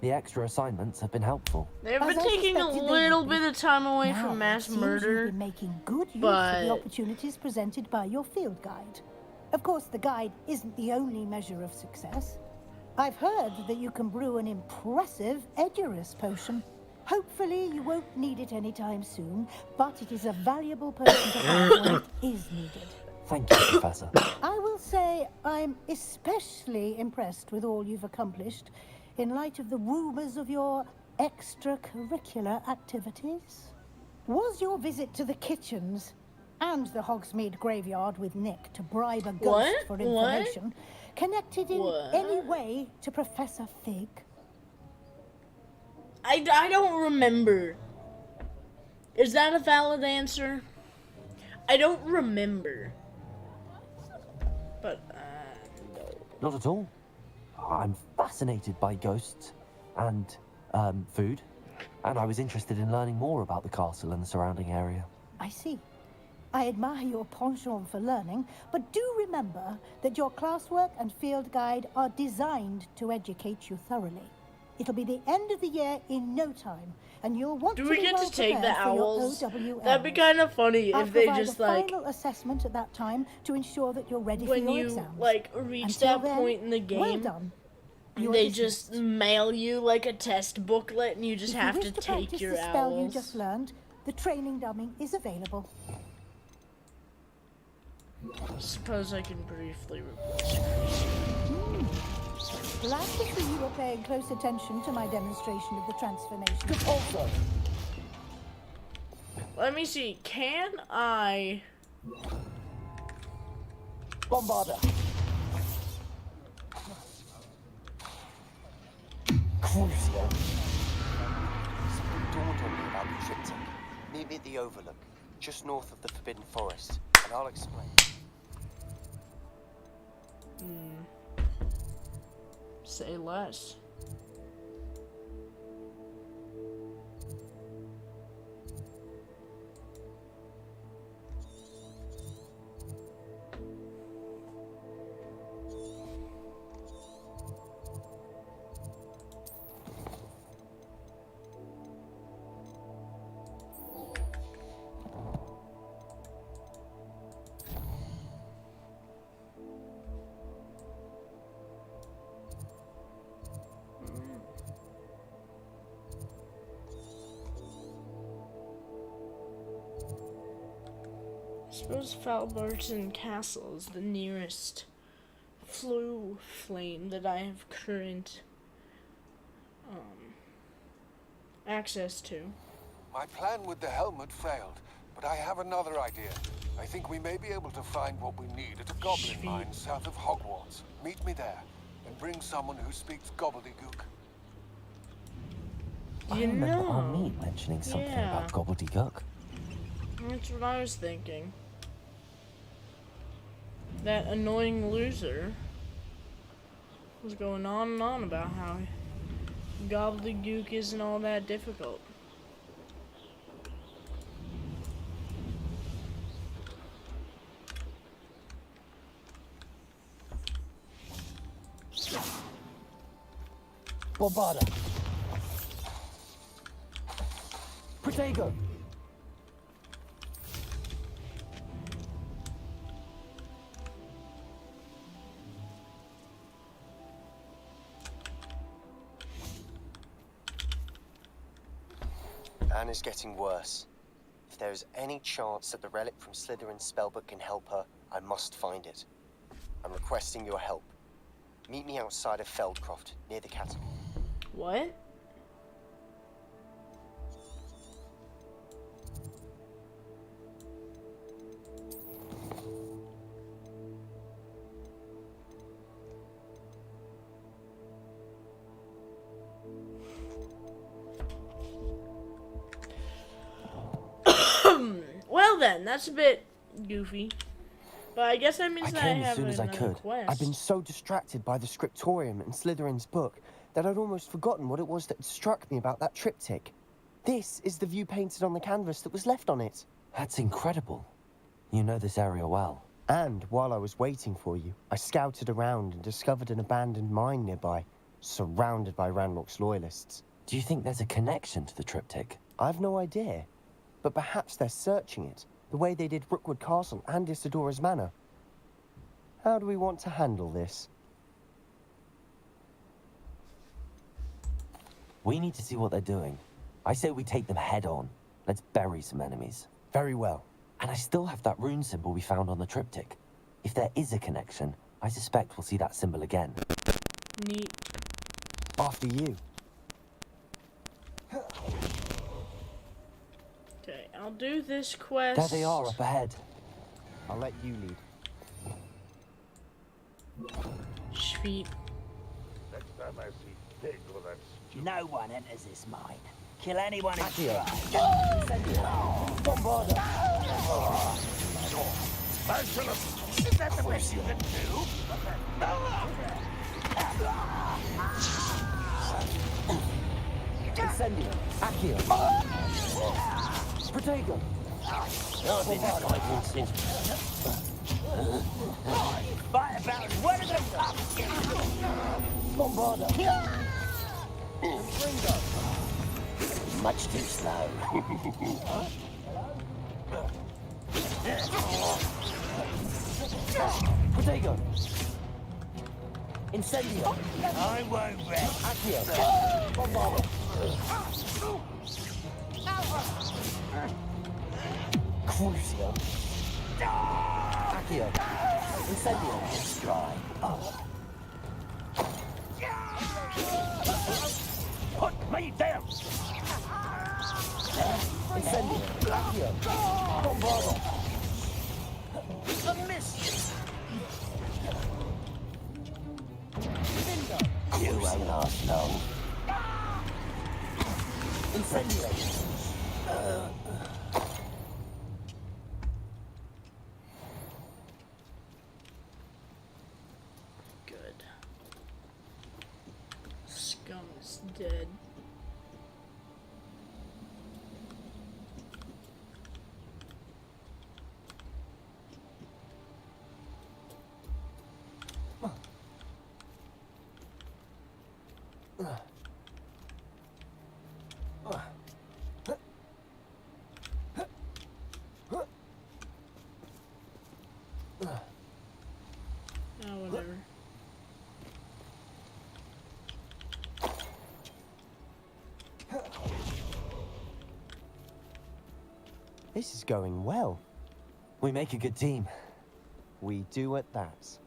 E: The extra assignments have been helpful.
A: They've
Q: As
A: been
Q: I
A: taking a
Q: suspected they
A: little
Q: would be.
A: bit of time away
Q: Now,
A: from mass
Q: it seems
A: murder,
Q: You've been making good use of
A: but
Q: the opportunities presented by your field guide. Of course, the guide isn't the only measure of success. I've heard that you can brew an impressive Edurus potion. Hopefully, you won't need it anytime soon, but it is a valuable potion to have when it is needed.
E: Thank you, Professor.
Q: I will say I'm especially impressed with all you've accomplished in light of the rumors of your extracurricular activities. Was your visit to the kitchens and the Hogsmeade graveyard with Nick to bribe a ghost
A: What?
Q: for
A: What?
Q: information connected in
A: What?
Q: any way to Professor Fig?
A: I don't remember. Is that a valid answer? I don't remember. But, no.
E: Not at all. I'm fascinated by ghosts and Food. And I was interested in learning more about the castle and the surrounding area.
Q: I see. I admire your penchant for learning, but do remember that your classwork and field guide are designed to educate you thoroughly. It'll be the end of the year in no time, and you'll want to
A: Do we
Q: be
A: get
Q: well
A: to take the
Q: prepared for your
A: owls?
Q: OWLs.
A: That'd be kind of funny
Q: I'll
A: if they
Q: provide
A: just
Q: a
A: like
Q: final assessment at that time to ensure that you're ready
A: when
Q: for your
A: you
Q: exams.
A: like reach
Q: Until
A: that
Q: then,
A: point in the
Q: well
A: game,
Q: done.
A: they just mail you like a test booklet, and you just
Q: If
A: have
Q: you
A: to
Q: wish to
A: take
Q: practice
A: your
Q: the spell you
A: owls.
Q: just learned, the training dummy is available.
A: Suppose I can briefly report.
Q: Glad to see you were paying close attention to my demonstration of the transformation.
N: Also,
A: Let me see. Can I?
N: Bombarda. Crucio.
C: Something dawned on me about the triptych. Meet me at the Overlook, just north of the Forbidden Forest, and I'll explain.
A: Say less. I suppose Falbarton Castle is the nearest flue flame that I have current access to.
O: My plan with the helmet failed, but I have another idea. I think we may be able to find what we need at a goblin mine south of Hogwarts. Meet me there, and bring someone who speaks gobbledygook.
E: I
A: You
E: remember
A: know,
E: Armin mentioning something
A: yeah.
E: about gobbledygook.
A: That's what I was thinking. That annoying loser was going on and on about how gobbledygook isn't all that difficult.
N: Bombarda. Protego.
C: Anne is getting worse. If there is any chance that the relic from Slytherin's spellbook can help her, I must find it. I'm requesting your help. Meet me outside of Feldcroft, near the catapult.
A: What? Well then, that's a bit goofy. But I guess that means
N: I
A: that
N: came
A: I
N: as
A: have
N: soon as I
A: another
N: could.
A: quest.
N: I've been so distracted by the scriptorium and Slytherin's book that I'd almost forgotten what it was that struck me about that triptych. This is the view painted on the canvas that was left on it.
E: That's incredible. You know this area well.
N: And while I was waiting for you, I scouted around and discovered an abandoned mine nearby, surrounded by Ranrock's loyalists.
E: Do you think there's a connection to the triptych?
N: I've no idea, but perhaps they're searching it, the way they did Rookwood Castle and Isidora's Manor. How do we want to handle this?
E: We need to see what they're doing. I say we take them head on. Let's bury some enemies.
N: Very well.
E: And I still have that rune symbol we found on the triptych. If there is a connection, I suspect we'll see that symbol again.
A: Neat.
N: After you.
A: Okay, I'll do this quest.
E: There they are, up ahead.
N: I'll let you lead.
A: Sweet.
U: Next time I see pig with that
B: No one enters this mine. Kill anyone who
N: Accio.
B: tries.
N: Bombarda.
B: Is that the best you can do?
E: Accio. Protego.
N: I've been fighting since. Fight about one of them up.
E: Bombarda.
N: Much too slow.
E: Protego. Incendio.
N: I won't rest.
E: Accio. Bombarda. Crucio. Accio. Incendio.
N: Dry. Put me down.
E: Incendio. Accio. Bombarda.
N: A miss. You won't last long.
E: Incendio.
A: Good. Scum is dead. Oh, whatever.
N: This is going well.
E: We make a good team.
N: We do at that.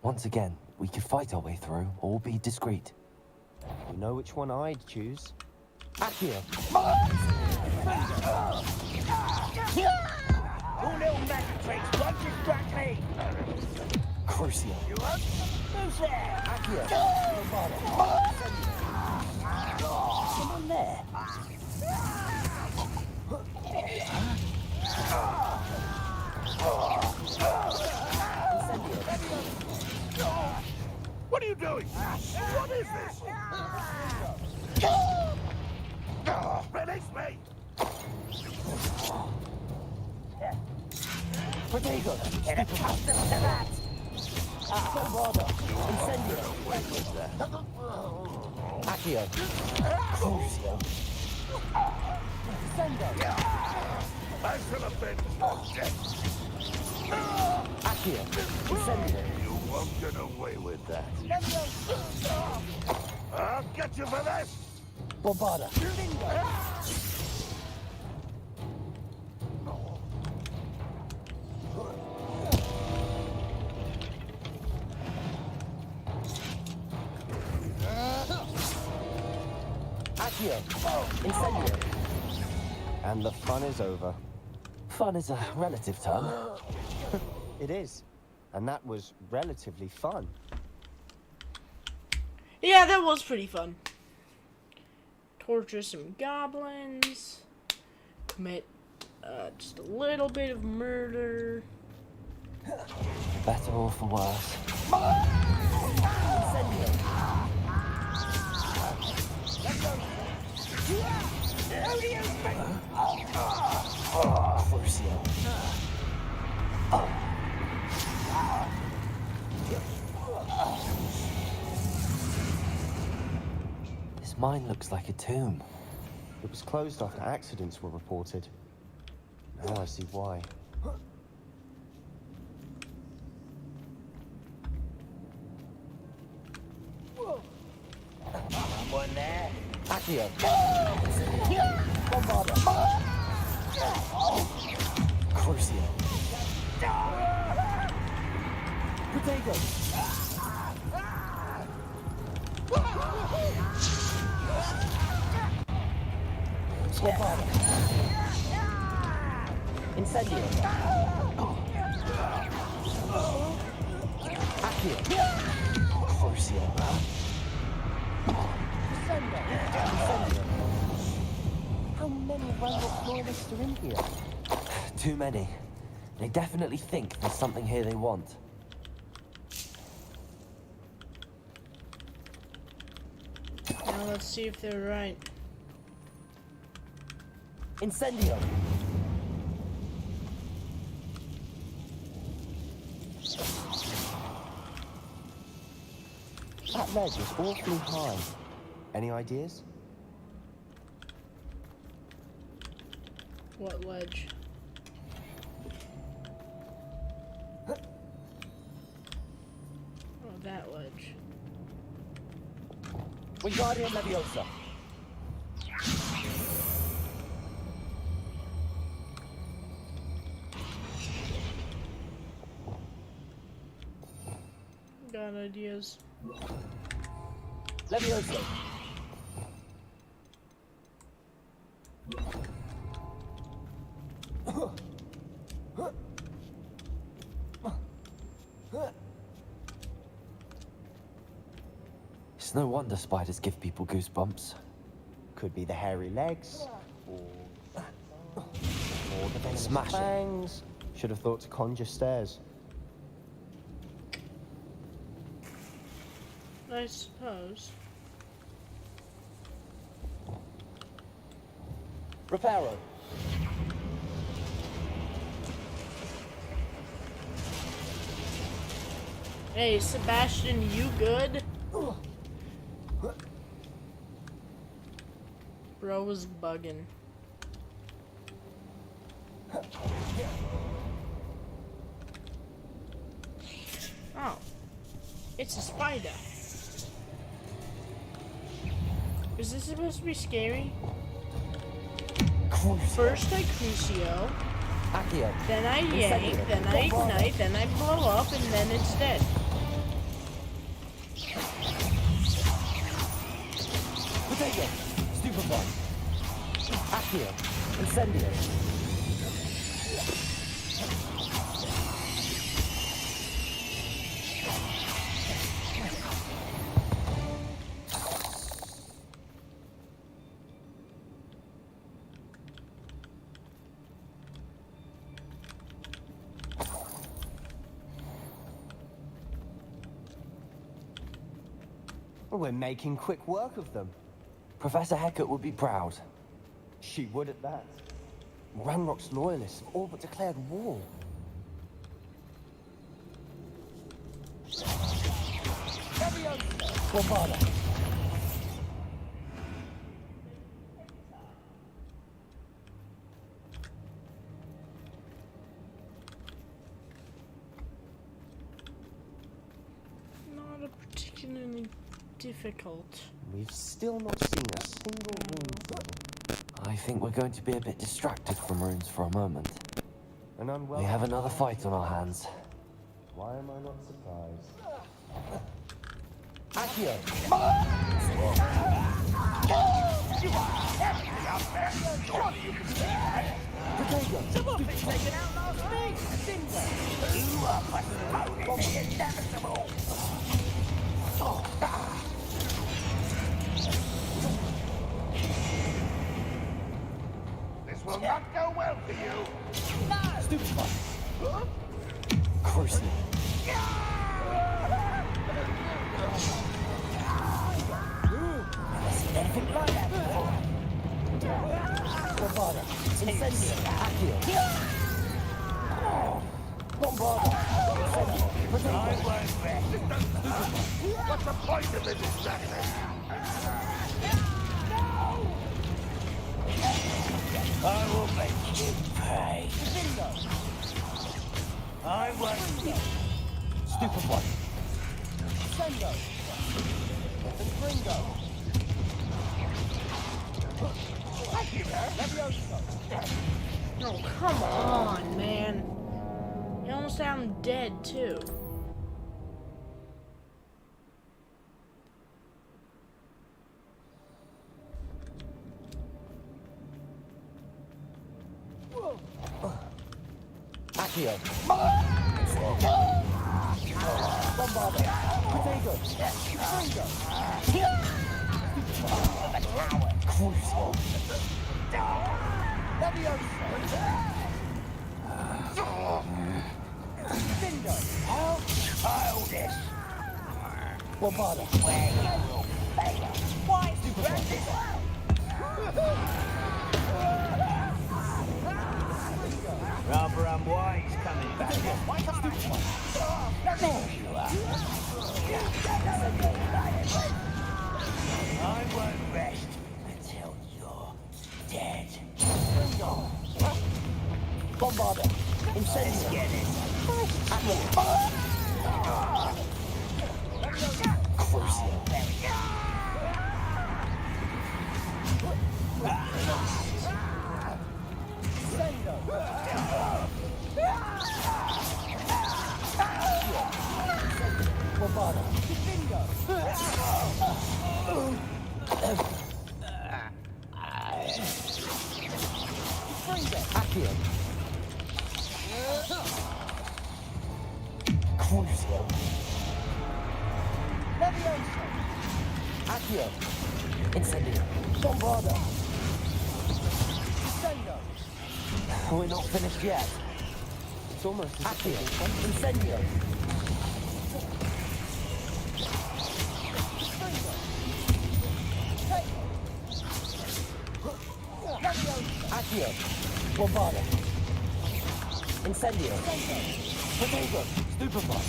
E: Once again, we could fight our way through or be discreet.
N: You know which one I'd choose?
E: Accio.
N: Your little magic tricks won't distract me.
E: Crucio.
N: You up? Who's there?
E: Accio.
N: Someone there. What are you doing? What is this? Release me!
E: Protego.
N: Get accustomed to that!
E: Bombarda. Incendio. Accio. Crucio. Sendo.
U: I shall have been
E: Accio. Incendio.
U: You won't get away with that. I'll get you for this!
E: Bombarda. Accio. Incendio.
N: And the fun is over.
E: Fun is a relative term.
N: It is. And that was relatively fun.
A: Yeah, that was pretty fun. Torture some goblins. Commit just a little bit of murder.
E: Better or for worse. Crucio. This mine looks like a tomb.
N: It was closed after accidents were reported. Now I see why. Someone there?
E: Accio.
N: Bombarda.
E: Crucio. Protego. Bombarda. Incendio. Accio. Crucio.
N: How many Ranrock loyalists are in here?
E: Too many. They definitely think there's something here they want.
A: Now let's see if they're right.
E: Incendio! That ledge is awfully high. Any ideas?
A: What ledge? Oh, that ledge.
E: Wingardium Leviosa.
A: Got ideas.
E: Leviosa. It's no wonder spiders give people goosebumps.
N: Could be the hairy legs, or the venomous
E: Smash it.
N: fangs. Should have thought to conjure stairs.
A: I suppose.
E: Reparo.
A: Hey, Sebastian, you good? Bro was bugging. Oh. It's a spider. Is this supposed to be scary? First I Crucio,
E: Accio.
A: then I yank, then I ignite, then I blow up, and then it's dead.
E: Potato. Stupefy. Accio. Incendio.
N: We're making quick work of them.
E: Professor Hecat would be proud.
N: She would at that.
E: Ranrock's loyalists have all but declared war. Bombarda.
A: Not a particularly difficult.
E: We've still not seen a single rune. I think we're going to be a bit distracted from runes for a moment.
N: An unwelcome.
E: We have another fight on our hands.
N: Why am I not surprised?
E: Accio!
U: Some of it taken out last week, didn't they? You are postponing the inevitable. This will not go well for you. No!
E: Stupefy. Crucial.
U: Anything like that before?
E: Bombarda. Incendio. Accio. Bombarda. Incendio.
U: I won't rest. What's the point of this distraction? I will make you pay. I won't.
E: Stupefy.
U: Sendo. Gringo.
A: Oh, come on, man. You almost sound dead, too.
E: Accio. Bombarda. Potato. Crucial.
U: Childish.
E: Bombarda.
U: Where you will pay. Why? I won't rest until you're dead.
N: Bombarder! Incendio! Crucio! Bombarder! Accio! Crucio! Levioso! Accio! Incendio! Bombarder! Incendio! We're not finished yet. It's almost Accio! Incendio! Accio! Bombarder! Incendio! Potato! Stupefy!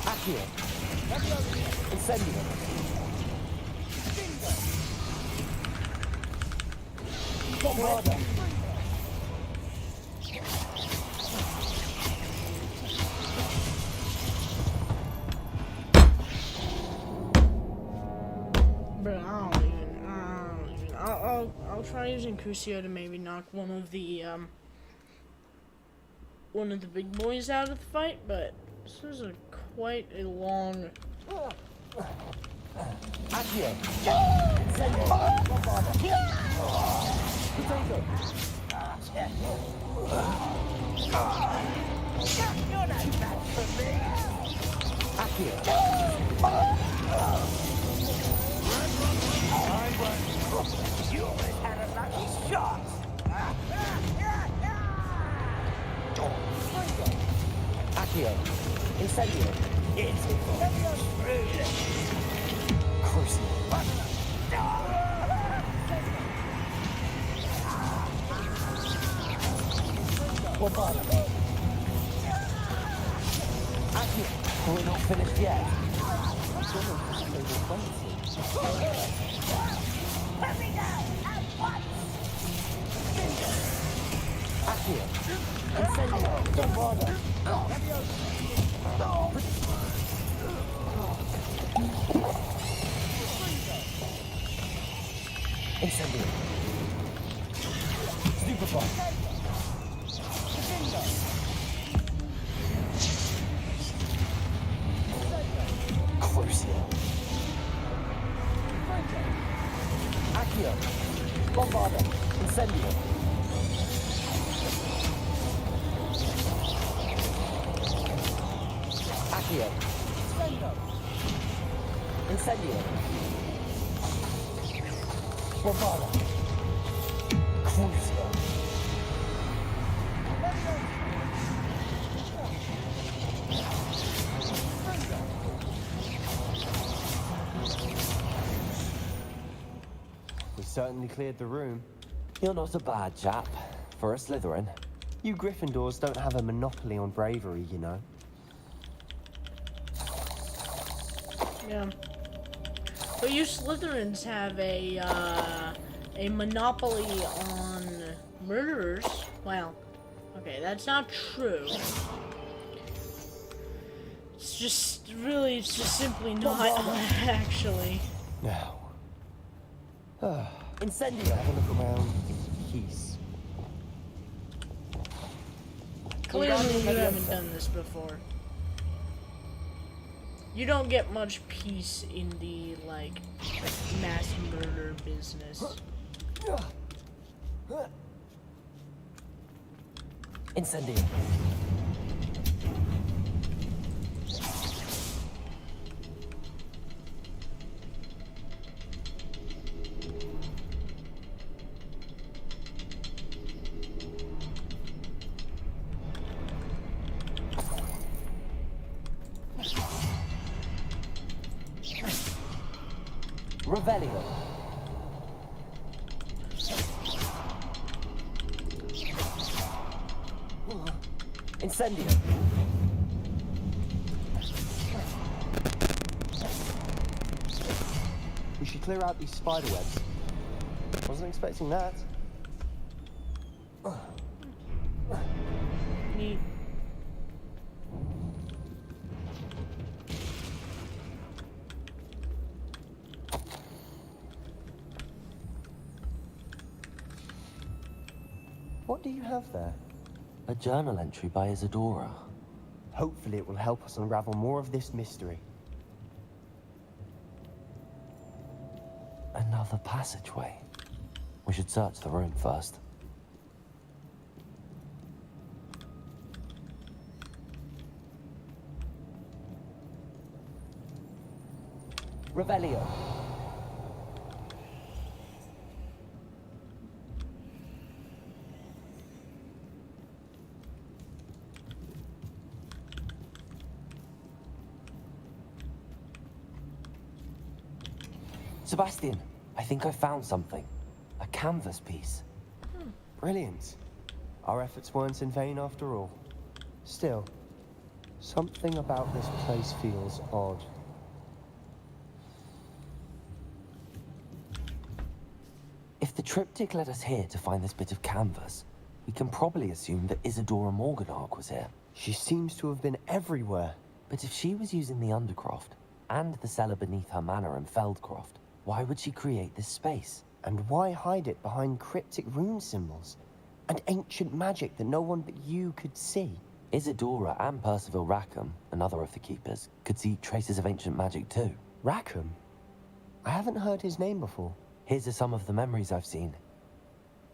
N: Accio! Incendio! Bombarder!
A: But I'll try using Crucio to maybe knock one of the big boys out of the fight, but this is quite a long.
N: Accio! Incendio! Bombarder! Potato!
U: You're no match for me.
N: Accio!
U: You always had a lucky shot.
N: Accio! Incendio!
U: It's rude.
N: Crucio! Bombarder! Accio! We're not finished yet. It's almost over 20.
U: Let me go at once.
N: Accio! Incendio! Bombarder! Incendio! Stupefy! Crucio! Accio! Bombarder! Incendio! Accio! Incendio! Bombarder! Crucio!
E: We certainly cleared the room. You're not a bad chap for a Slytherin. You Gryffindors don't have a monopoly on bravery, you know.
A: Yeah. But you Slytherins have a monopoly on murderers. Well, okay, that's not true. It's just simply not actually.
E: Now.
N: Incendio!
E: Have a look around. Peace.
A: Clearly you haven't done this before. You don't get much peace in the, like, mass murder business.
N: Incendio! Revelio.
E: Incendio! We should clear out these spider webs. Wasn't expecting that.
A: Neat.
E: What do you have there?
N: A journal entry by Isadora.
E: Hopefully it will help us unravel more of this mystery.
N: Another passageway. We should search the room first.
E: Revelio.
N: Sebastian, I think I found something. A canvas piece.
E: Brilliant. Our efforts weren't in vain after all. Still, something about this place feels odd.
N: If the triptych led us here to find this bit of canvas, we can probably assume that Isadora Morganach was here.
E: She seems to have been everywhere.
N: But if she was using the Undercroft, and the cellar beneath her manor in Feldcroft, why would she create this space?
E: And why hide it behind cryptic rune symbols? And ancient magic that no one but you could see?
N: Isadora and Percival Rackham, another of the keepers, could see traces of ancient magic too.
E: Rackham? I haven't heard his name before.
N: Here are some of the memories I've seen.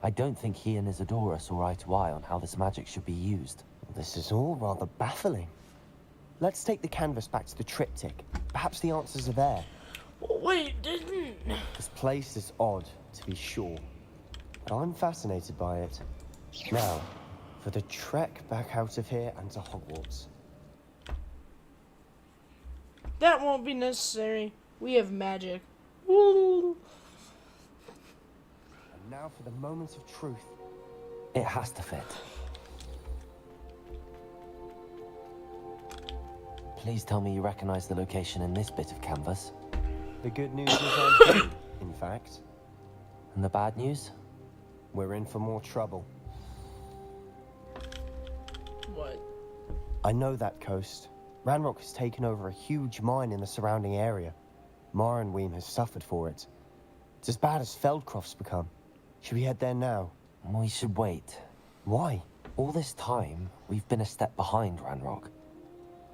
N: I don't think he and Isadora saw eye to eye on how this magic should be used.
E: This is all rather baffling. Let's take the canvas back to the triptych. Perhaps the answers are there.
A: Wait, didn't...
E: This place is odd, to be sure. But I'm fascinated by it. Now, for the trek back out of here and to Hogwarts.
A: That won't be necessary. We have magic. Woo!
E: And now for the moment of truth.
N: It has to fit. Please tell me you recognize the location in this bit of canvas.
E: The good news is I do, in fact.
N: And the bad news?
E: We're in for more trouble.
A: What?
E: I know that coast. Ranrock has taken over a huge mine in the surrounding area. Marrenweem has suffered for it. It's as bad as Feldcroft's become. Should we head there now?
N: We should wait.
E: Why?
N: All this time, we've been a step behind Ranrock.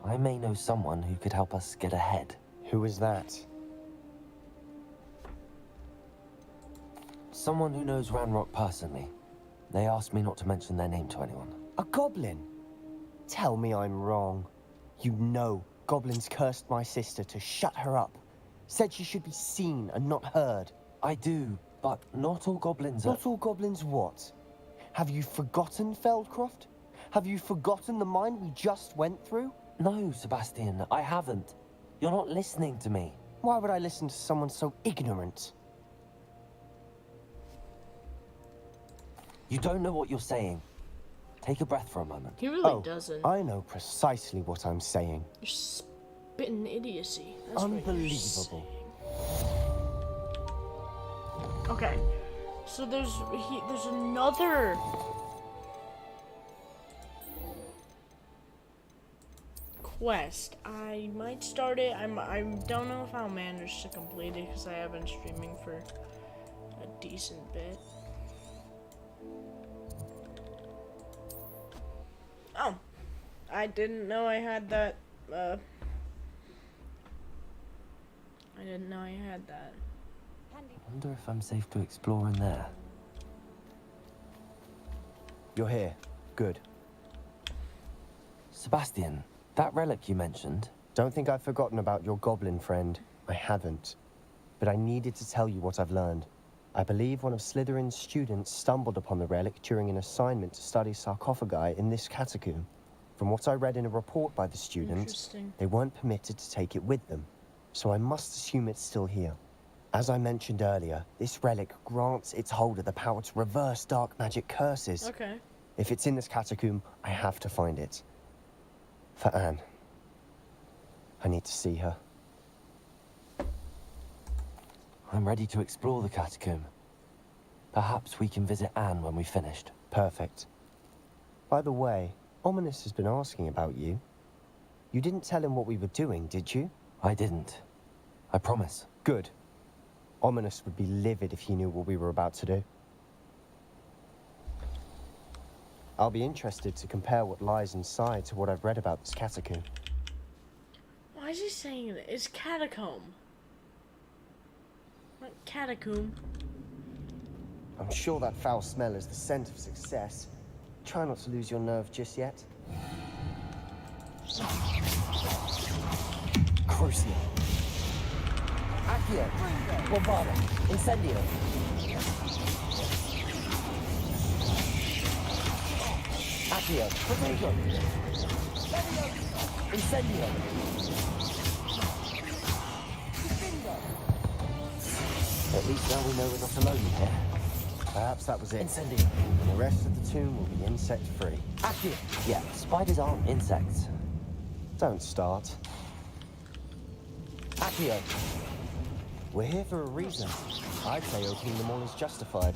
N: I may know someone who could help us get ahead.
E: Who is that?
N: Someone who knows Ranrock personally. They asked me not to mention their name to anyone.
E: A goblin? Tell me I'm wrong. You know, goblins cursed my sister to shut her up. Said she should be seen and not heard.
N: I do, but not all goblins are...
E: Not all goblins what? Have you forgotten Feldcroft? Have you forgotten the mine we just went through?
N: No, Sebastian, I haven't. You're not listening to me.
E: Why would I listen to someone so ignorant?
N: You don't know what you're saying. Take a breath for a moment.
A: He really doesn't.
E: I know precisely what I'm saying.
A: You're spitting idiocy. That's
E: unbelievable.
A: Okay, so there's another. Quest. I might start it. I don't know if I'll manage to complete it because I have been streaming for a decent bit. Oh, I didn't know I had that. I didn't know I had that.
N: I wonder if I'm safe to explore in there.
E: You're here. Good.
N: Sebastian, that relic you mentioned...
E: Don't think I've forgotten about your goblin friend. I haven't. But I needed to tell you what I've learned. I believe one of Slytherin's students stumbled upon the relic during an assignment to study sarcophagi in this catacomb. From what I read in a report by the students, they weren't permitted to take it with them. So I must assume it's still here. As I mentioned earlier, this relic grants its holder the power to reverse dark magic curses.
A: Okay.
E: If it's in this catacomb, I have to find it.
N: For Anne. I need to see her.
E: I'm ready to explore the catacomb. Perhaps we can visit Anne when we've finished.
N: Perfect. By the way, Ominous has been asking about you. You didn't tell him what we were doing, did you?
E: I didn't. I promise.
N: Good. Ominous would be livid if he knew what we were about to do. I'll be interested to compare what lies inside to what I've read about this catacomb.
A: Why is he saying that? It's catacomb. Not catacomb.
N: I'm sure that foul smell is the scent of success. Try not to lose your nerve just yet.
E: Crucio. Accio. Bombarda. Incendio. Accio. Protego. Incendio.
N: At least now we know we're not alone here. Perhaps that was it.
E: Incendio.
N: And the rest of the tomb will be insect-free.
E: Accio. Yeah, spiders aren't insects.
N: Don't start.
E: Accio.
N: We're here for a reason. I'd say opening them all is justified.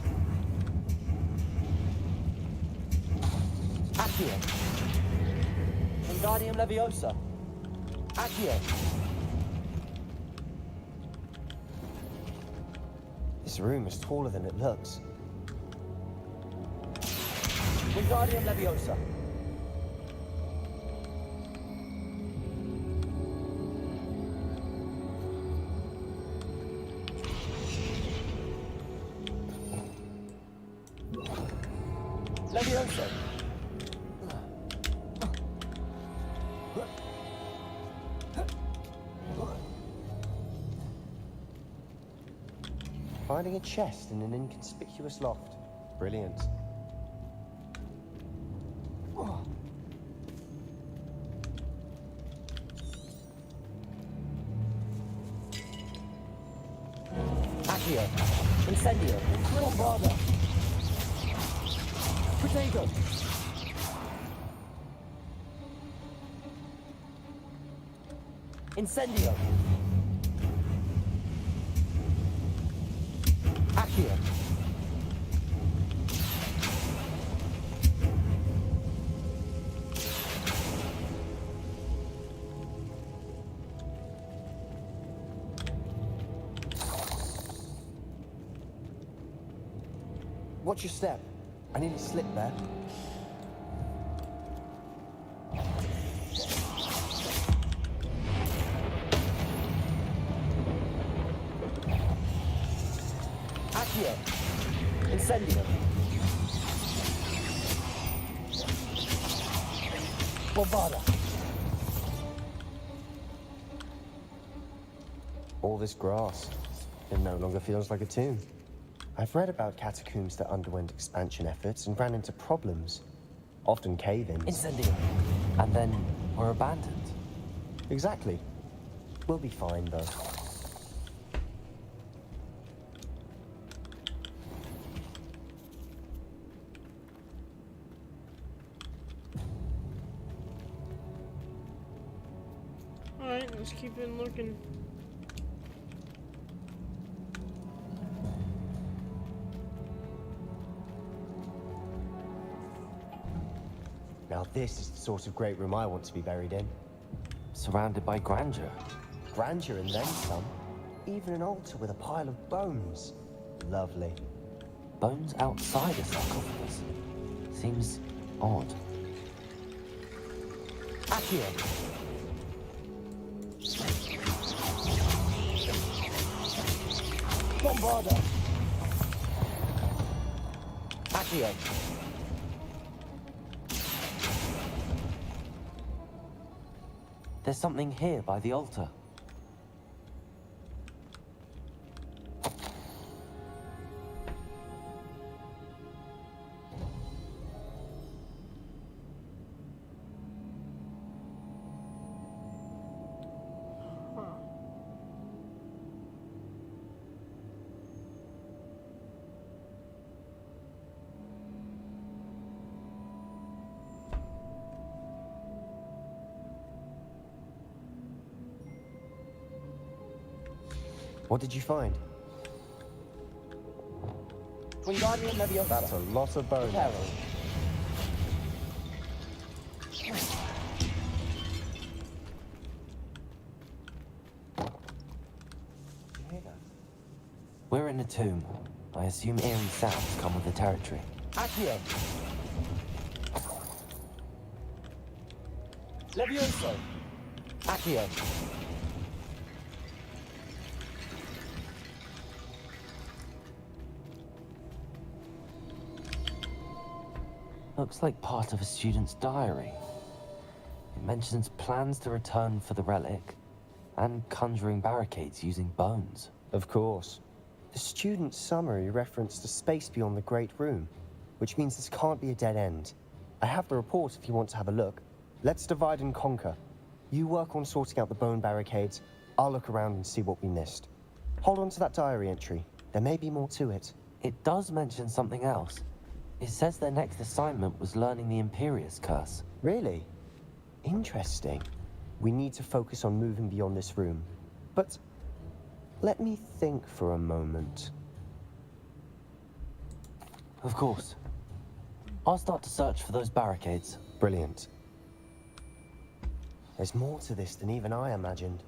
E: Accio. Wingardium Leviosa. Accio.
N: This room is taller than it looks.
E: Wingardium Leviosa. Leviosa.
N: Finding a chest in an inconspicuous loft. Brilliant.
E: Accio. Incendio. Bombarda. Protego. Incendio. Accio.
N: Watch your step. I nearly slipped there.
E: Accio. Incendio. Bombarda.
N: All this grass. It no longer feels like a tomb. I've read about catacombs that underwent expansion efforts and ran into problems. Often cave-ins.
E: Incendio. And then were abandoned.
N: Exactly. We'll be fine, though.
A: Alright, let's keep it looking.
N: Now this is the sort of great room I want to be buried in.
E: Surrounded by grandeur.
N: Grandeur and then some. Even an altar with a pile of bones. Lovely.
E: Bones outside a sarcophagus. Seems odd. Accio. Bombarda. Accio. There's something here by the altar.
N: What did you find?
E: Wingardium Leviosa.
N: That's a lot of bone.
E: Peril.
N: We're in a tomb. I assume eerie sounds come with the territory.
E: Accio. Levioso. Accio.
N: Looks like part of a student's diary. It mentions plans to return for the relic and conjuring barricades using bones. Of course. The student's summary referenced a space beyond the Great Room, which means this can't be a dead end. I have the report if you want to have a look. Let's divide and conquer. You work on sorting out the bone barricades. I'll look around and see what we missed. Hold on to that diary entry. There may be more to it. It does mention something else. It says their next assignment was learning the Imperius Curse. Really? Interesting. We need to focus on moving beyond this room. But let me think for a moment. Of course. I'll start to search for those barricades. Brilliant. There's more to this than even I imagined.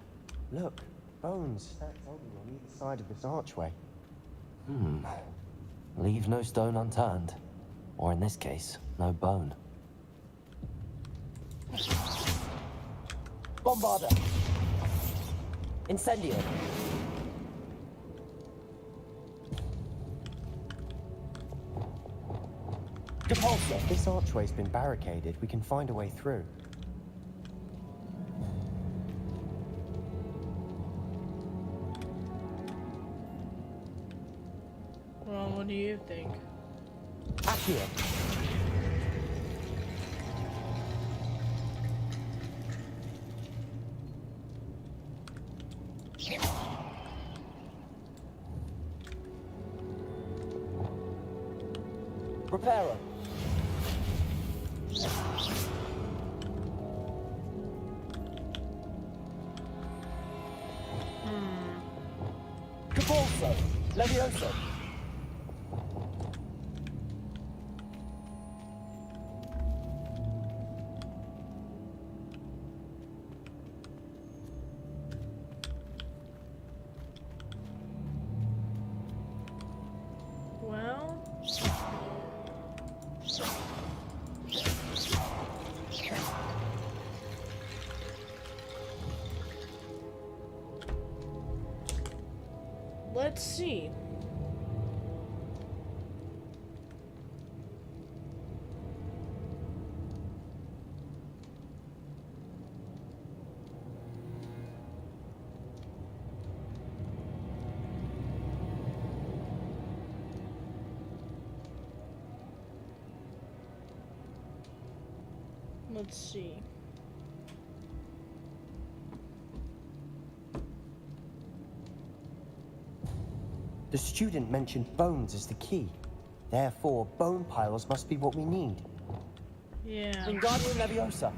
N: Look, bones stacked on either side of this archway. Leave no stone unturned. Or in this case, no bone.
E: Bombarda. Incendio. Depulso.
N: If this archway's been barricaded, we can find a way through.
A: Well, what do you think?
E: Accio. Reparo. Capulso. Levioso.
A: Well, let's see. Let's see.
N: The student mentioned bones as the key. Therefore, bone piles must be what we need.
A: Yeah.
E: Wingardium Leviosa.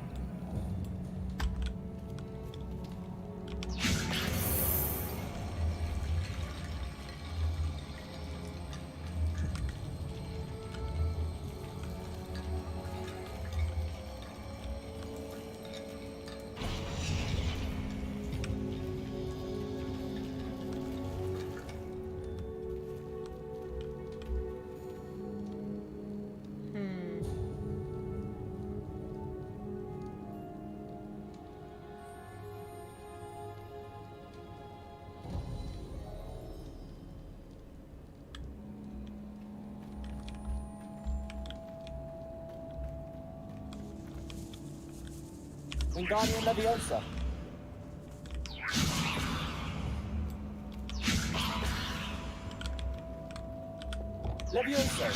E: Wingardium Leviosa. Levioso.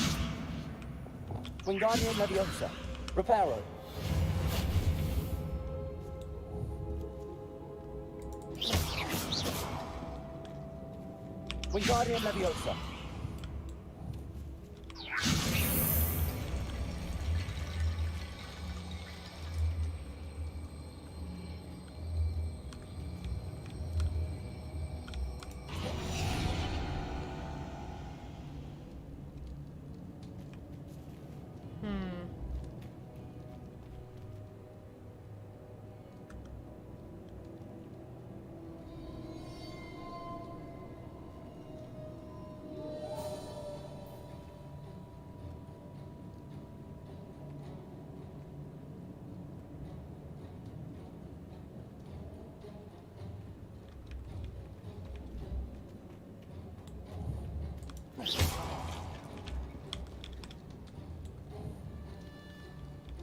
E: Wingardium Leviosa. Reparo. Wingardium Leviosa.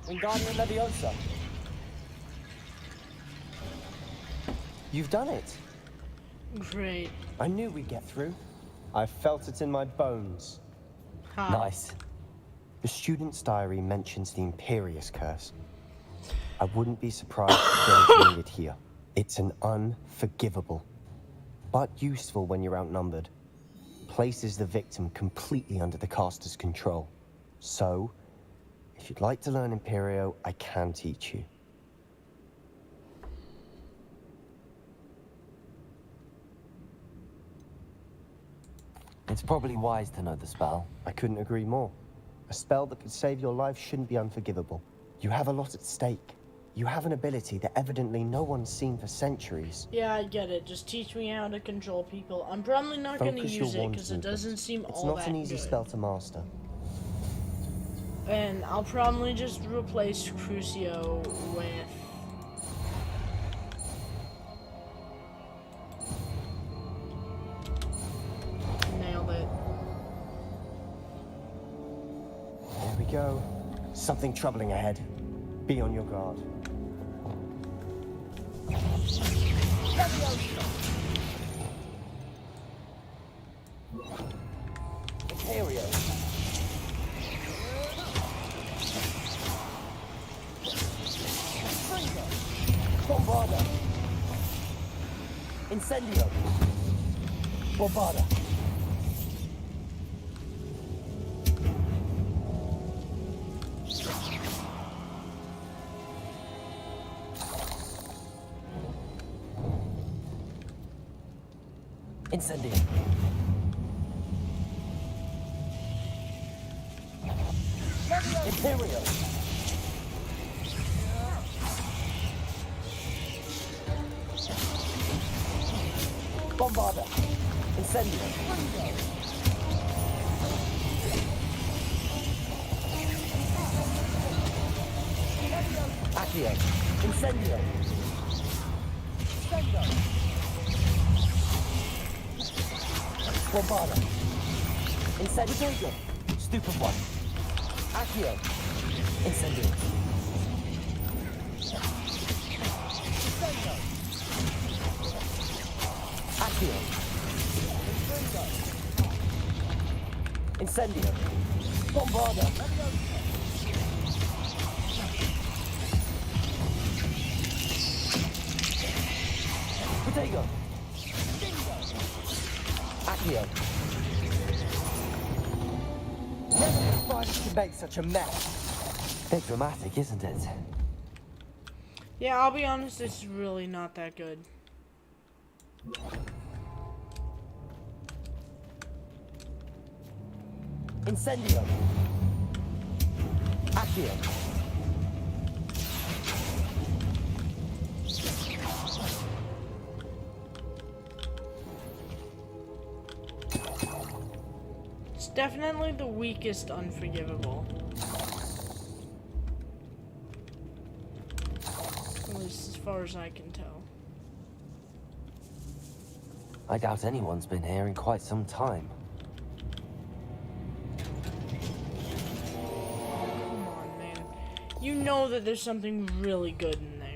E: Wingardium Leviosa. You've done it.
A: Great.
E: I knew we'd get through.
C: I felt it in my bones.
A: How?
E: Nice.
C: The student's diary mentions the Imperius Curse. I wouldn't be surprised if those needed here. It's an unforgivable, but useful when you're outnumbered. Places the victim completely under the caster's control. So, if you'd like to learn Imperio, I can teach you.
E: It's probably wise to know the spell.
C: I couldn't agree more. A spell that could save your life shouldn't be unforgivable. You have a lot at stake. You have an ability that evidently no one's seen for centuries.
A: Yeah, I get it. Just teach me how to control people. I'm probably not going to
C: Focus
A: use
C: your
A: it
C: wand
A: because it
C: movement.
A: doesn't seem
C: It's
A: all
C: not
A: that
C: an easy
A: good.
C: spell to master.
A: And I'll probably just replace Crucio with... Nailed it.
C: There we go. Something troubling ahead. Be on your guard.
E: Imperio. Bombarda. Incendio. Bombarda. Incendio. Imperio. Bombarda. Incendio. Accio. Incendio. Bombarda. Incendio. Stupid one. Accio. Incendio. Accio. Incendio. Bombarda. Protego. Accio. Never expected to make such a mess. Bit dramatic, isn't it?
A: Yeah, I'll be honest, it's really not that good.
E: Incendio. Accio.
A: It's definitely the weakest unforgivable. At least as far as I can tell.
E: I doubt anyone's been here in quite some time.
A: Come on, man. You know that there's something really good in there.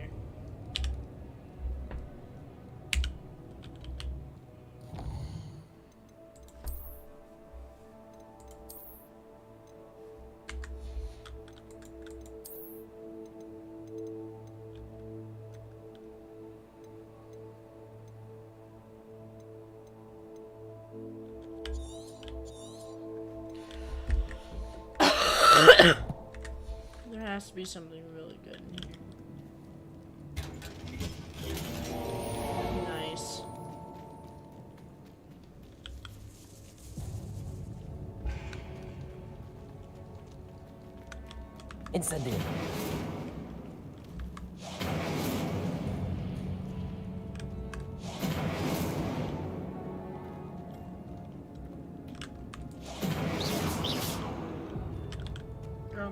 A: There has to be something really good in here. Nice.
E: Incendio.
A: Oh.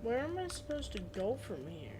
A: Where am I supposed to go from here?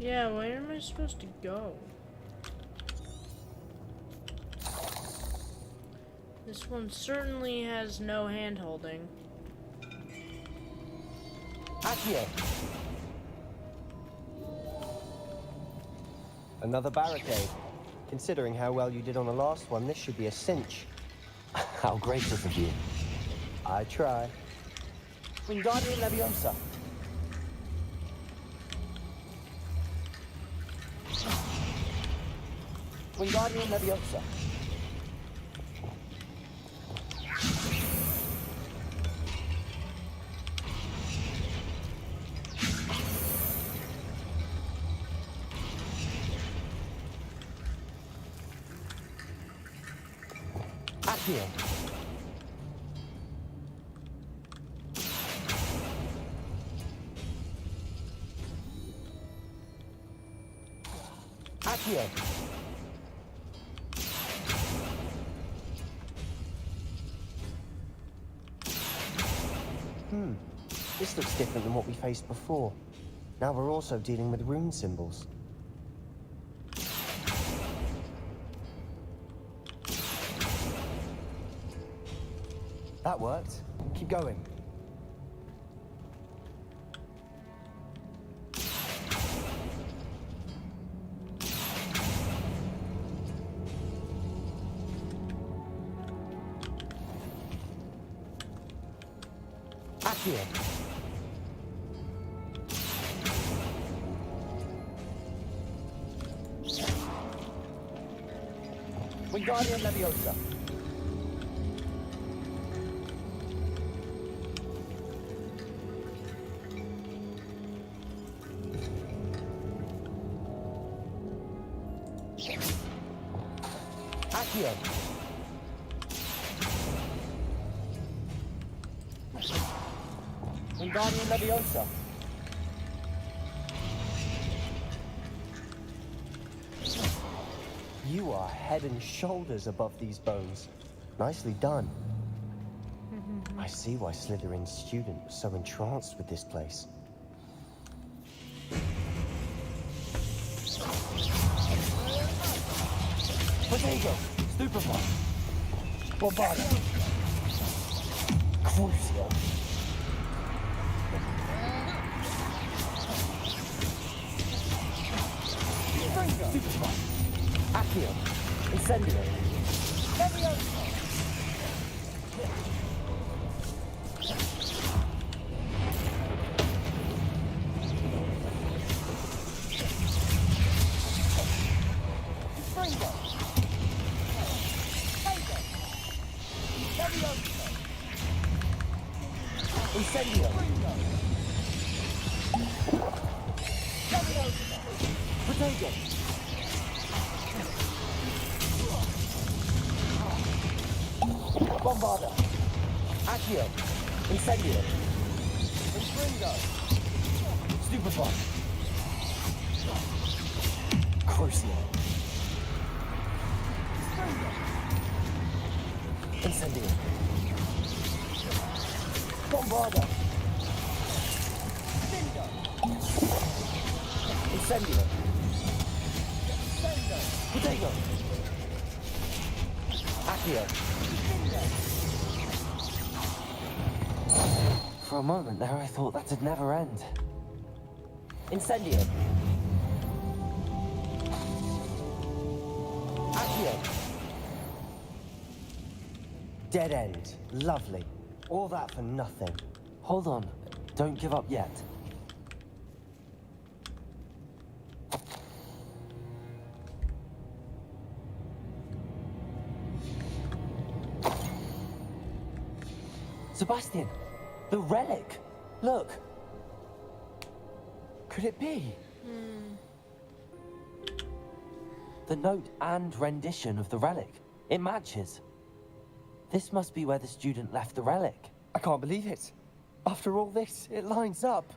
A: Yeah, where am I supposed to go? This one certainly has no hand-holding.
N: Accio! Another barricade. Considering how well you did on the last one, this should be a cinch.
E: How gracious of you.
N: I try.
E: Wingardium Leviosa. Wingardium Leviosa. Accio. Accio.
N: This looks different than what we faced before. Now we're also dealing with rune symbols.
E: That worked. Keep going. Accio. Wingardium Leviosa. Accio. Wingardium Leviosa.
N: You are head and shoulders above these bones. Nicely done. I see why Slytherin's student was so entranced with this place.
E: Potato. Stupefy. Bombarda. Crucio. Stupefy. Accio. Incendio. Leviosa. Fringo. Fago. Leviosa. Incendio. Leviosa. Potato. Bombarda. Accio. Incendio. Infringo. Stupefy. Crucio. Incendio. Bombarda. Incendio. Potato. Accio. For a moment there, I thought that'd never end.
N: Incendio. Accio. Dead end. Lovely. All that for nothing.
E: Hold on. Don't give up yet. Sebastian! The relic! Look! Could it be? The note and rendition of the relic. It matches. This must be where the student left the relic.
N: I can't believe it. After all this, it lines up.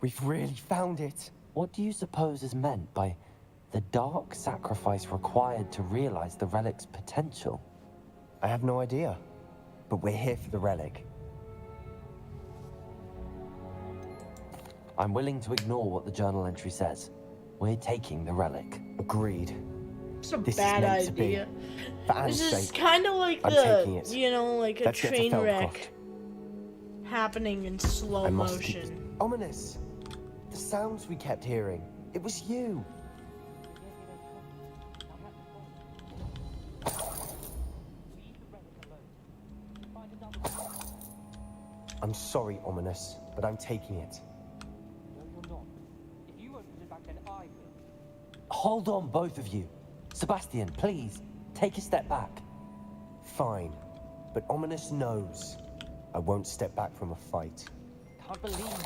N: We've really found it.
E: What do you suppose is meant by the dark sacrifice required to realize the relic's potential?
N: I have no idea. But we're here for the relic.
E: I'm willing to ignore what the journal entry says. We're taking the relic.
N: Agreed.
A: It's a
N: This is
A: bad
N: meant to be.
A: idea.
N: For Anne's
A: This is
N: sake,
A: kind of like
N: I'm taking
A: the,
N: it.
A: you know, like a
N: Let's get to
A: train
N: Feldcroft.
A: wreck happening in slow
N: I must keep this
A: motion.
N: ominous. The sounds we kept hearing. It was you. I'm sorry, Ominous, but I'm taking it.
M: No, you're not. If you won't put it back, then I will.
E: Hold on, both of you. Sebastian, please, take a step back.
N: Fine, but Ominous knows I won't step back from a fight.
M: Can't believe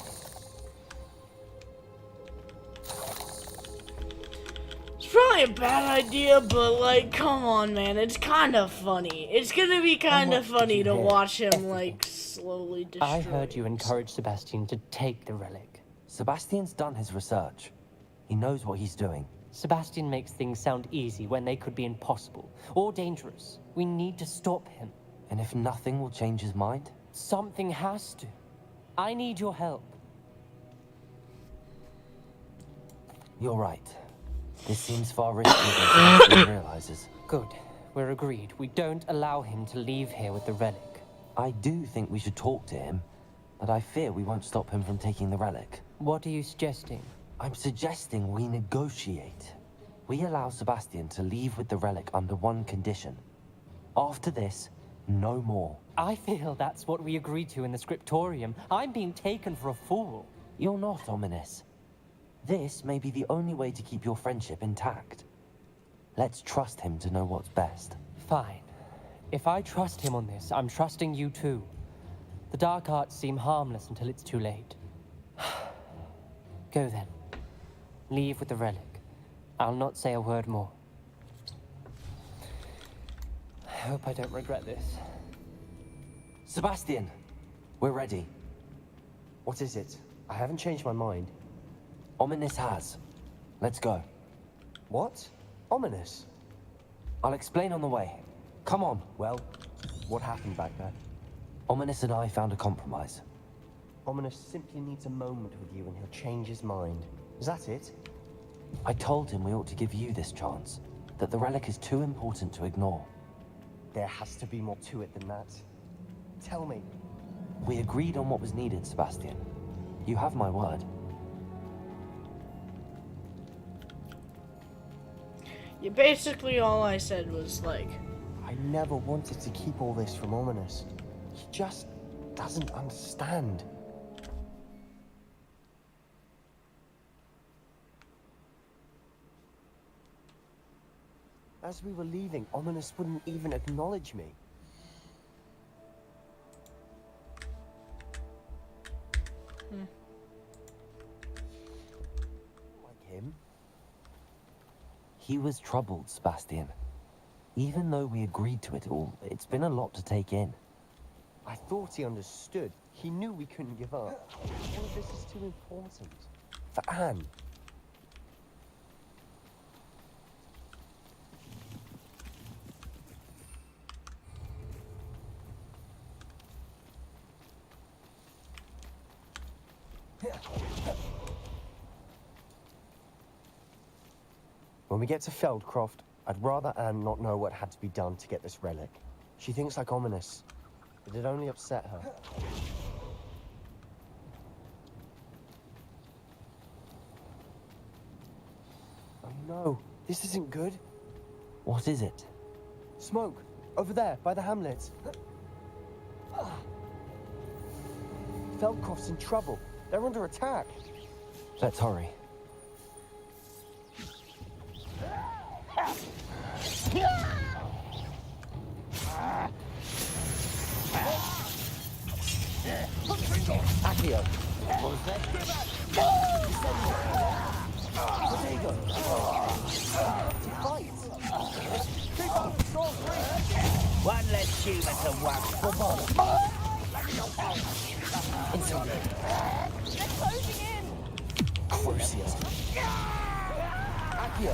A: It's probably a bad idea, but like, come on, man, it's kind of funny. It's gonna be kind of funny to watch him like slowly destroy.
M: I heard you encourage Sebastian to take the relic.
E: Sebastian's done his research. He knows what he's doing.
M: Sebastian makes things sound easy when they could be impossible or dangerous. We need to stop him.
E: And if nothing will change his mind?
M: Something has to. I need your help.
E: You're right. This seems far riskier than Sebastian realizes.
M: Good. We're agreed. We don't allow him to leave here with the relic.
E: I do think we should talk to him, but I fear we won't stop him from taking the relic.
M: What are you suggesting?
E: I'm suggesting we negotiate. We allow Sebastian to leave with the relic under one condition. After this, no more.
M: I feel that's what we agreed to in the scriptorium. I'm being taken for a fool.
E: You're not, Ominous. This may be the only way to keep your friendship intact. Let's trust him to know what's best.
M: Fine. If I trust him on this, I'm trusting you too. The dark arts seem harmless until it's too late. Go then. Leave with the relic. I'll not say a word more. I hope I don't regret this.
E: Sebastian, we're ready.
N: What is it? I haven't changed my mind.
E: Ominous has. Let's go.
N: What? Ominous?
E: I'll explain on the way. Come on.
N: Well, what happened back there?
E: Ominous and I found a compromise.
N: Ominous simply needs a moment with you and he'll change his mind. Is that it?
E: I told him we ought to give you this chance. That the relic is too important to ignore.
N: There has to be more to it than that. Tell me.
E: We agreed on what was needed, Sebastian. You have my word.
A: Yeah, basically all I said was like,
N: I never wanted to keep all this from Ominous. He just doesn't understand. As we were leaving, Ominous wouldn't even acknowledge me. Like him.
E: He was troubled, Sebastian. Even though we agreed to it all, it's been a lot to take in.
N: I thought he understood. He knew we couldn't give up. All of this is too important. For Anne. When we get to Feldcroft, I'd rather Anne not know what had to be done to get this relic. She thinks like Ominous, but it only upset her. Oh no, this isn't good.
E: What is it?
N: Smoke, over there, by the hamlet. Feldcroft's in trouble. They're under attack. Let's hurry. Accio.
U: One less human to worry.
E: Incendiary.
L: They're closing in!
E: Crucius. Accio.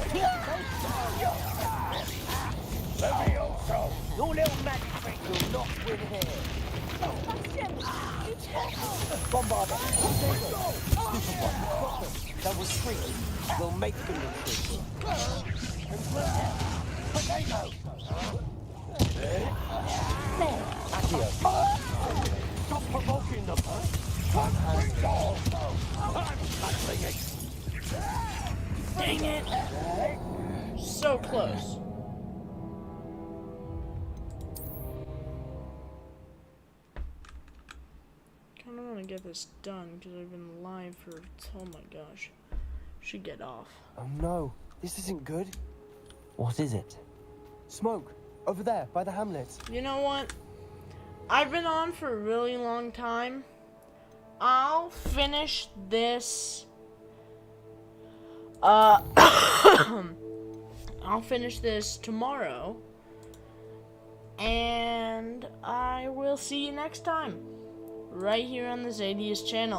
U: Your little magic trick will not win here.
L: Bastion! Be careful!
E: Bombard it. Super one. They'll retreat. We'll make them retreat.
U: Potato!
E: Accio.
U: Stop provoking them! One hand down! I'm tackling it!
A: Dang it! So close. Kinda wanna get this done because I've been live for, oh my gosh. Should get off.
N: Oh no, this isn't good.
E: What is it?
N: Smoke, over there, by the hamlet.
A: You know what? I've been on for a really long time. I'll finish this. I'll finish this tomorrow. And I will see you next time. Right here on the Zadius channel.